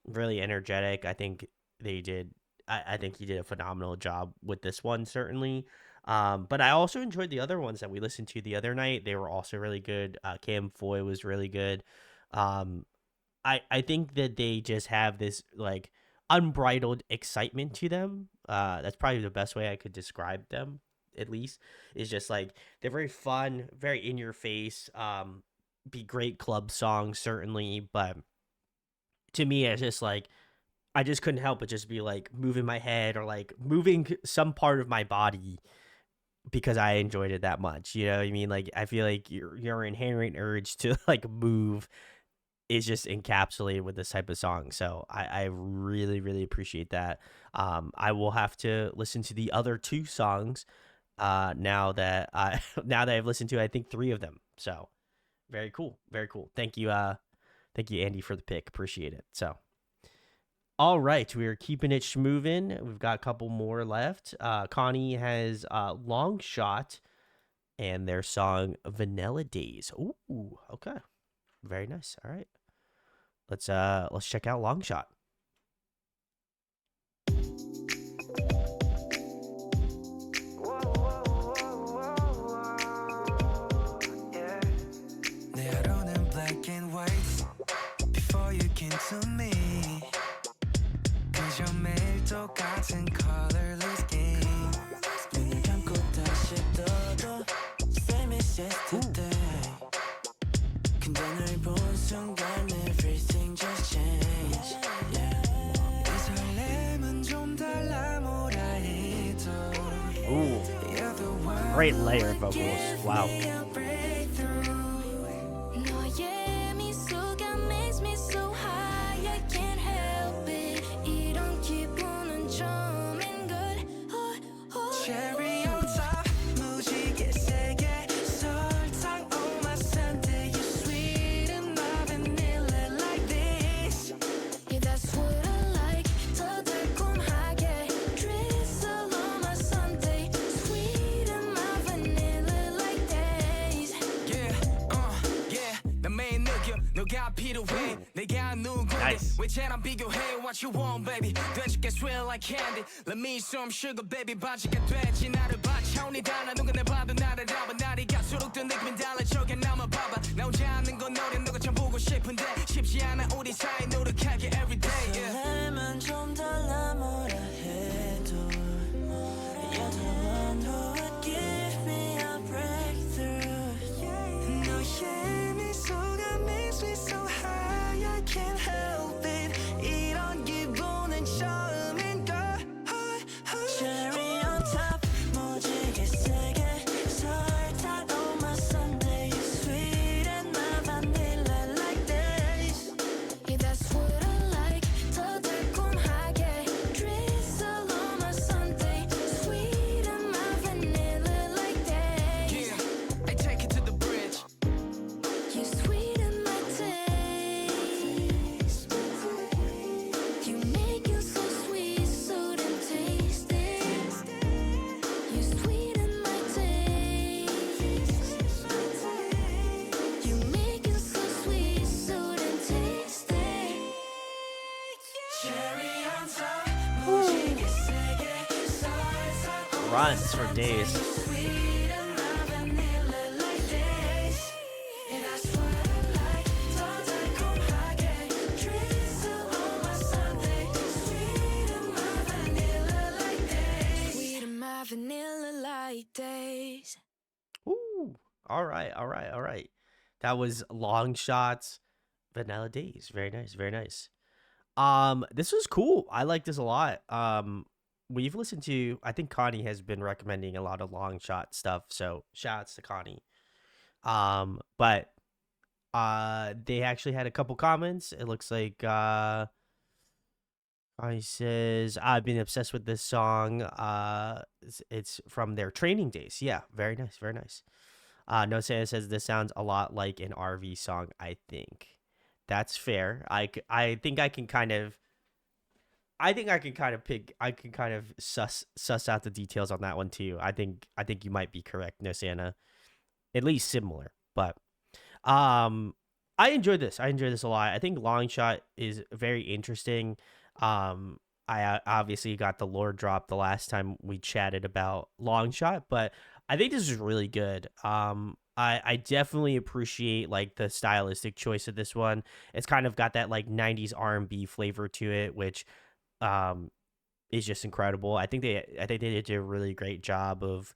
really energetic. I think they did. I think he did a phenomenal job with this one, certainly. But I also enjoyed the other ones that we listened to the other night. They were also really good. Cam Foy was really good. Um, I think that they just have this like unbridled excitement to them. That's probably the best way I could describe them. At least is just like they're very fun, very in your face. Be great club songs certainly, but to me it's just like I just couldn't help but just be like moving my head or like moving some part of my body because I enjoyed it that much. You know what I mean? Like I feel like your inherent urge to like move is just encapsulated with this type of song. So I really, really appreciate that. I will have to listen to the other 2 songs now that I now that I've listened to I think 3 of them. So very cool. Very cool. Thank you, Andy, for the pick. Appreciate it. So all right, we're keeping it schmovin'. We've got a couple more left. Connie has Long Shot and their song Vanilla Days. Ooh, okay. Very nice. All right. Let's check out Long Shot. 내 하루는 black and white before you came to me 그저 매일 똑같은 colorless game 눈을 감고 다시 떠도 same as yesterday 근데 널 본 순간 everything just changed yeah. 이 설렘은 좀 달라 뭐라 해도 Ooh, great layer of vocals. Wow. 너의 미소가 makes me so high I can't help it 이런 기분은 처음인걸 Cherry on top 무지개 세게 설탕 on my sundae You sweet and my vanilla like this Yeah, that's what I like 더 달콤하게 drizzle on my sundae Sweet and my vanilla like this Yeah, yeah 난 매일 느껴 너가 필요해 내가 누군데 Nice. 왜 쟤랑 비교해 What you want baby 돼지게 sweet like candy Let me some sugar baby 바지가 되지 나를 봐 차원이 달라 누가 내 봐도 나를 알아 날이 갈수록 더 느낌이 달라져게 나만 봐봐 나 혼자 하는 건 너를 누가 참 보고 싶은데 쉽지 않아 우리 사이 노력하게 everyday 설렘은 좀 달라 뭐라 해도 You don't know what give me a breakthrough 너의 미소가 makes me so high I can't help it 이런 기분은 처음인걸 Cherry on top 무지개 세게 설탕 on my sundae Sweet and my vanilla like this Yeah, that's what I like 더 달콤하게 drizzle on my sundae Sweet and my vanilla like this Yeah, I take it to the bridge You sweeten my taste You make it so sweet, so damn tasty You sweeten my taste You make it so sweet, so damn tasty Cherry on top 무지개 세게 설탕 Runs for days. Sweet and my vanilla like this Yeah, that's what I like 더 달콤하게 drizzle on my sundae Sweet and my vanilla like this Sweeten my vanilla like this Ooh. All right. That was Long Shots, Vanilla Days. Very nice. Very nice. This was cool. I like this a lot. We've listened to, I think Connie has been recommending a lot of Long Shot stuff, so shouts to Connie. But they actually had a couple comments. It looks like He says, I've been obsessed with this song. It's from their training days. Yeah, very nice, very nice. No Santa says this sounds a lot like an RV song. I think that's fair. I think I can kind of I can kind of suss out the details on that one too. I think you might be correct, No Santa. At least similar, but um, I enjoyed this. I enjoyed this a lot. I think Long Shot is very interesting. I obviously got the lore drop the last time we chatted about Long Shot, but I think this is really good. I definitely appreciate like the stylistic choice of this one. It's kind of got that like '90s R&B flavor to it, which um is just incredible. I think they did a really great job of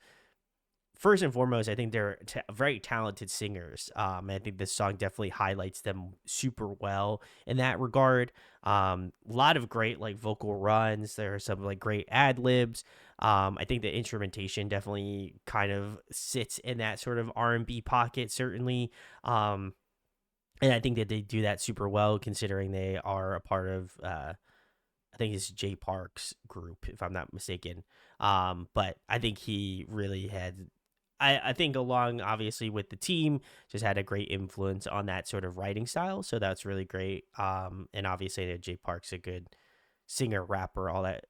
first and foremost, I think they're very talented singers. I think this song definitely highlights them super well in that regard. A lot of great like vocal runs. There are some like great ad libs. I think the instrumentation definitely kind of sits in that sort of R&B pocket, certainly. And I think that they do that super well, considering they are a part of. I think it's Jay Park's group, if I'm not mistaken. But I think he really had I think along obviously with the team just had a great influence on that sort of writing style. So that's really great. And obviously Jay Park's a good singer, rapper, all that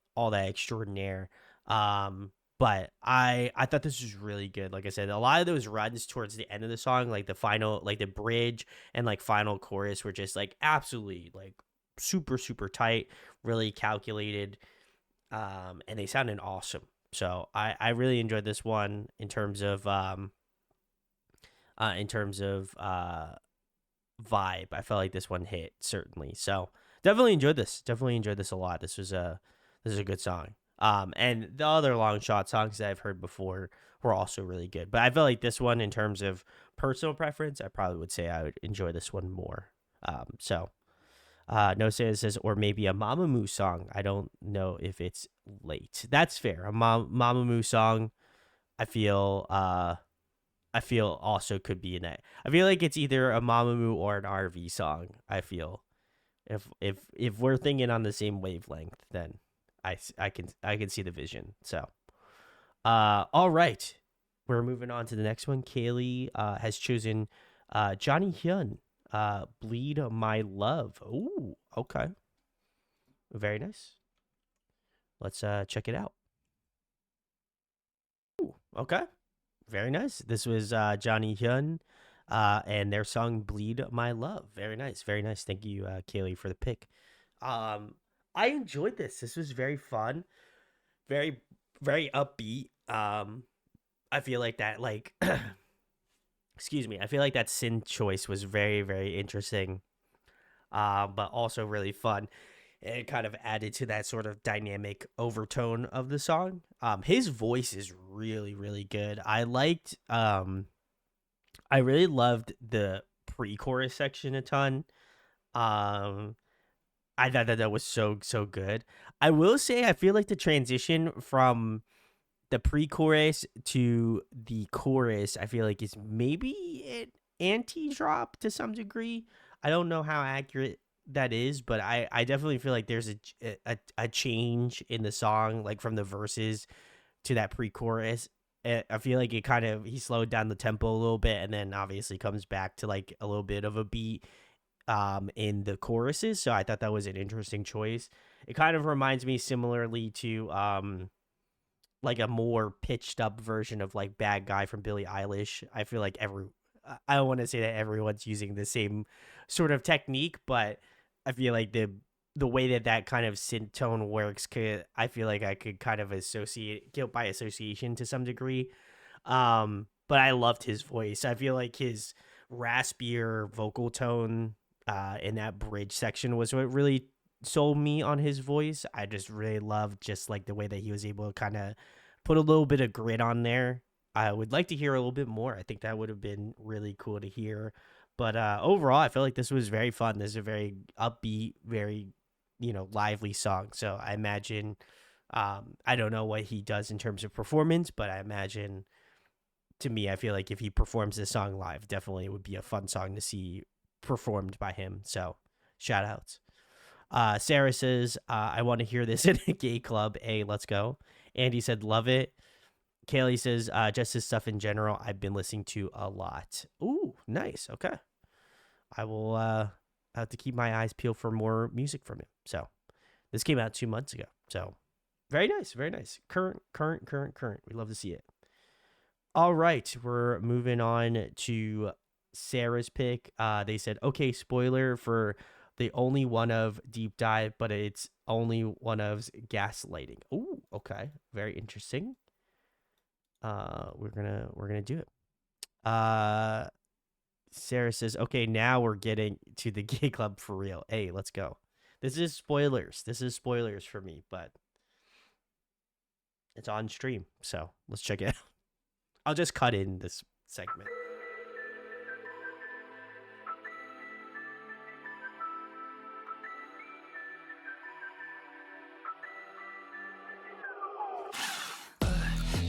extraordinaire. But I thought this was really good. Like I said, a lot of those runs towards the end of the song, like the final, like the bridge and like final chorus were just like absolutely like super tight, really calculated. And they sounded awesome. So I really enjoyed this one in terms of vibe. I felt like this one hit certainly. So definitely enjoyed this. Definitely enjoyed this a lot. This is a good song. And the other Long Shot songs that I've heard before were also really good. But I felt like this one, in terms of personal preference, I probably would say I would enjoy this one more. So No Santa says, or maybe a Mamamoo song. I don't know if it's late. That's fair. A Mamamoo song, I feel, I feel also could be in that. I feel like it's either a Mamamoo or an RV song. I feel if we're thinking on the same wavelength, then I can see the vision. So, all right, we're moving on to the next one. Kaylee has chosen Johnny Hyun, Bleed My Love. Ooh, okay. Very nice. Let's check it out. Ooh, okay. Very nice. This was Johnny Hyun and their song Bleed My Love. Very nice. Very nice. Thank you, Kaylee, for the pick. I enjoyed this. This was very fun. Very, very upbeat. I feel like that, like, excuse me. I feel like that synth choice was very interesting, but also really fun. It kind of added to that sort of dynamic overtone of the song. His voice is really good. I really loved the pre-chorus section a ton. Um, I thought that was so good. I will say I feel like the transition from the pre-chorus to the chorus, I feel like is maybe an anti-drop to some degree. I don't know how accurate that is, but I definitely feel like there's a change in the song, like from the verses to that pre-chorus. I feel like it kind of he slowed down the tempo a little bit, and then obviously comes back to like a little bit of a beat in the choruses. So I thought that was an interesting choice. It kind of reminds me similarly to like a more pitched up version of like Bad Guy from Billie Eilish. I feel like I don't want to say that everyone's using the same sort of technique, but I feel like the way that that kind of synth tone works I feel like I could kind of associate guilt by association to some degree. But I loved his voice. I feel like his raspier vocal tone in that bridge section was what really sold me on his voice. I just really loved just like the way that he was able to kind of put a little bit of grit on there. I would like to hear a little bit more. I think that would have been really cool to hear. But overall, I feel like this was very fun. This is a very upbeat, very, lively song. So I imagine, I don't know what he does in terms of performance, but I imagine, to me, I feel like if he performs this song live, definitely would be a fun song to see performed by him. So shout outs. Sarah says, I want to hear this in a gay club. A, let's go. Andy said, love it. Kaylee says, just his stuff in general, I've been listening to a lot. Ooh, nice. Okay. I will have to keep my eyes peeled for more music from him. So this came out 2 months ago. So very nice. Very nice. Current. We love to see it. All right. We're moving on to Sarah's pick. They said, okay, spoiler for the only one of Deep Dive, but it's only one of Gaslighting. Ooh, okay. Very interesting. We're gonna do it. Sarah says, okay, now we're getting to the gay club for real. Hey, let's go. This is spoilers for me, but it's on stream, so let's check it out. I'll just cut in this segment.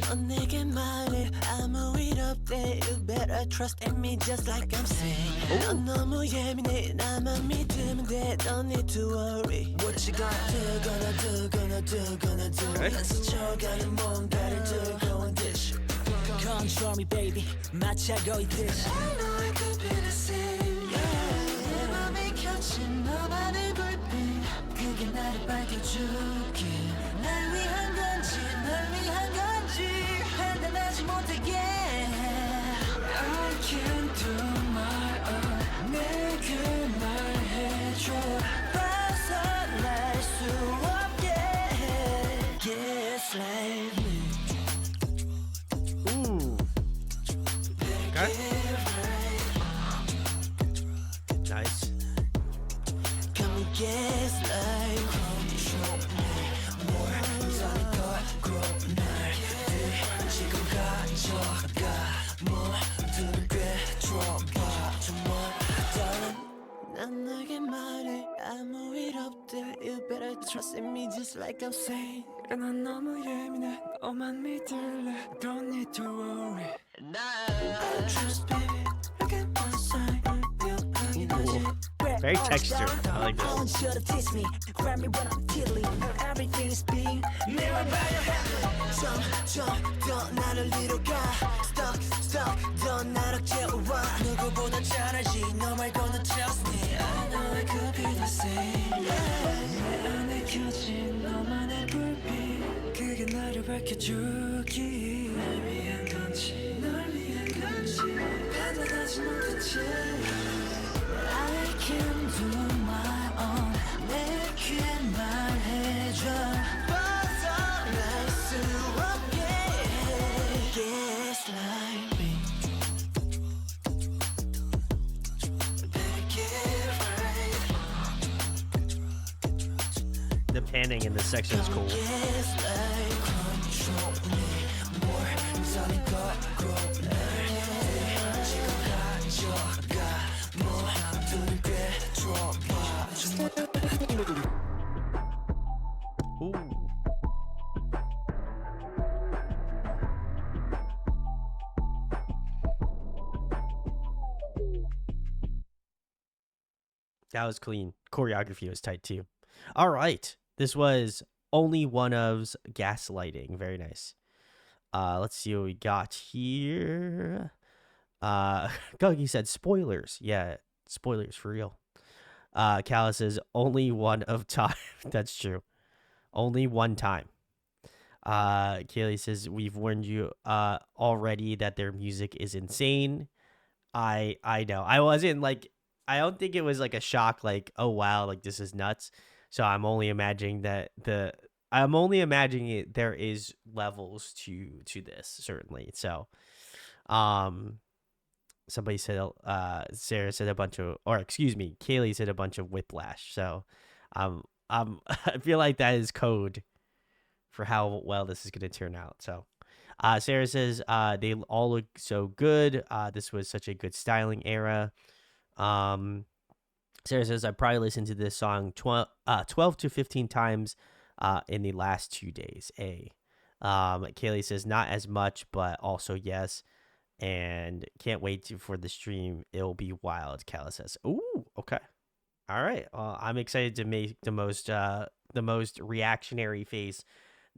넌 내게 말해 아무 일 없대. You better trust in me just like I'm saying. 넌 너무 예민해 나만 믿으면 돼. Don't need to worry. What you gonna do 난 스쳐가는 뭔가를 들고 온 듯이. Control me baby 마치하고 있듯이. I know I could be the same. 내 맘에 켜진 너만의 불빛 그게 나를 밝혀줄게. 날 위한 건지 널 위한 건지 판단하지 못하게. I can't do my own. 내게 말해줘. 벗어날 수 없게. Gaslight me. Ooh. Okay. Nice. Come and gaslight. Control me more. 이상한 걸 grow 날 지금 가져가. 모두를 꿰뚫어봐. 정말 darling. 난 너에게 말해 아무 일 없대. You better trust in me just like I'm saying. 난 너무 예민해 너만 믿을래. Don't need to worry. Trust baby look at my side. Very textured. I like this. Should have teach me, grab me when I'm feeling. Everything is being mirrored by your head. 점점 더 나를 이뤄 가. Stuck 더 나를 깨워와. 누구보다 잘 알지 너 말고는 trust me. I know I could be the same. 내 안에 켜진 너만의 불빛 그게 나를 밝혀주기. 날 위한 건지 널 위한 건지 판단하지 못했지. I can do my own. 내게 말해줘. 벗어날 수 없게. Gaslight me. Better get right. The panning in this section is cool. Gaslight control me more. 이상한 걸 grow 날 지금 가져가. Ooh. That was clean. Choreography was tight too. All right. This was only one of's Gaslighting. Very nice. Let's see what we got here. Guggy said spoilers. Yeah, spoilers for real. Callus says only one of time. That's true. Only one time. Kaylee says we've warned you already that their music is insane. I know. I wasn't like, I don't think it was like a shock like, oh wow, like this is nuts. So I'm only imagining that there is levels to this, certainly. So somebody said Sarah said a bunch of, or excuse me, Kaylee said a bunch of whiplash. So I feel like that is code for how well this is going to turn out. So Sarah says they all look so good. This was such a good styling era. Sarah says I probably listened to this song 12 to 15 times in the last 2 days. Kaylee says not as much, but also yes. And can't wait for the stream. It'll be wild, Kala says. Ooh, okay. All right. I'm excited to make the most reactionary face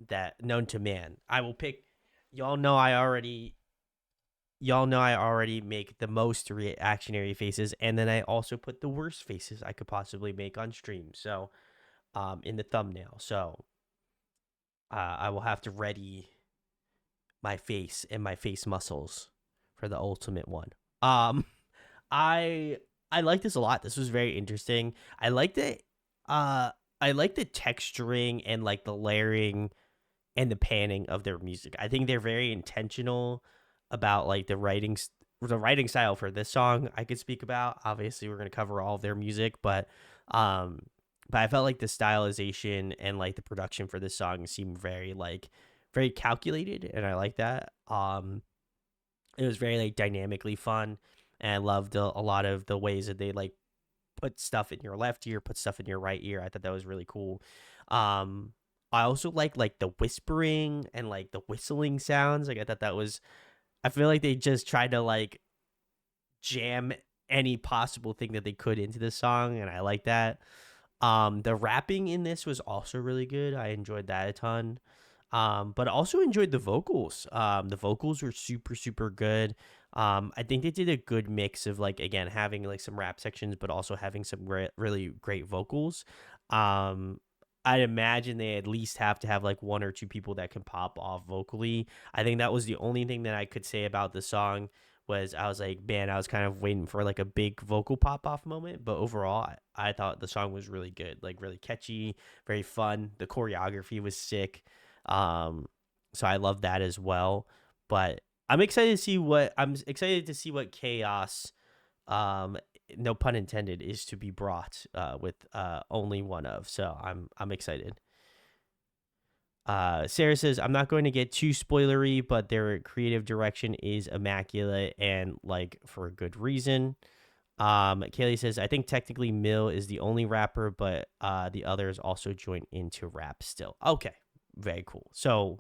that known to man. I will pick. Y'all know I already. Y'all know I already make the most reactionary faces, and then I also put the worst faces I could possibly make on stream. So, in the thumbnail. So, I will have to ready my face and my face muscles for the ultimate one. Um, I I like this a lot. This was very interesting. Uh I like the texturing and like the layering and the panning of their music. I think they're very intentional about like the writing style for this song I could speak about. Obviously, we're going to cover all of their music, um but I felt like the stylization and like the production for this song seemed very calculated, and I like that. It was very like dynamically fun, and I loved a lot of the ways that they like put stuff in your left ear, put stuff in your right ear. I thought that was really cool. Um, I also like the whispering and like the whistling sounds. Like I thought that was. I feel like they just tried to like jam any possible thing that they could into this song, and I like that. The rapping in this was also really good. I enjoyed that a ton. But I also enjoyed the vocals. The vocals were super, super good. I think they did a good mix of like again having like some rap sections, but also having some really great vocals. Um, I'd imagine they at least have to have like one or two people that can pop off vocally. I think that was the only thing that I could say about the song was I was like, man, I was kind of waiting for like a big vocal pop off moment. But overall, I thought the song was really good, like really catchy, very fun. The choreography was sick. Um, so I love that as well. But I'm excited to see what chaos, um, no pun intended, is to be brought with only one of. So I'm excited. Sarah says, I'm not going to get too spoilery, but their creative direction is immaculate and like for a good reason. Kaylee says, I think technically Mill is the only rapper, but the others also join into rap still. Okay, very cool. So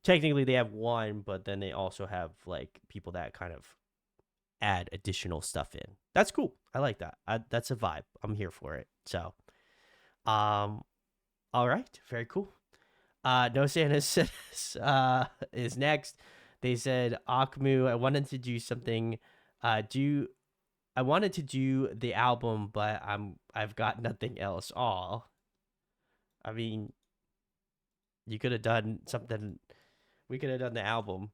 technically they have one, but then they also have like people that kind of add additional stuff in. That's cool. I like that. That's a vibe. I'm here for it. So, um, all right, very cool. No Santa says is next. They said AKMU. I wanted to do something. Do I wanted to do the album, but I've got nothing else. All. I mean, you could have done something. We could have done the album,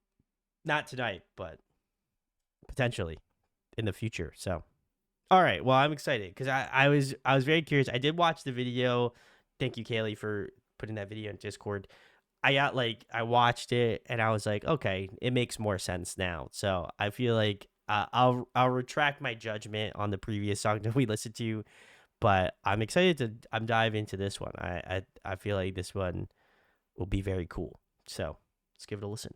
not tonight, but potentially in the future. So, all right. Well, I'm excited because I was very curious. I did watch the video. Thank you, Kaylee, for putting that video in Discord. I watched it and I was like, okay, it makes more sense now. So I feel like I'll retract my judgment on the previous song that we listened to, but I'm excited to dive into this one. I feel like this one will be very cool. So let's give it a listen.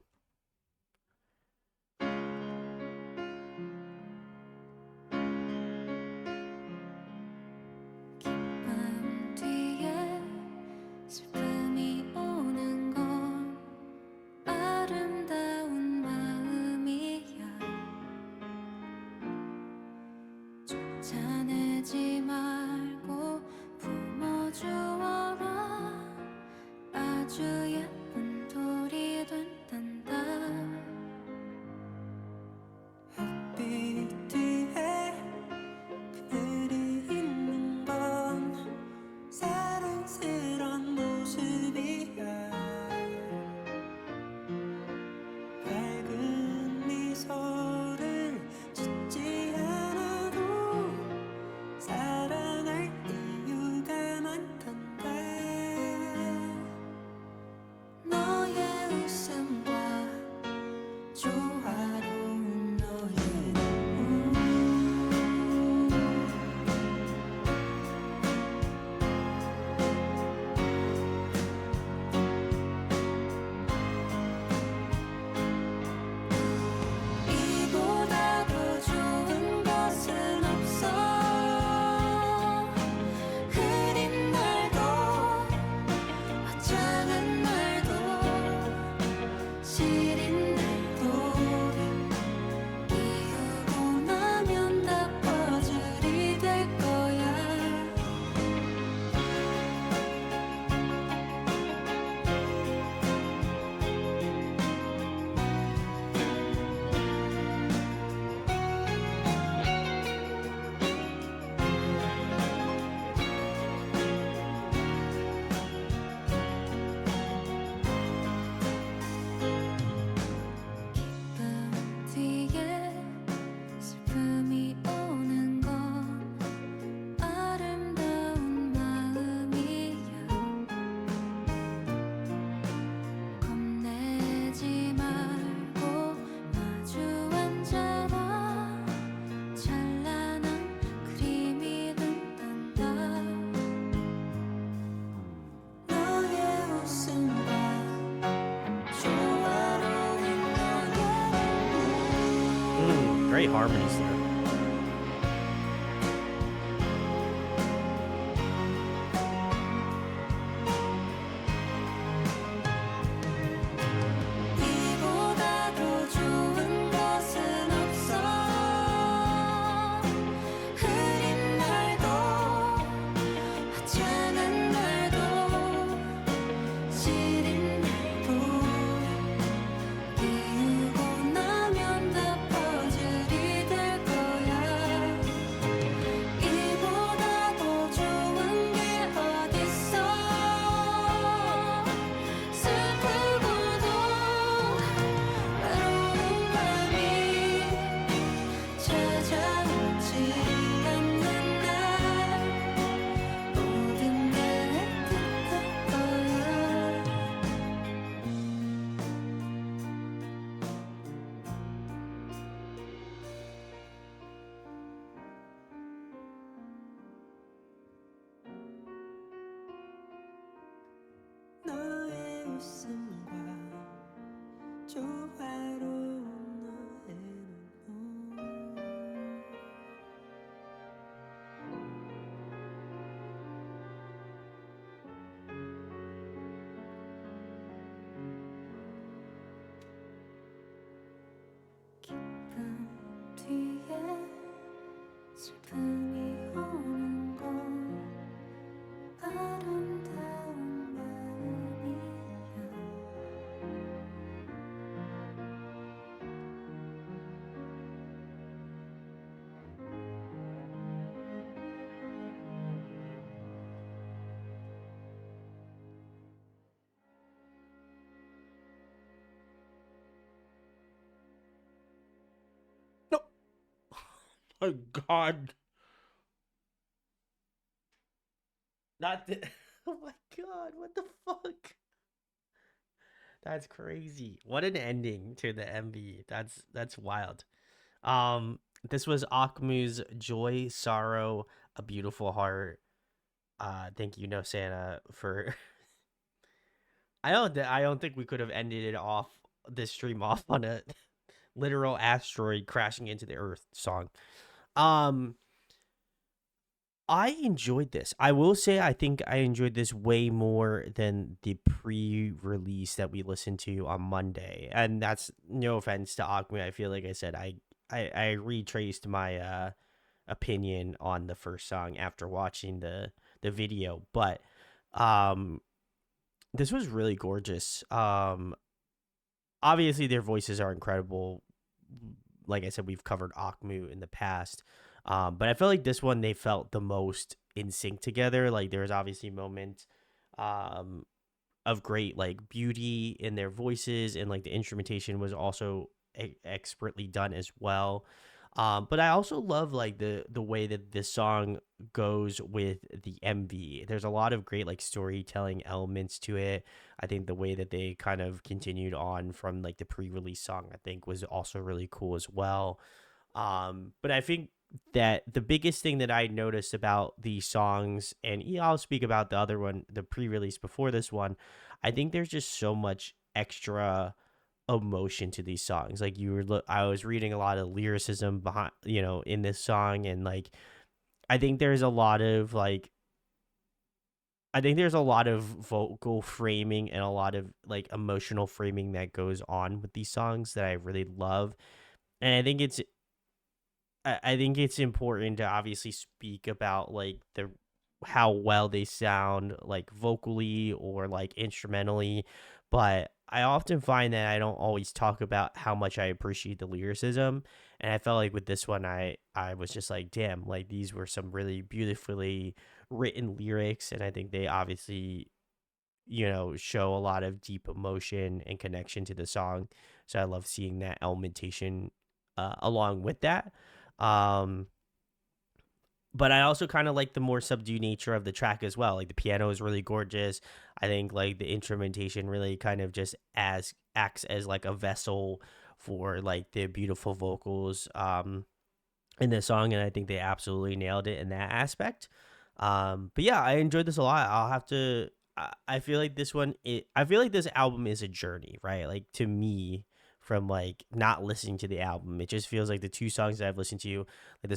마음 뒤에 슬픔이 오는 건 아름다운 마음이야. 쫓아내지 말고 품어주어라. 아주 예쁜 돌이 된단다. 햇빛 뒤에 그늘이 있는 건 사랑스런 모습이야. 밝은 미소를 짓지 않아도 사랑할 이유가 많단다. great harmonies there. 이보다 더 좋은 것은 없어 흐린 날도 화창한 날도 시린 날도 비우고 나면 다 퍼즐이 될 거야 이보다 더 좋은 게 어딨어 슬프고도 외로운 맘이 찾아오지 않는 날 모든 게 애틋할 거야 너의 웃음과 조화로운 너의 눈물 기쁨 뒤에 슬픔이 오는 건 아름다운 마음이야 No. Oh God. Not the. Oh my God! What the fuck? That's crazy. What an ending to the MV. That's wild. This was AKMU's Joy, Sorrow, A Beautiful Heart. Thank you, No Santa, for. I don't think we could have ended it off this stream off on a literal asteroid crashing into the Earth song. I enjoyed this. I will say I think I enjoyed this way more than the pre-release that we listened to on Monday. And that's no offense to AKMU. I feel like I said I retraced my opinion on the first song after watching the video, but this was really gorgeous. Obviously their voices are incredible. Like I said, we've covered AKMU in the past. But I felt like this one, they felt the most in sync together. Like there was obviously moments of great like beauty in their voices, and like the instrumentation was also expertly done as well. But I also love like the way that this song goes with the MV. There's a lot of great like storytelling elements to it. I think the way that they kind of continued on from like the pre-release song, I think was also really cool as well. But I think that the biggest thing that I noticed about these songs, and yeah, I'll speak about the other one, the pre-release before this one, I think there's just so much extra emotion to these songs. Like I was reading a lot of lyricism behind, in this song, and like I think there's a lot of like I think there's a lot of vocal framing and a lot of like emotional framing that goes on with these songs that I really love. And I think it's important to obviously speak about like how well they sound like vocally or like instrumentally, but I often find that I don't always talk about how much I appreciate the lyricism. And I felt like with this one, I was just like, damn, like these were some really beautifully written lyrics, and I think they obviously show a lot of deep emotion and connection to the song. So I love seeing that elementation along with that. Um, but I also kind of like the more subdued nature of the track as well. Like the piano is really gorgeous. I think like the instrumentation really kind of just acts as like a vessel for like the beautiful vocals in this song, and I think they absolutely nailed it in that aspect. But yeah, I enjoyed this a lot. I'll have to. I feel like this one. I feel like this album is a journey, right? Like to me, from like not listening to the album. It just feels like the two songs that I've listened to, like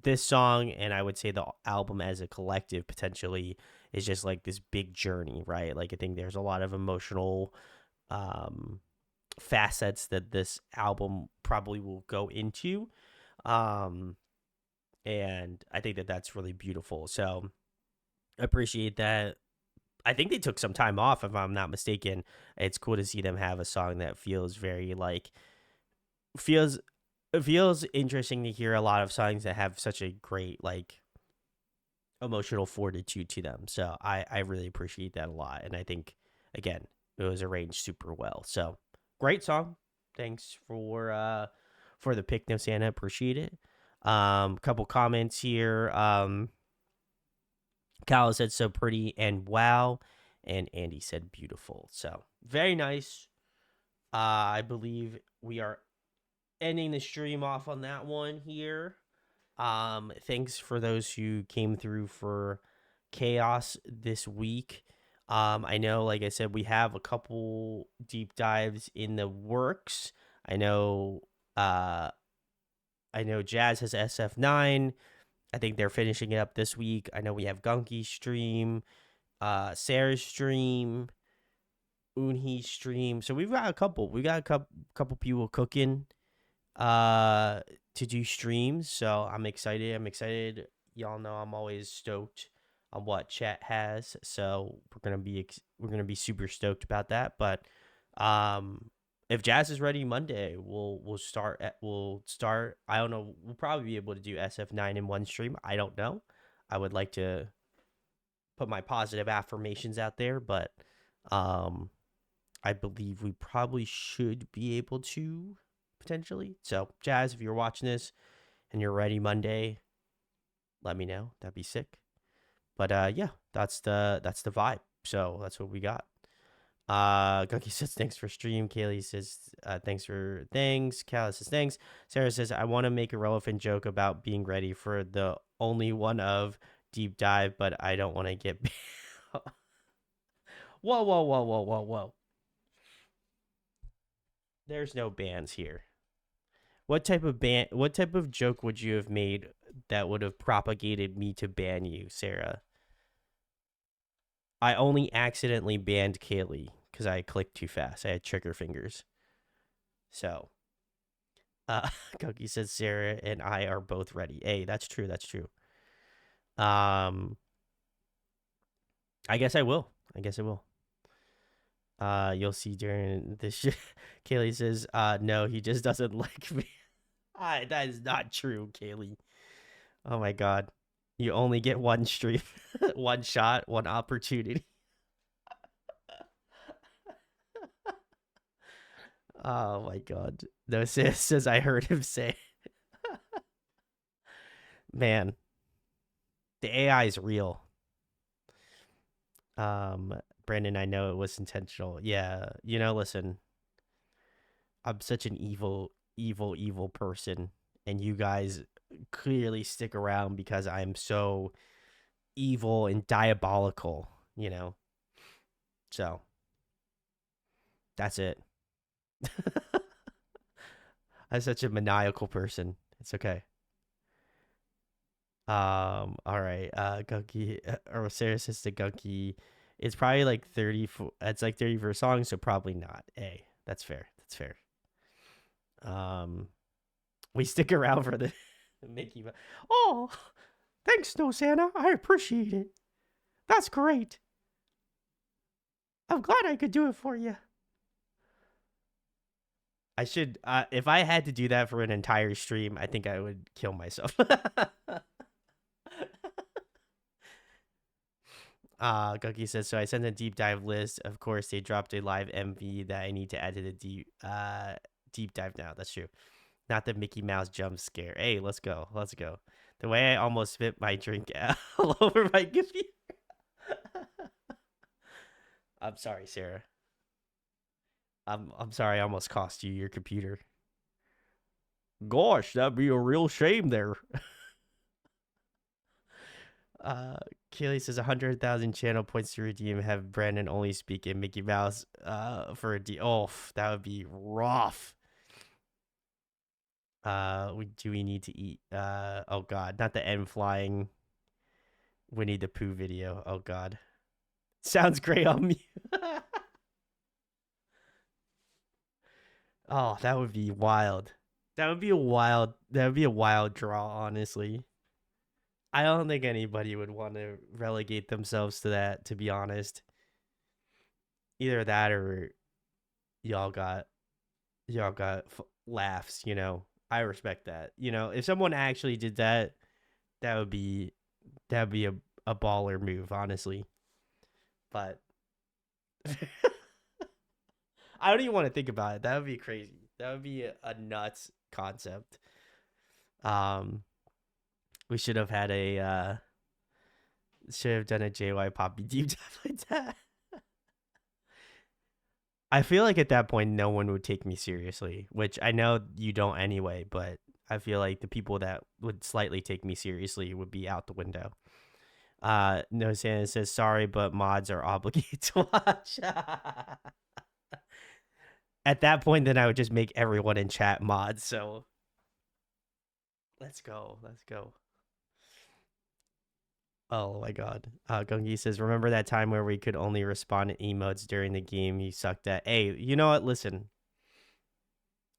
this song and I would say the album as a collective potentially is just like this big journey, right? Like I think there's a lot of emotional facets that this album probably will go into. And I think that that's really beautiful. So I appreciate that. I think they took some time off, if I'm not mistaken. It's cool to see them have a song that feels very like feels it feels interesting to hear a lot of songs that have such a great like emotional fortitude to them. So I really appreciate that a lot, and I think again it was arranged super well. So great song. Thanks for the pick, No Santa. Appreciate it. Couple comments here. Cal said so pretty and wow, and Andy said beautiful. So very nice. I believe we are ending the stream off on that one here. Thanks for those who came through for Chaos this week. I know, like I said, we have a couple deep dives in the works. I know Jazz has SF9. I think they're finishing it up this week. I know we have Gunky's stream, Sarah's stream, Unhi's stream. So we've got a couple. We got a couple people cooking to do streams. So I'm excited. Y'all know I'm always stoked on what chat has. So we're gonna be super stoked about that. But if Jazz is ready Monday, we'll start. I don't know. We'll probably be able to do SF9 in one stream. I don't know. I would like to put my positive affirmations out there, but I believe we probably should be able to potentially. So Jazz, if you're watching this and you're ready Monday, let me know. That'd be sick. But yeah, that's the vibe. So that's what we got. Gunky says thanks for stream. Kaylee says thanks. Callie says thanks. Sarah says I want to make a relevant joke about being ready for the only one of deep dive, but I don't want to get whoa. There's no bans here. What type of joke would you have made that would have propagated me to ban you, Sarah? I only accidentally banned Kaylee because I clicked too fast. I had trigger fingers. So, Cookie says Sarah and I are both ready. Hey, that's true. I guess I will. You'll see during this. Kaylee says, no, he just doesn't like me. That is not true, Kaylee. Oh my God. You only get one stream, one shot, one opportunity. Oh my God. No, says I heard him say. Man, the AI is real. Brandon, I know it was intentional. Yeah, listen. I'm such an evil person, and you guys clearly stick around because I'm so evil and diabolical, So that's it. I'm such a maniacal person. It's okay. All right. Gunky or Sarah says to Gunky, it's probably like 30. It's like 30 for a song, so probably not. Hey, that's fair. We stick around for the Mickey. Oh, thanks, No Santa. I appreciate it. That's great. I'm glad I could do it for you. I should, if I had to do that for an entire stream, I think I would kill myself. Gunky says, so I sent a deep dive list. Of course, they dropped a live MV that I need to add to the deep dive now. That's true. Not the Mickey Mouse jump scare. Hey, let's go. The way I almost spit my drink all over my computer. I'm sorry, Sarah. I'm sorry I almost cost you your computer. Gosh, that'd be a real shame there. Keely says 100,000 channel points to redeem. Have Brandon only speak in Mickey Mouse for a deal. Oh, that would be rough. Do we need to eat? Oh God, not the end flying Winnie the Pooh video. Oh God, sounds great on me. Oh, that would be wild. That would be a wild. That would be a wild draw, honestly. I don't think anybody would want to relegate themselves to that, to be honest. Either that or y'all got laughs, you know. I respect that. You know, if someone actually did that, that would be a baller move, honestly. But I don't even want to think about it. That would be crazy. That would be a nuts concept. We should have had a done a JY Poppy deep dive like that. I feel like at that point no one would take me seriously, which I know you don't anyway, but I feel like the people that would slightly take me seriously would be out the window. No Santa says sorry, but mods are obligated to watch. At that point, then I would just make everyone in chat mods. So let's go. Oh my God. Gungi says, remember that time where we could only respond to emotes during the game you sucked at? Hey, you know what? Listen,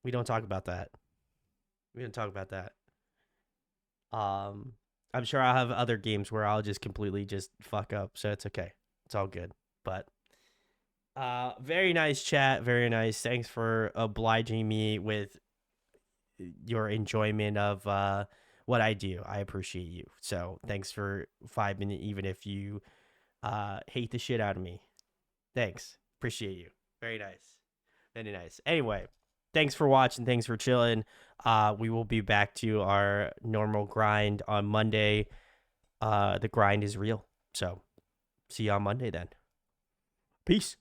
we don't talk about that. I'm sure I'll have other games where I'll just completely just fuck up. So it's okay. It's all good. But very nice chat. Very nice. Thanks for obliging me with your enjoyment of what I do. I appreciate you. So thanks for 5 minutes, even if you hate the shit out of me. Thanks. Appreciate you. Very nice. Very nice. Anyway, thanks for watching. Thanks for chilling. We will be back to our normal grind on Monday. The grind is real. So see you on Monday then. Peace.